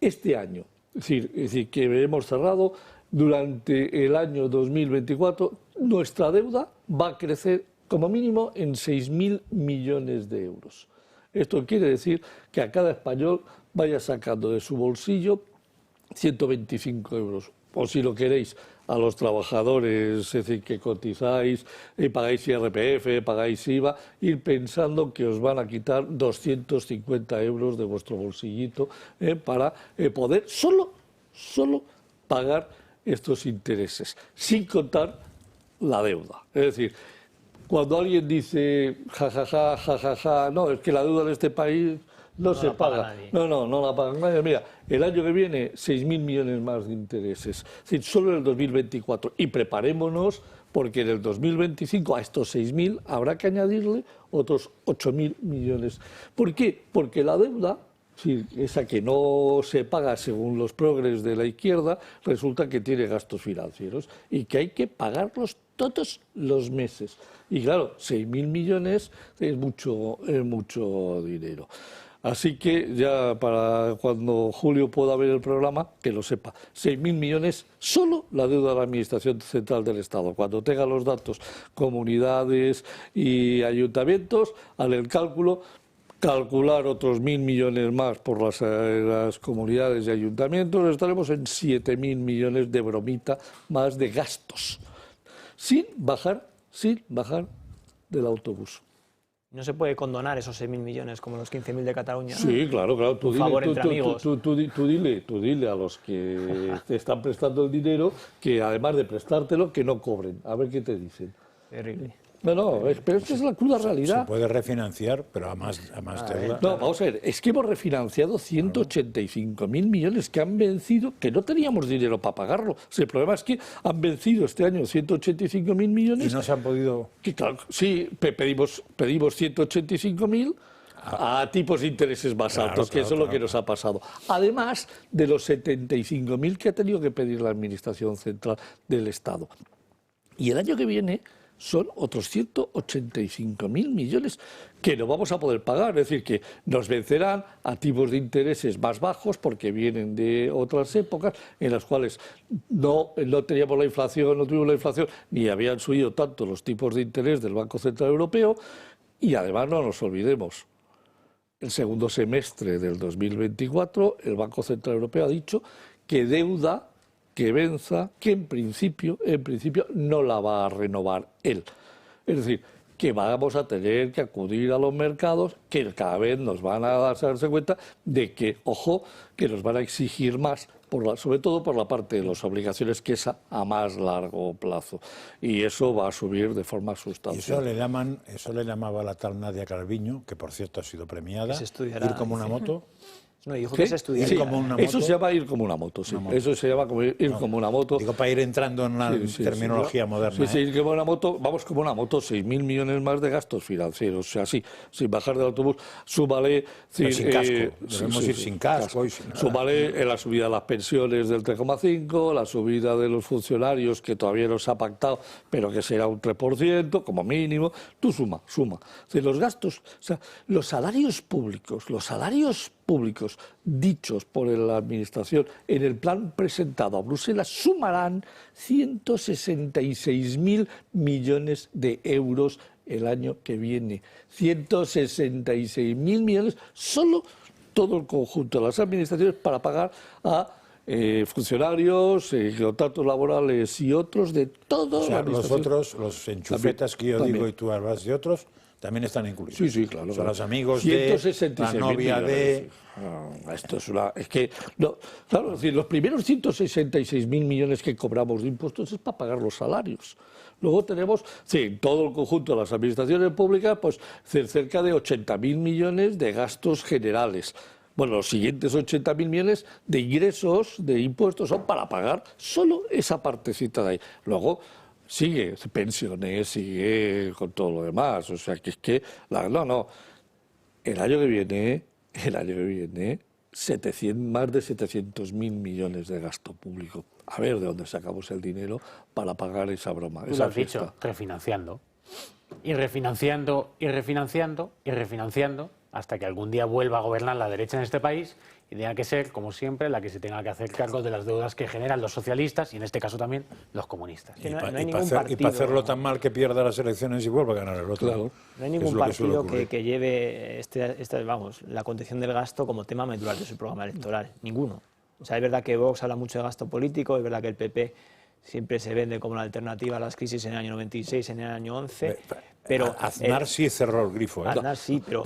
Speaker 5: este año, es decir, que hemos cerrado, durante el año 2024, nuestra deuda va a crecer como mínimo en 6.000 millones de euros. Esto quiere decir que a cada español vaya sacando de su bolsillo 125 euros. O si lo queréis, a los trabajadores, es decir, que cotizáis, pagáis IRPF, pagáis IVA, ir pensando que os van a quitar 250 euros de vuestro bolsillito para poder solo pagar estos intereses, sin contar la deuda. Es decir, cuando alguien dice, jajaja, no, es que la deuda en este país no se paga. No la paga nadie. Mira, el año que viene 6.000 millones más de intereses, es decir, solo en el 2024. Y preparémonos porque en el 2025 a estos 6.000 habrá que añadirle otros 8.000 millones. ¿Por qué? Porque la deuda, esa que no se paga según los progres de la izquierda, resulta que tiene gastos financieros y que hay que pagarlos todos los meses. Y claro, 6.000 millones es mucho dinero. Así que ya para cuando Julio pueda ver el programa, que lo sepa, 6.000 millones solo la deuda de la Administración Central del Estado. Cuando tenga los datos comunidades y ayuntamientos, haré el cálculo, calcular otros 1.000 millones más por las comunidades y ayuntamientos, estaremos en 7.000 millones de bromita más de gastos, sin bajar del autobus.
Speaker 7: ¿No se puede condonar esos 6.000 millones como los 15.000 de Cataluña?
Speaker 5: Sí, claro. Tú dile a los que te están prestando el dinero que además de prestártelo, que no cobren. A ver qué te dicen.
Speaker 7: Terrible.
Speaker 5: Pero esta es la cruda realidad.
Speaker 4: Se puede refinanciar, pero a más deuda.
Speaker 5: No, vamos a ver, es que hemos refinanciado 185.000 millones que han vencido, que no teníamos dinero para pagarlo. O sea, el problema es que han vencido este año 185.000 millones.
Speaker 4: Y no se han podido...
Speaker 5: Que, claro, sí, pedimos 185.000 a tipos de intereses más altos, que eso es lo que nos ha pasado. Además de los 75.000 que ha tenido que pedir la Administración Central del Estado. Y el año que viene son otros 185.000 millones que no vamos a poder pagar, es decir, que nos vencerán a tipos de intereses más bajos porque vienen de otras épocas en las cuales no teníamos la inflación, no tuvimos la inflación, ni habían subido tanto los tipos de interés del Banco Central Europeo, y además no nos olvidemos, el segundo semestre del 2024 el Banco Central Europeo ha dicho que deuda que venza, que en principio no la va a renovar él. Es decir, que vamos a tener que acudir a los mercados, que cada vez nos van a darse cuenta de que, ojo, que nos van a exigir más, sobre todo por la parte de las obligaciones, que es a más largo plazo. Y eso va a subir de forma sustancial.
Speaker 4: Eso le llamaba la tal Nadia Calviño, que por cierto ha sido premiada, ir como una moto.
Speaker 7: No, dijo que se estudiara.
Speaker 5: Sí, eso se llama ir como una moto, sí. Eso se llama ir como una moto.
Speaker 4: Digo, para ir entrando en la terminología moderna.
Speaker 5: Sí, ir como una moto, vamos como una moto, 6.000 millones más de gastos financieros. O sea, sí, sin bajar del autobús, súmale...
Speaker 4: sin casco, debemos ir sin casco.
Speaker 5: Súmale la subida de las pensiones del 3,5, la subida de los funcionarios, que todavía no se ha pactado, pero que será un 3%, como mínimo. Tú suma. Los gastos, o sea, los salarios públicos públicos dichos por la Administración en el plan presentado a Bruselas sumarán 166.000 millones de euros el año que viene. 166.000 millones, solo todo el conjunto de las administraciones para pagar a funcionarios, contratos laborales y otros de todo.
Speaker 4: O sea, los otros, los enchufetas que yo digo y tú hablas de otros, también están incluidos.
Speaker 5: Sí, sí, claro.
Speaker 4: Son los amigos de, la novia de...
Speaker 5: Esto es una... Es que, no, claro, es decir, los primeros 166.000 millones que cobramos de impuestos es para pagar los salarios. Luego tenemos, sí, todo el conjunto de las administraciones públicas, pues cerca de 80.000 millones de gastos generales. Bueno, los siguientes 80.000 millones de ingresos, de impuestos, son para pagar solo esa partecita de ahí. Luego sigue pensiones, sigue con todo lo demás. O sea, que es que... El año que viene, más de 700.000 millones de gasto público. A ver de dónde sacamos el dinero para pagar esa broma.
Speaker 6: Tú lo has dicho, refinanciando. Y refinanciando, y refinanciando, y refinanciando, hasta que algún día vuelva a gobernar la derecha en este país y tenga que ser, como siempre, la que se tenga que hacer cargo de las deudas que generan los socialistas y, en este caso, también los comunistas.
Speaker 4: Y para hacerlo tan mal que pierda las elecciones y vuelva a ganar el otro.
Speaker 7: Claro. No hay ningún partido que lleve la contención del gasto como tema medular de su programa electoral. Ninguno. O sea, es verdad que Vox habla mucho de gasto político, es verdad que el PP siempre se vende como la alternativa a las crisis en el año 96, en el año 11... Pero
Speaker 4: Aznar sí cerró el grifo.
Speaker 7: Aznar sí, pero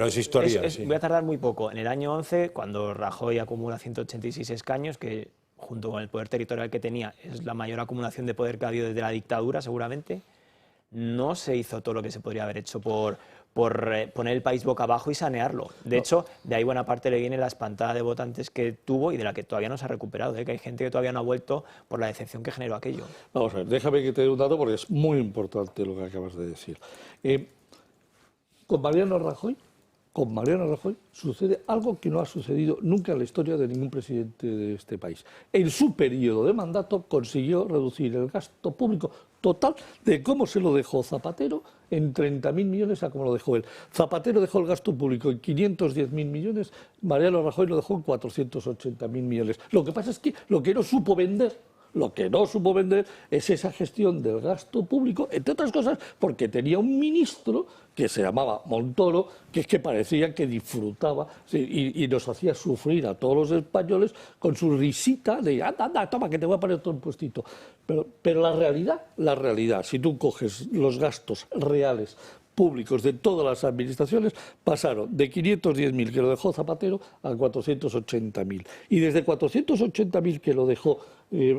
Speaker 4: es historia. Sí.
Speaker 7: Voy a tardar muy poco. En el año 11, cuando Rajoy acumula 186 escaños, que junto con el poder territorial que tenía es la mayor acumulación de poder que ha habido desde la dictadura, seguramente, no se hizo todo lo que se podría haber hecho por poner el país boca abajo y sanearlo. De hecho, de ahí buena parte le viene la espantada de votantes que tuvo y de la que todavía no se ha recuperado, que hay gente que todavía no ha vuelto por la decepción que generó aquello.
Speaker 5: Vamos a ver, déjame que te dé un dato porque es muy importante lo que acabas de decir. Con Mariano Rajoy sucede algo que no ha sucedido nunca en la historia de ningún presidente de este país. En su periodo de mandato consiguió reducir el gasto público total de cómo se lo dejó Zapatero en 30.000 millones a cómo lo dejó él. Zapatero dejó el gasto público en 510.000 millones, Mariano Rajoy lo dejó en 480.000 millones. Lo que pasa es que lo que no supo vender es esa gestión del gasto público, entre otras cosas porque tenía un ministro que se llamaba Montoro, que es que parecía que disfrutaba y nos hacía sufrir a todos los españoles con su risita de anda, toma, que te voy a poner todo un puestito. Pero la realidad, si tú coges los gastos reales públicos de todas las administraciones, pasaron de 510.000 que lo dejó Zapatero a 480.000. Y desde 480.000 que lo dejó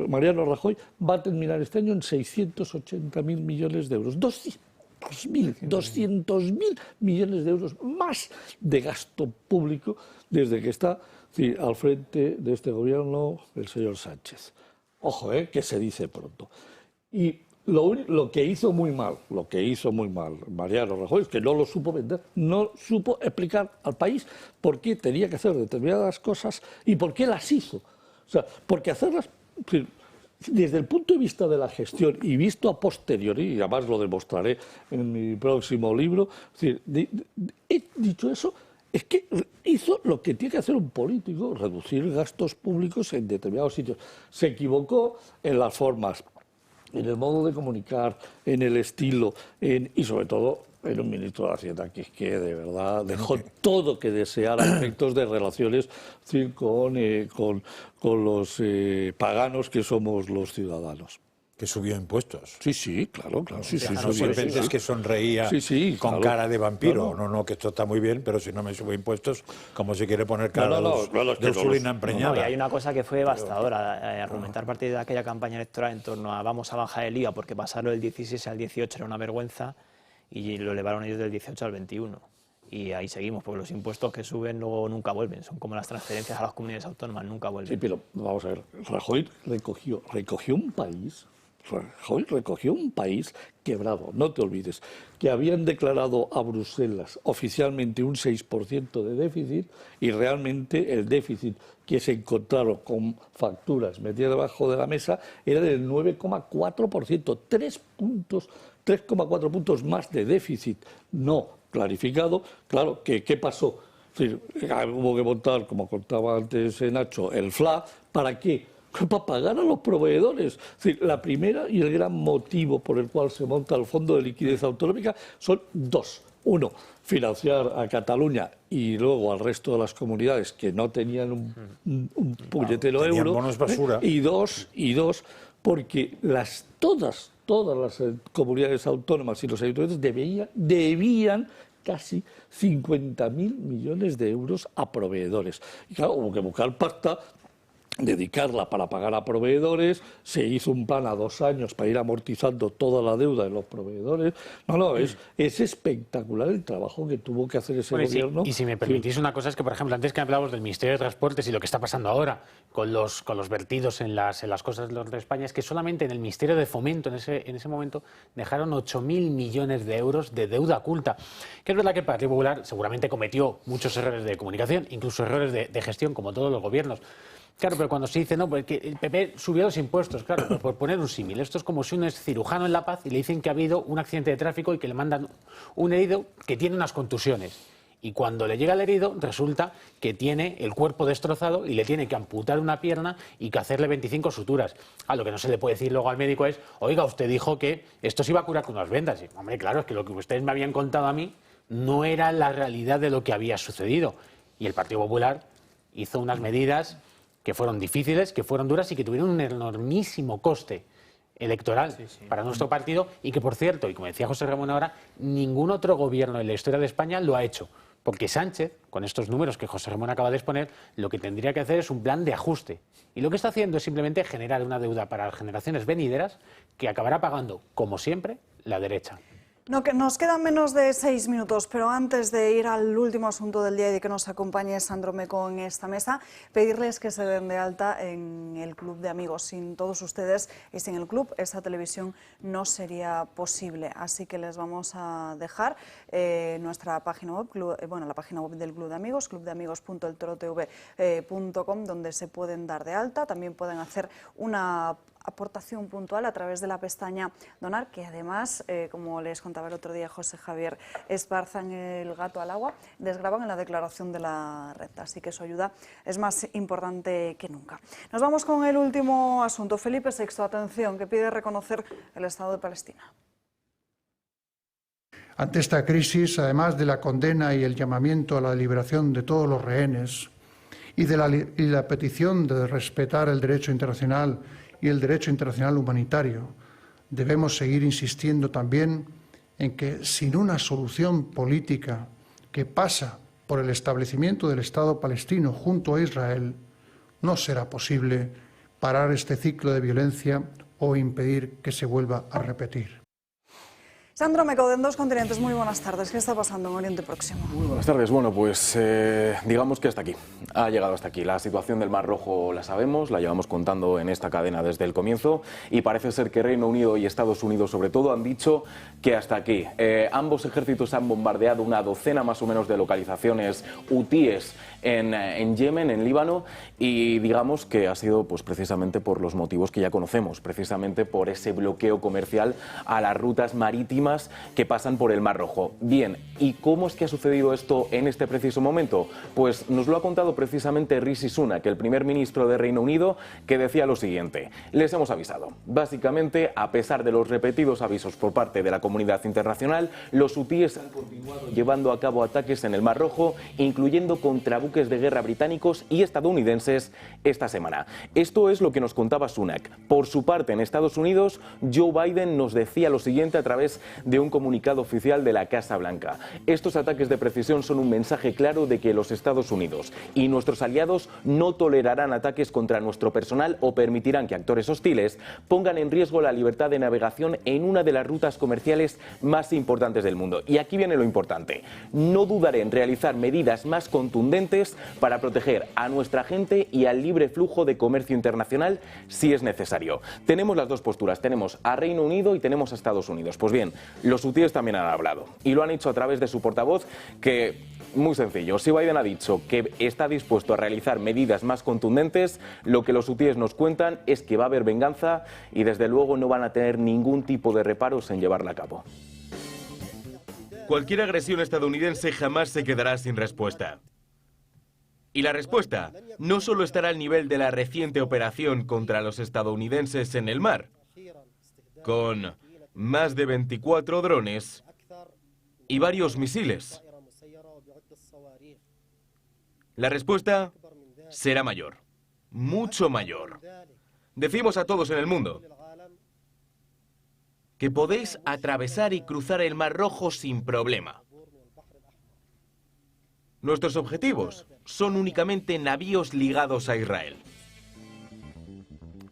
Speaker 5: Mariano Rajoy, va a terminar este año en 680.000 millones de euros. 200.000 millones de euros más de gasto público desde que está al frente de este gobierno el señor Sánchez. Ojo, que se dice pronto. Y lo que hizo muy mal Mariano Rajoy es que no lo supo vender, no supo explicar al país por qué tenía que hacer determinadas cosas y por qué las hizo. O sea, porque hacerlas... Desde el punto de vista de la gestión y visto a posteriori, y además lo demostraré en mi próximo libro, he dicho eso, es que hizo lo que tiene que hacer un político, reducir gastos públicos en determinados sitios. Se equivocó en las formas, en el modo de comunicar, en el estilo, y sobre todo en un ministro de Hacienda que de verdad dejó todo que desear a efectos de relaciones con los paganos que somos los ciudadanos.
Speaker 4: Que subió impuestos.
Speaker 5: Sí, claro. Sí,
Speaker 4: es que sonreía con cara de vampiro. No, que esto está muy bien, pero si no me sube impuestos, como se quiere poner cara de Ursulina empreñada.
Speaker 7: Y hay una cosa que fue devastadora, argumentar parte de aquella campaña electoral en torno a vamos a bajar el IVA porque pasarlo del 16 al 18 era una vergüenza y lo elevaron ellos del 18 al 21. Y ahí seguimos, porque los impuestos que suben luego nunca vuelven, son como las transferencias a las comunidades autónomas, nunca vuelven.
Speaker 5: Sí, pero vamos a ver, Rajoy recogió un país quebrado, no te olvides, que habían declarado a Bruselas oficialmente un 6% de déficit y realmente el déficit que se encontraron con facturas metidas debajo de la mesa era del 9,4%, 3,4 puntos más de déficit no clarificado. Claro, ¿qué pasó? Es decir, hubo que montar, como contaba antes Nacho, el FLA. ¿Para qué? Para pagar a los proveedores. Es decir, la primera y el gran motivo por el cual se monta el Fondo de Liquidez Autonómica son dos. Uno, financiar a Cataluña y luego al resto de las comunidades que no tenían un puñetero euro.
Speaker 4: Bonos basura.
Speaker 5: Y dos, porque todas las comunidades autónomas y los ayuntamientos debían casi 50.000 millones de euros a proveedores. Y claro, hubo que buscar pasta, dedicarla para pagar a proveedores, se hizo un plan a 2 años para ir amortizando toda la deuda de los proveedores. Es espectacular el trabajo que tuvo que hacer ese gobierno.
Speaker 6: Y si me permitís una cosa, es que, por ejemplo, antes que hablábamos del Ministerio de Transportes y lo que está pasando ahora con los vertidos en las costas del norte de España, es que solamente en el Ministerio de Fomento, en ese momento, dejaron 8.000 millones de euros de deuda oculta. Que es verdad que el Partido Popular seguramente cometió muchos errores de comunicación, incluso errores de gestión, como todos los gobiernos. Claro, pero cuando se dice, no, porque el PP subió los impuestos, claro, pues por poner un símil, esto es como si uno es cirujano en La Paz y le dicen que ha habido un accidente de tráfico y que le mandan un herido que tiene unas contusiones. Y cuando le llega el herido, resulta que tiene el cuerpo destrozado y le tiene que amputar una pierna y que hacerle 25 suturas. Lo que no se le puede decir luego al médico es, oiga, usted dijo que esto se iba a curar con unas vendas. Y, hombre, claro, es que lo que ustedes me habían contado a mí no era la realidad de lo que había sucedido. Y el Partido Popular hizo unas medidas que fueron difíciles, que fueron duras y que tuvieron un enormísimo coste electoral para nuestro partido y que, por cierto, y como decía José Ramón ahora, ningún otro gobierno en la historia de España lo ha hecho. Porque Sánchez, con estos números que José Ramón acaba de exponer, lo que tendría que hacer es un plan de ajuste. Y lo que está haciendo es simplemente generar una deuda para las generaciones venideras que acabará pagando, como siempre, la derecha.
Speaker 1: No, que nos quedan menos de 6 minutos, pero antes de ir al último asunto del día y de que nos acompañe Sandro Meco en esta mesa, pedirles que se den de alta en el Club de Amigos. Sin todos ustedes y sin el club, esta televisión no sería posible. Así que les vamos a dejar nuestra página web, la página web del Club de Amigos, clubdeamigos.eltorotv.com, donde se pueden dar de alta. También pueden hacer una aportación puntual a través de la pestaña Donar, que además, como les contaba el otro día José Javier, esparzan el gato al agua, desgravan en la declaración de la renta, así que su ayuda es más importante que nunca. Nos vamos con el último asunto. Felipe VI, atención, que pide reconocer el Estado de Palestina.
Speaker 17: Ante esta crisis, además de la condena y el llamamiento a la liberación de todos los rehenes y la petición de respetar el derecho internacional y el derecho internacional humanitario, debemos seguir insistiendo también en que sin una solución política que pasa por el establecimiento del Estado palestino junto a Israel, no será posible parar este ciclo de violencia o impedir que se vuelva a repetir.
Speaker 1: Sandro Meco, de En Dos Continentes, muy buenas tardes. ¿Qué está pasando en Oriente Próximo?
Speaker 18: Muy buenas tardes. Bueno, pues digamos que hasta aquí. Ha llegado hasta aquí. La situación del Mar Rojo la sabemos, la llevamos contando en esta cadena desde el comienzo y parece ser que Reino Unido y Estados Unidos sobre todo han dicho que hasta aquí. Ambos ejércitos han bombardeado una docena más o menos de localizaciones hutíes en Yemen, en Líbano, y digamos que ha sido pues precisamente por los motivos que ya conocemos, precisamente por ese bloqueo comercial a las rutas marítimas que pasan por el Mar Rojo. Bien, ¿y cómo es que ha sucedido esto en este preciso momento? Pues nos lo ha contado precisamente Rishi Sunak, el primer ministro de Reino Unido, que decía lo siguiente: les hemos avisado. Básicamente, a pesar de los repetidos avisos por parte de la comunidad internacional, los hutíes han continuado llevando a cabo ataques en el Mar Rojo, incluyendo contra buques de guerra británicos y estadounidenses esta semana. Esto es lo que nos contaba Sunak. Por su parte, en Estados Unidos, Joe Biden nos decía lo siguiente a través de un comunicado oficial de la Casa Blanca. Estos ataques de precisión son un mensaje claro de que los Estados Unidos y nuestros aliados no tolerarán ataques contra nuestro personal o permitirán que actores hostiles pongan en riesgo la libertad de navegación en una de las rutas comerciales más importantes del mundo. Y aquí viene lo importante. No dudaré en realizar medidas más contundentes para proteger a nuestra gente y al libre flujo de comercio internacional si es necesario. Tenemos las dos posturas, tenemos a Reino Unido y tenemos a Estados Unidos. Pues bien, los hutíes también han hablado y lo han hecho a través de su portavoz, que, muy sencillo, si Biden ha dicho que está dispuesto a realizar medidas más contundentes, lo que los hutíes nos cuentan es que va a haber venganza y desde luego no van a tener ningún tipo de reparos en llevarla a cabo.
Speaker 9: Cualquier agresión estadounidense jamás se quedará sin respuesta. Y la respuesta no solo estará al nivel de la reciente operación contra los estadounidenses en el mar, con más de 24 drones y varios misiles. La respuesta será mayor, mucho mayor. Decimos a todos en el mundo que podéis atravesar y cruzar el Mar Rojo sin problema. Nuestros objetivos son únicamente navíos ligados a Israel.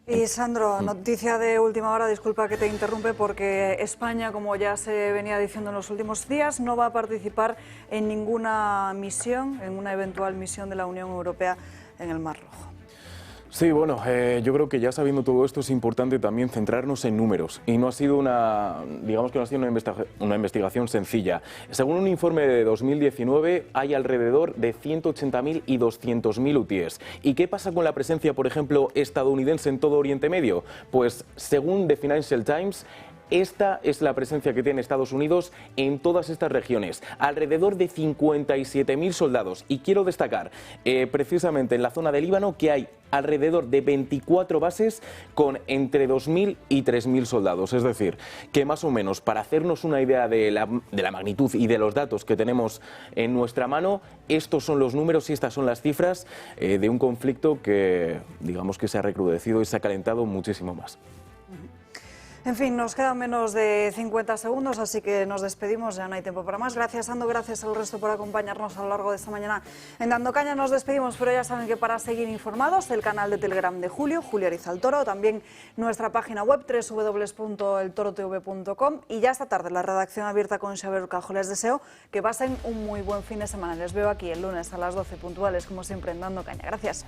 Speaker 1: Y Sandro, noticia de última hora, disculpa que te interrumpe, porque España, como ya se venía diciendo en los últimos días, no va a participar en ninguna misión, en una eventual misión de la Unión Europea en el Mar Rojo.
Speaker 18: Sí, bueno, yo creo que ya sabiendo todo esto es importante también centrarnos en números y no ha sido digamos que no ha sido una investigación sencilla. Según un informe de 2019 hay alrededor de 180.000 y 200.000 UTIs. ¿Y qué pasa con la presencia, por ejemplo, estadounidense en todo Oriente Medio? Pues según The Financial Times, esta es la presencia que tiene Estados Unidos en todas estas regiones, alrededor de 57.000 soldados. Y quiero destacar precisamente en la zona del Líbano que hay alrededor de 24 bases con entre 2.000 y 3.000 soldados. Es decir, que más o menos para hacernos una idea de la magnitud y de los datos que tenemos en nuestra mano, estos son los números y estas son las cifras de un conflicto que digamos que se ha recrudecido y se ha calentado muchísimo más.
Speaker 1: En fin, nos quedan menos de 50 segundos, así que nos despedimos, ya no hay tiempo para más. Gracias, Ando, gracias al resto por acompañarnos a lo largo de esta mañana en Dando Caña. Nos despedimos, pero ya saben que para seguir informados, el canal de Telegram de Julio Ariza el Toro, también nuestra página web www.eltorotv.com y ya esta tarde la redacción abierta con Xavier Urcajo. Les deseo que pasen un muy buen fin de semana. Les veo aquí el lunes a las 12 puntuales, como siempre, en Dando Caña. Gracias.